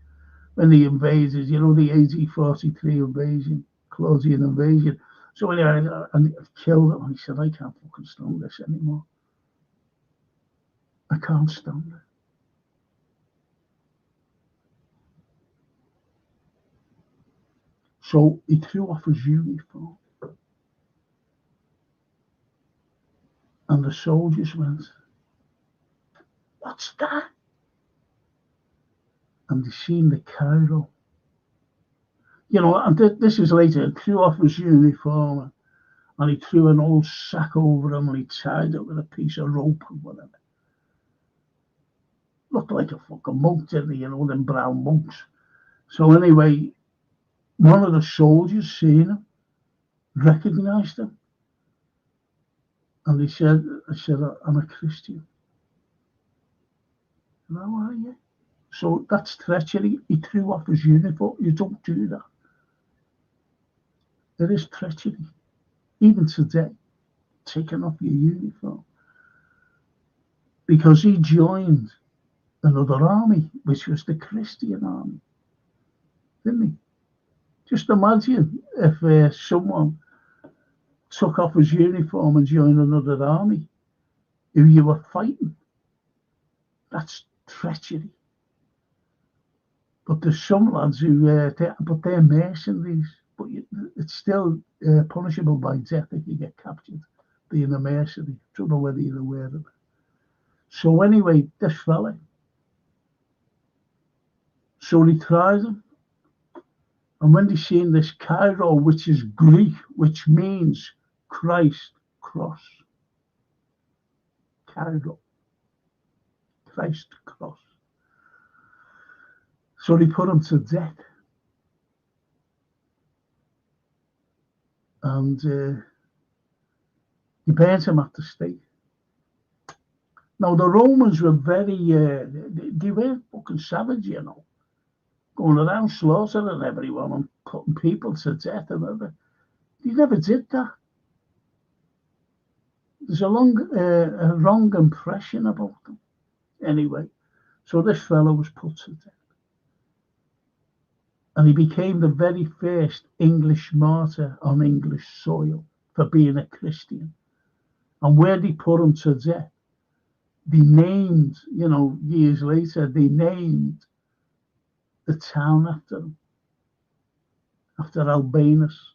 when they invaded, the AD 43 invasion, Claudian invasion. So anyway, and killed them. And he said, I can't fucking stand this anymore. I can't stand it. So he threw off his uniform. And the soldiers went, what's that? And they seen the Cairo. You know, and this is later, he threw off his uniform and he threw an old sack over him and he tied it with a piece of rope or whatever. Looked like a fucking monk, didn't he? You know, them brown monks. So anyway, one of the soldiers seen him, recognised him, and he said, I'm a Christian. And how are you? So that's treachery. He threw off his uniform. You don't do that. It is treachery. Even today, taking off your uniform. Because he joined another army, which was the Christian army. Didn't he? Just imagine if someone took off his uniform and joined another army who you were fighting. That's treachery. But there's some lads who, they're mercenaries. But it's still punishable by death if you get captured being a mercenary. Don't know whether you're aware of it. So anyway, this fella. So he tries him. And when they seen this Carlyle, which is Greek, which means Christ cross. Carlyle. Christ cross. So they put him to death. And he burnt him at the stake. Now, the Romans were very, they were fucking savage, you know. Going around slaughtering everyone and putting people to death and everything. They never did that. There's a wrong impression about them. Anyway, so this fellow was put to death. And he became the very first English martyr on English soil for being a Christian. And where they put him to death, they named, you know, years later, they named the town after him, after Albinus,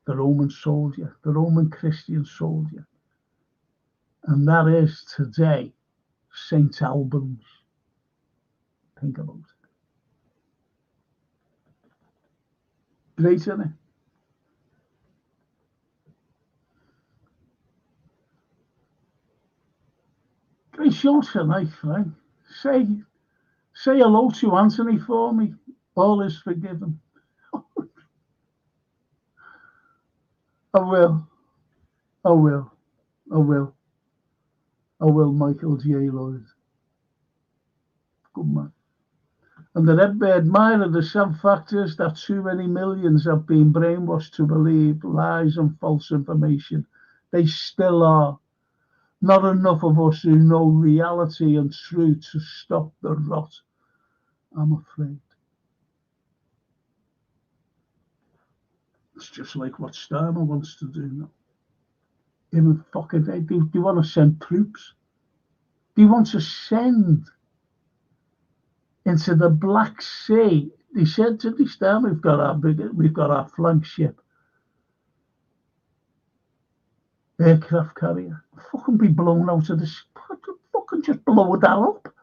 the Roman soldier, the Roman Christian soldier. And that is today St. Albans. Think about it. Great, isn't it? Great show tonight, Frank. Say hello to Anthony for me. All is forgiven. I will, Michael J. Lloyd. Good man. And the admire the same factors that too many millions have been brainwashed to believe lies and false information. They still are. Not enough of us who know reality and truth to stop the rot, I'm afraid. It's just like what Starmer wants to do now. Even fucking, they want to send troops. They want to send into the Black Sea. They said to the Starmer, we've got our flagship aircraft carrier. Fucking be blown out of the fucking just blow that up.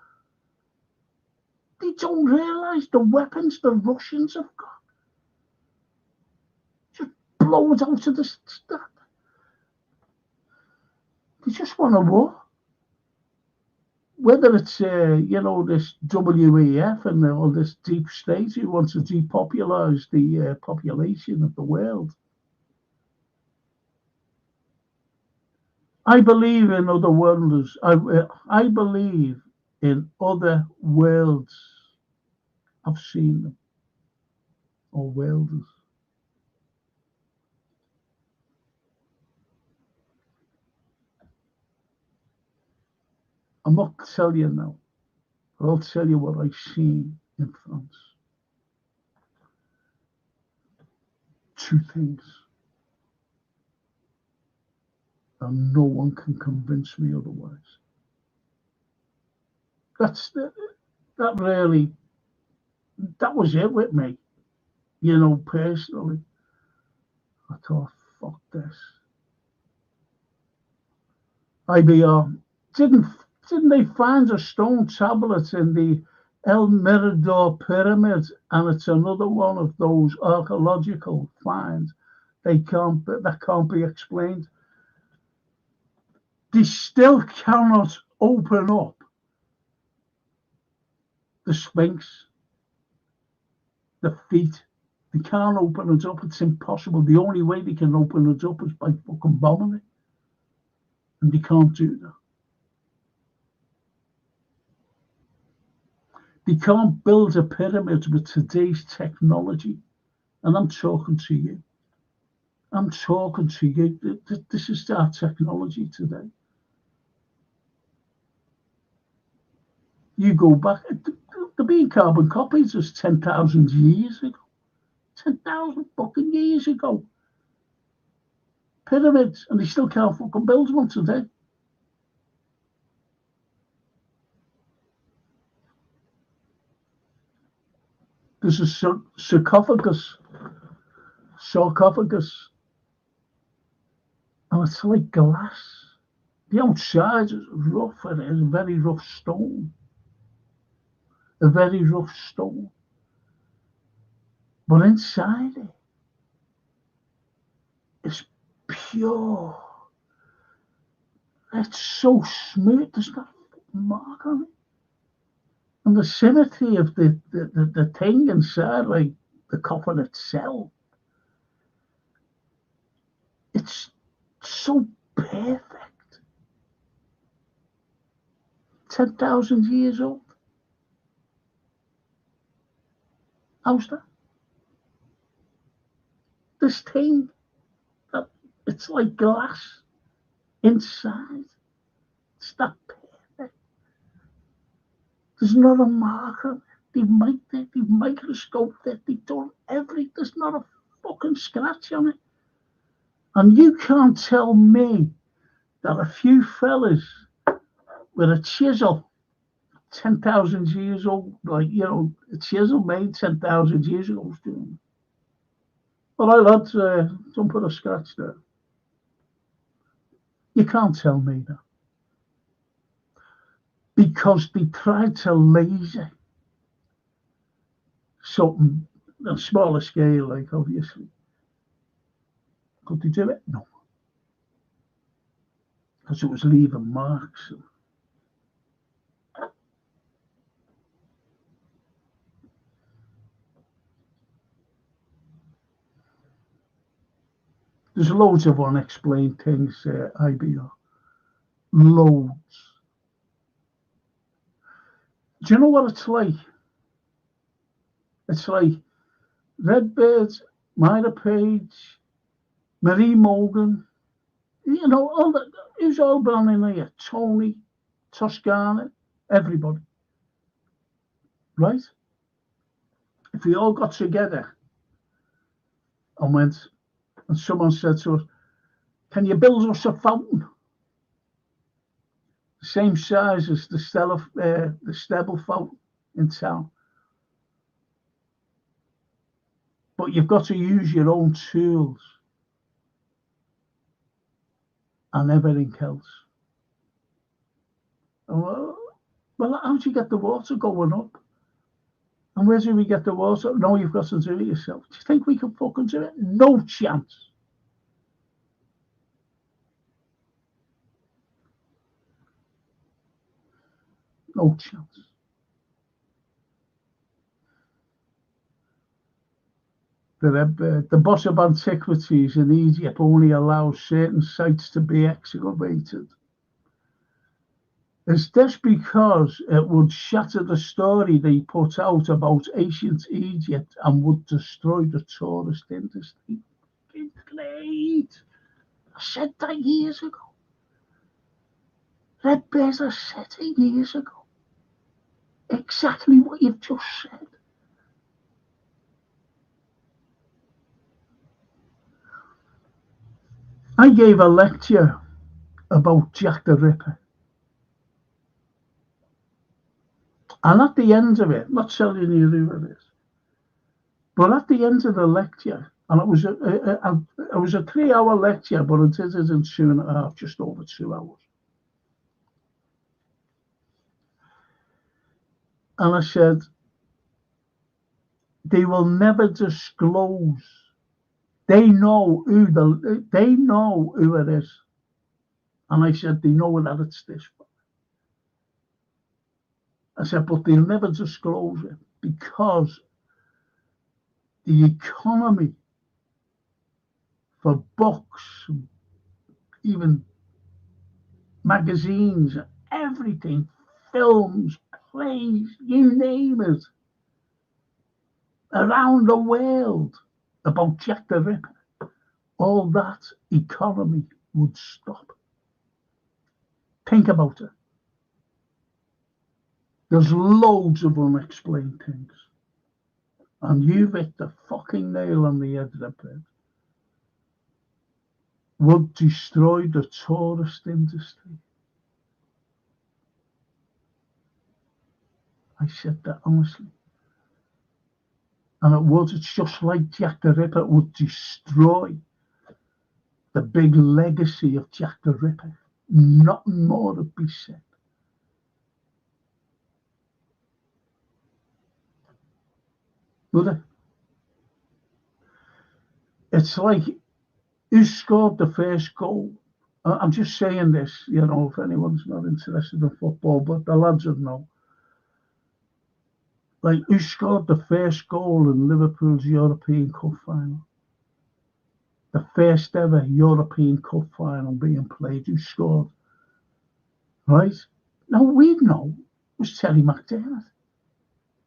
They don't realise the weapons the Russians have got. Just blow it out of the stuff. They just want a war. Whether it's this WEF and all this deep state who wants to depopulise the population of the world. I believe in other worlds. I believe in other worlds. I've seen them. Or worlds. I'm not telling you now, but I'll tell you what I've seen in France. Two things. And no one can convince me otherwise. That was it with me, personally. I thought, fuck this. IBR, didn't they find a stone tablet in the El Mirador Pyramid, and it's another one of those archaeological finds that can't be explained. They still cannot open up the Sphinx, the feet. They can't open it up. It's impossible. The only way they can open it up is by fucking bombing it. And they can't do that. They can't build a pyramid with today's technology. And I'm talking to you. I'm talking to you. This is our technology today. You go back, the being carbon copies was 10,000 years ago. 10,000 fucking years ago. Pyramids, and they still can't fucking build one today. There's a sarcophagus, and it's like glass. The outside is rough, and it is very rough stone. A very rough stone. But inside it, it's pure. It's so smooth, there's not a mark on it. And the symmetry of the thing inside, like the coffin itself, it's so perfect. 10,000 years old. How's that? This thing, it's like glass inside. It's that perfect. There's not a mark on it. They've microscoped it. They've done everything. There's not a fucking scratch on it. And you can't tell me that a few fellas with a chisel, 10,000 years old, like, you know, a chisel made 10,000 years ago was doing it. Well, lads, don't put a scratch there. You can't tell me that. Because they tried to laser something on a smaller scale, like, obviously. Could they do it? No. Because it was leaving marks. There's loads of unexplained things, IBO. Loads. Do you know what it's like? It's like Redbird, Myra Page, Marie Morgan, you know, all that. Who's all been in here? Tony, Toscana, everybody. Right? If we all got together and went, and someone said to us, can you build us a fountain? The same size as the Stebble fountain in town. But you've got to use your own tools and everything else. Well, how do you get the water going up? And where do we get the water? No, you've got to do it yourself. Do you think we can fucking do it? No chance. No chance. The boss of antiquities in Egypt only allows certain sites to be excavated. Is this because it would shatter the story they put out about ancient Egypt and would destroy the tourist industry? Great. I said that years ago. Red Bears, I said it years ago. Exactly what you've just said. I gave a lecture about Jack the Ripper. And at the end of it, I'm not telling you who it is, but at the end of the lecture, and it was a 3-hour lecture, but it did it in 2.5, just over 2 hours. And I said, they will never disclose. They know who it is. And I said, they know that it's this. I said, but they'll never disclose it because the economy for books, even magazines, everything, films, plays, you name it, around the world about Jack the Ripper, all that economy would stop. Think about it. There's loads of unexplained things. And you've hit the fucking nail on the head of it. Would destroy the tourist industry. I said that honestly. And it's just like Jack the Ripper would destroy the big legacy of Jack the Ripper. Nothing more to be said. Would it? It's like, who scored the first goal? I'm just saying this, if anyone's not interested in football, but the lads would know. Like, who scored the first goal in Liverpool's European Cup final? The first ever European Cup final being played. Who scored? Right? Now, we know it was Terry McDermott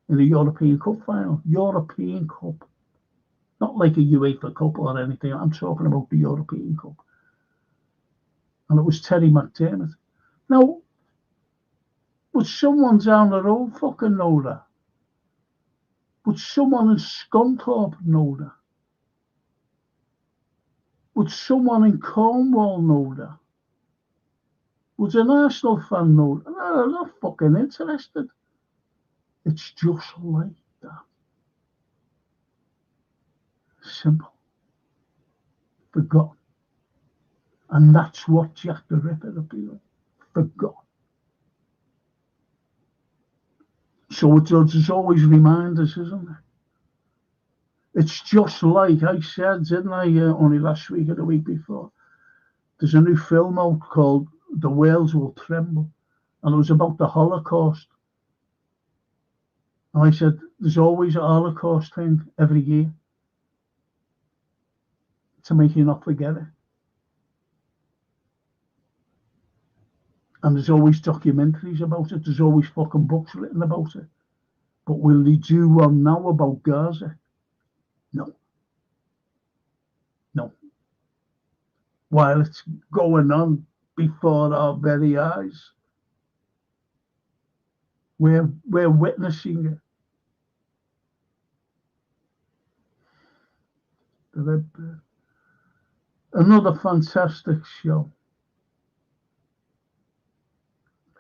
in the European Cup final. European Cup. Not like a UEFA Cup or anything. I'm talking about the European Cup. And it was Terry McDermott. Now, would someone down the road fucking know that? Would someone in Scunthorpe know that? Would someone in Cornwall know that? Would an Arsenal fan know that? No, they're not fucking interested. It's just like that. Simple. Forgotten. And that's what Jack the Ripper would be like. Forgotten. So there's always reminders, isn't there? It's just like I said, didn't I, only last week or the week before? There's a new film out called The Whales Will Tremble, and it was about the Holocaust. And I said, there's always a Holocaust thing every year to make you not forget it. And there's always documentaries about it. There's always fucking books written about it. But will they do one now about Gaza? No. No. While it's going on before our very eyes, we're witnessing it. Another fantastic show.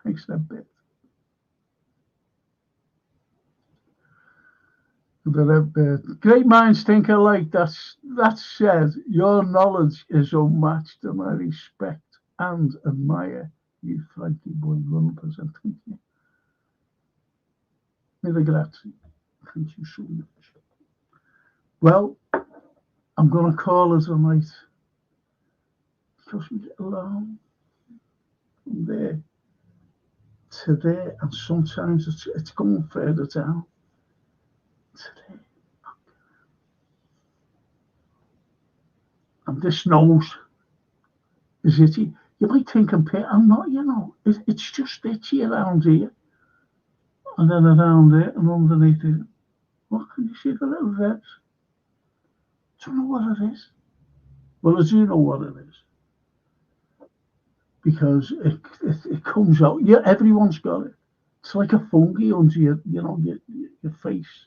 Thanks a bit. Great minds think alike. That said, your knowledge is unmatched, and I respect and admire you, Frankie boy, 100%. Thank you. Mille grazie. Thank you so much. Well, I'm going to call it a night because we get along from there to there, and sometimes it's going further down today. And this nose is itchy. You might think I'm not, it's just itchy around here. And then around there and underneath it. What can you see? The little vets. Don't know what it is. Well, I do know what it is. Because it comes out. Yeah, everyone's got it. It's like a fungi under your face.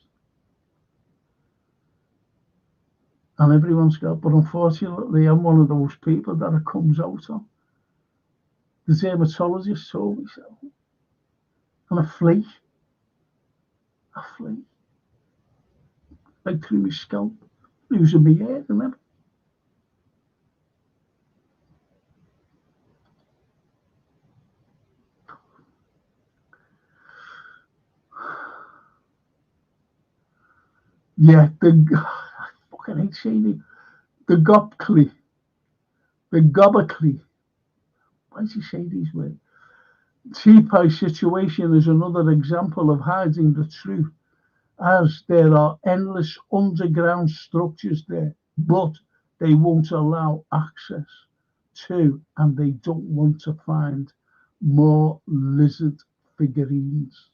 And everyone's got it. But unfortunately, I'm one of those people that it comes out on. The dermatologist told me so. And a flake. Like through my scalp. Losing my hair, remember? Yeah, I fucking hate saying it. The Gobcley, the Gobbercley. Why does he say these words? Tea situation is another example of hiding the truth, as there are endless underground structures there, but they won't allow access to, and they don't want to find more lizard figurines.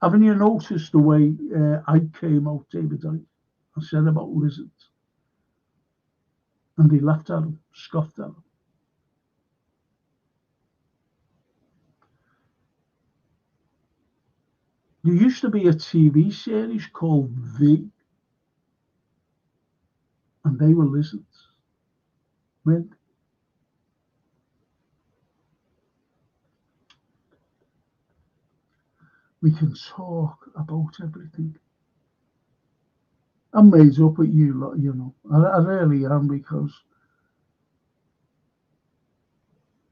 Haven't you noticed the way I came out, David Icke, and said about lizards? And they laughed at him, scoffed at him. There used to be a TV series called V, and they were lizards. When we can talk about everything. I'm made up at you lot, you know. I really am, because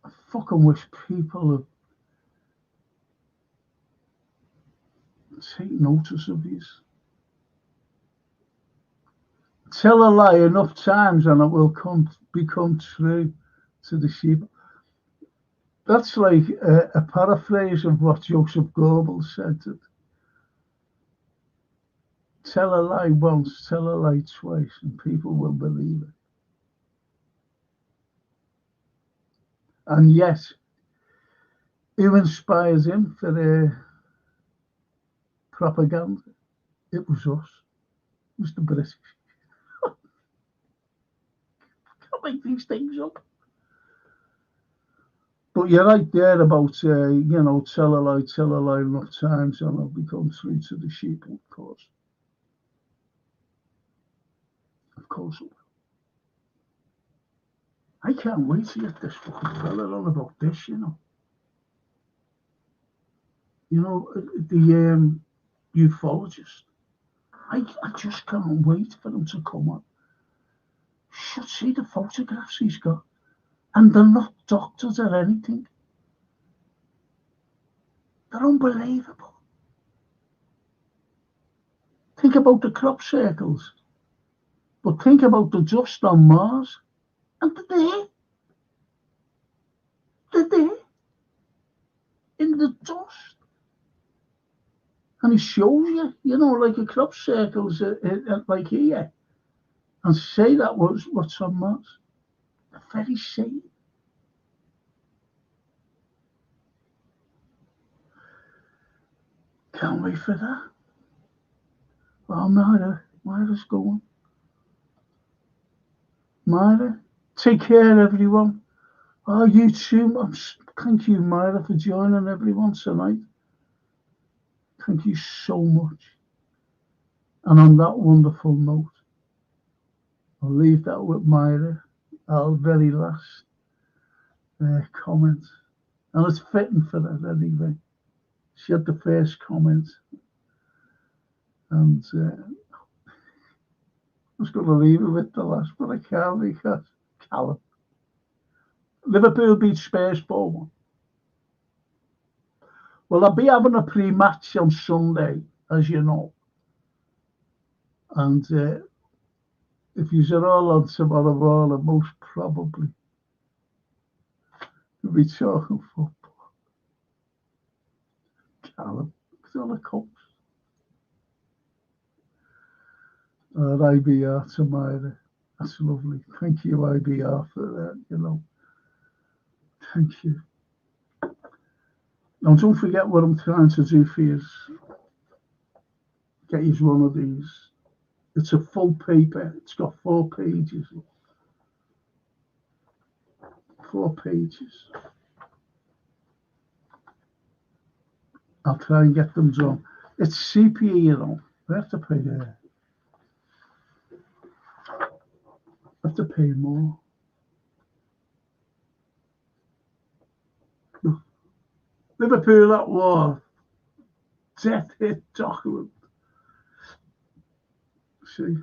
I fucking wish people would take notice of these. Tell a lie enough times and it will become true to the sheep. That's like a paraphrase of what Joseph Goebbels said. Tell a lie once, tell a lie twice, and people will believe it. And yet, who inspires him for the propaganda? It was us. It was the British. Can't make these things up. But you're right there about, tell a lie enough times and it'll become true to the sheep, of course. Of course it will. I can't wait to get this fucking fella on about this, you know. You know, the ufologist. I just can't wait for him to come on. You should see the photographs he's got. And they're not doctors or anything. They're unbelievable. Think about the crop circles. But think about the dust on Mars. And they're there. They're there. In the dust. And he shows you, like a crop circles like here. And say that was what's on Mars. The very same. Can't wait for that. Well, Myra's going. Myra, take care, everyone. Oh, you too. Thank you, Myra, for joining everyone tonight. Thank you so much. And on that wonderful note, I'll leave that with Myra, our very last comment. And it's fitting for that anyway. She had the first comment. And I was going to leave it with the last, but I can't because Callum. Liverpool beat Spurs 4-1. Well, I'll be having a pre-match on Sunday, as you know. And if you're all on tomorrow morning, most probably we'll be talking football. Callum, it's on the cups. IBR tomorrow. That's lovely. Thank you, IBR, for that, Thank you. Now, don't forget what I'm trying to do for you. Get you one of these. It's a full paper. It's got 4 pages. 4 pages. I'll try and get them done. It's sepia, I have to pay I have to pay more. Liverpool at war. Death hit document. See?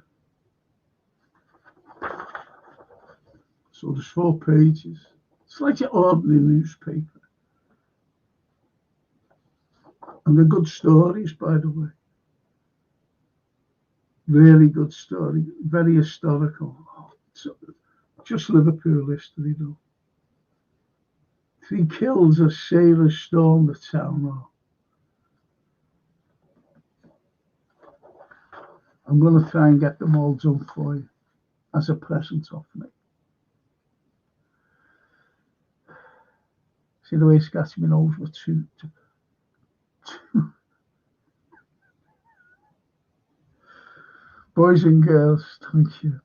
So there's 4 pages. It's like your ordinary newspaper. And they're good stories, by the way. Really good story. Very historical. So, just Liverpool history, though. 3 kills as sailors stormed the town hall. I'm going to try and get them all done for you as a present off me. See the way it's got me over two. Boys and girls, thank you.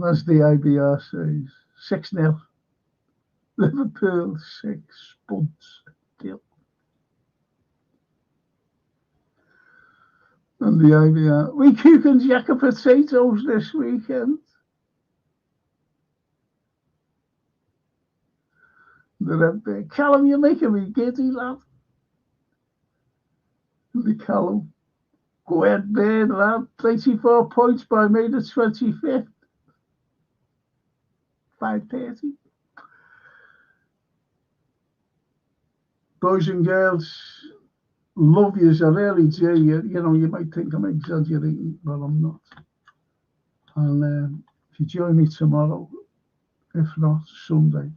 As the IBR says, 6-0. Liverpool 6, Spuds kill. And the IBR, we cooking jack of potatoes this weekend. The Callum, you're making me giddy, lad. The Callum, go ahead, man, lad. 24 points by May the 25th. 5:30. Boys and girls, love yous, I really do. You know, you might think I'm exaggerating, but I'm not. And if you join me tomorrow, if not, Sunday.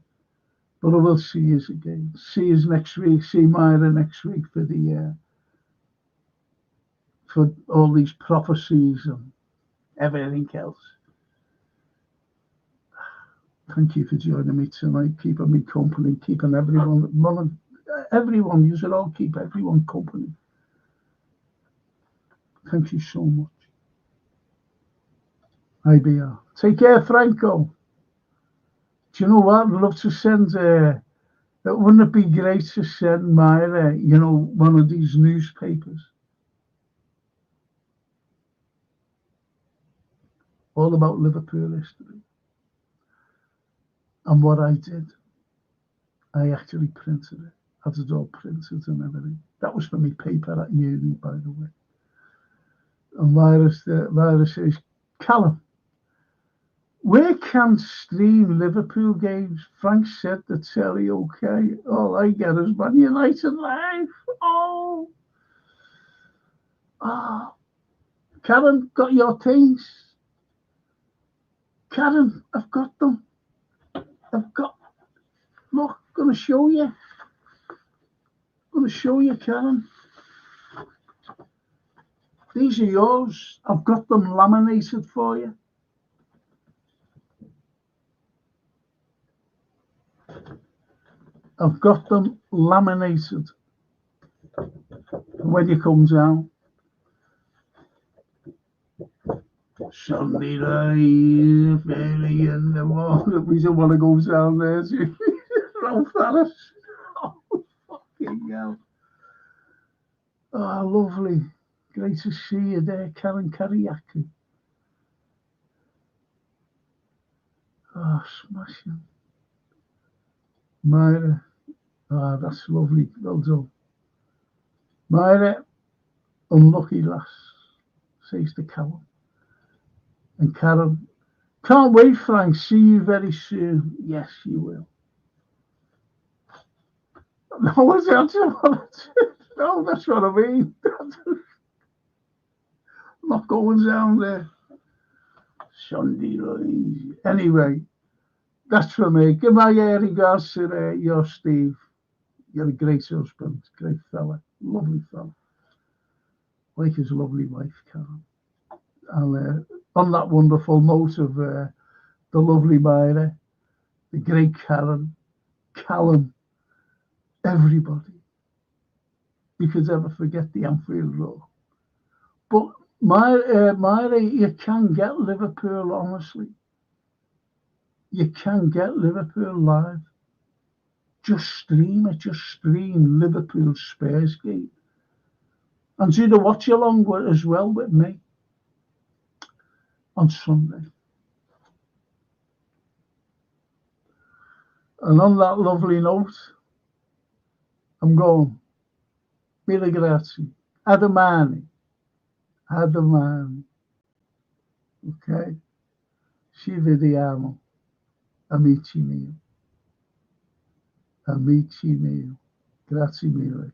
But I will see yous again. See yous next week. See Myra next week for for all these prophecies and everything else. Thank you for joining me tonight, keeping me company, keeping everyone, you should all keep everyone company. Thank you so much. IBR. Take care, Franco. Do you know what? I'd love to send, wouldn't it be great to send Myra, one of these newspapers? All about Liverpool history. And what I did, I actually printed it. Had it all printed and everything. That was for me paper at uni, by the way. And Myra says, Callum, where can stream Liverpool games? Frank said the telly okay. All I get is Man United live. Oh. Karen, got your things? Karen, I've got them. Look, going to show you. Karen. These are yours. I've got them laminated for you. I've got them laminated. When you come down. Sunday night, early in the morning. We don't want to go down there, do you? Ralph Harris. Oh, fucking hell. Oh, lovely. Great to see you there, Karen Kariaki. Oh, smashing. Myra. Oh, that's lovely. Well done. Myra, unlucky lass, says to Callum. And Karen, can't wait, Frank. See you very soon. Yes, you will. No, that's what I mean. I'm not going down there. Sunday night. Anyway, that's for me. Give my regards to your Steve. You're a great husband, great fella, lovely fella. Like his lovely wife, Karen. And on that wonderful note of the lovely Myra, the great Karen, Callum, everybody. You could ever forget the Anfield Road. But Myra, you can get Liverpool, honestly. You can get Liverpool live. Just stream it. Just stream Liverpool Spurs game. And do the watch along with as well with me on Sunday. And on that lovely note, I'm going. Mille grazie. A domani. Ok? Ci vediamo. Amici miei. Grazie mille.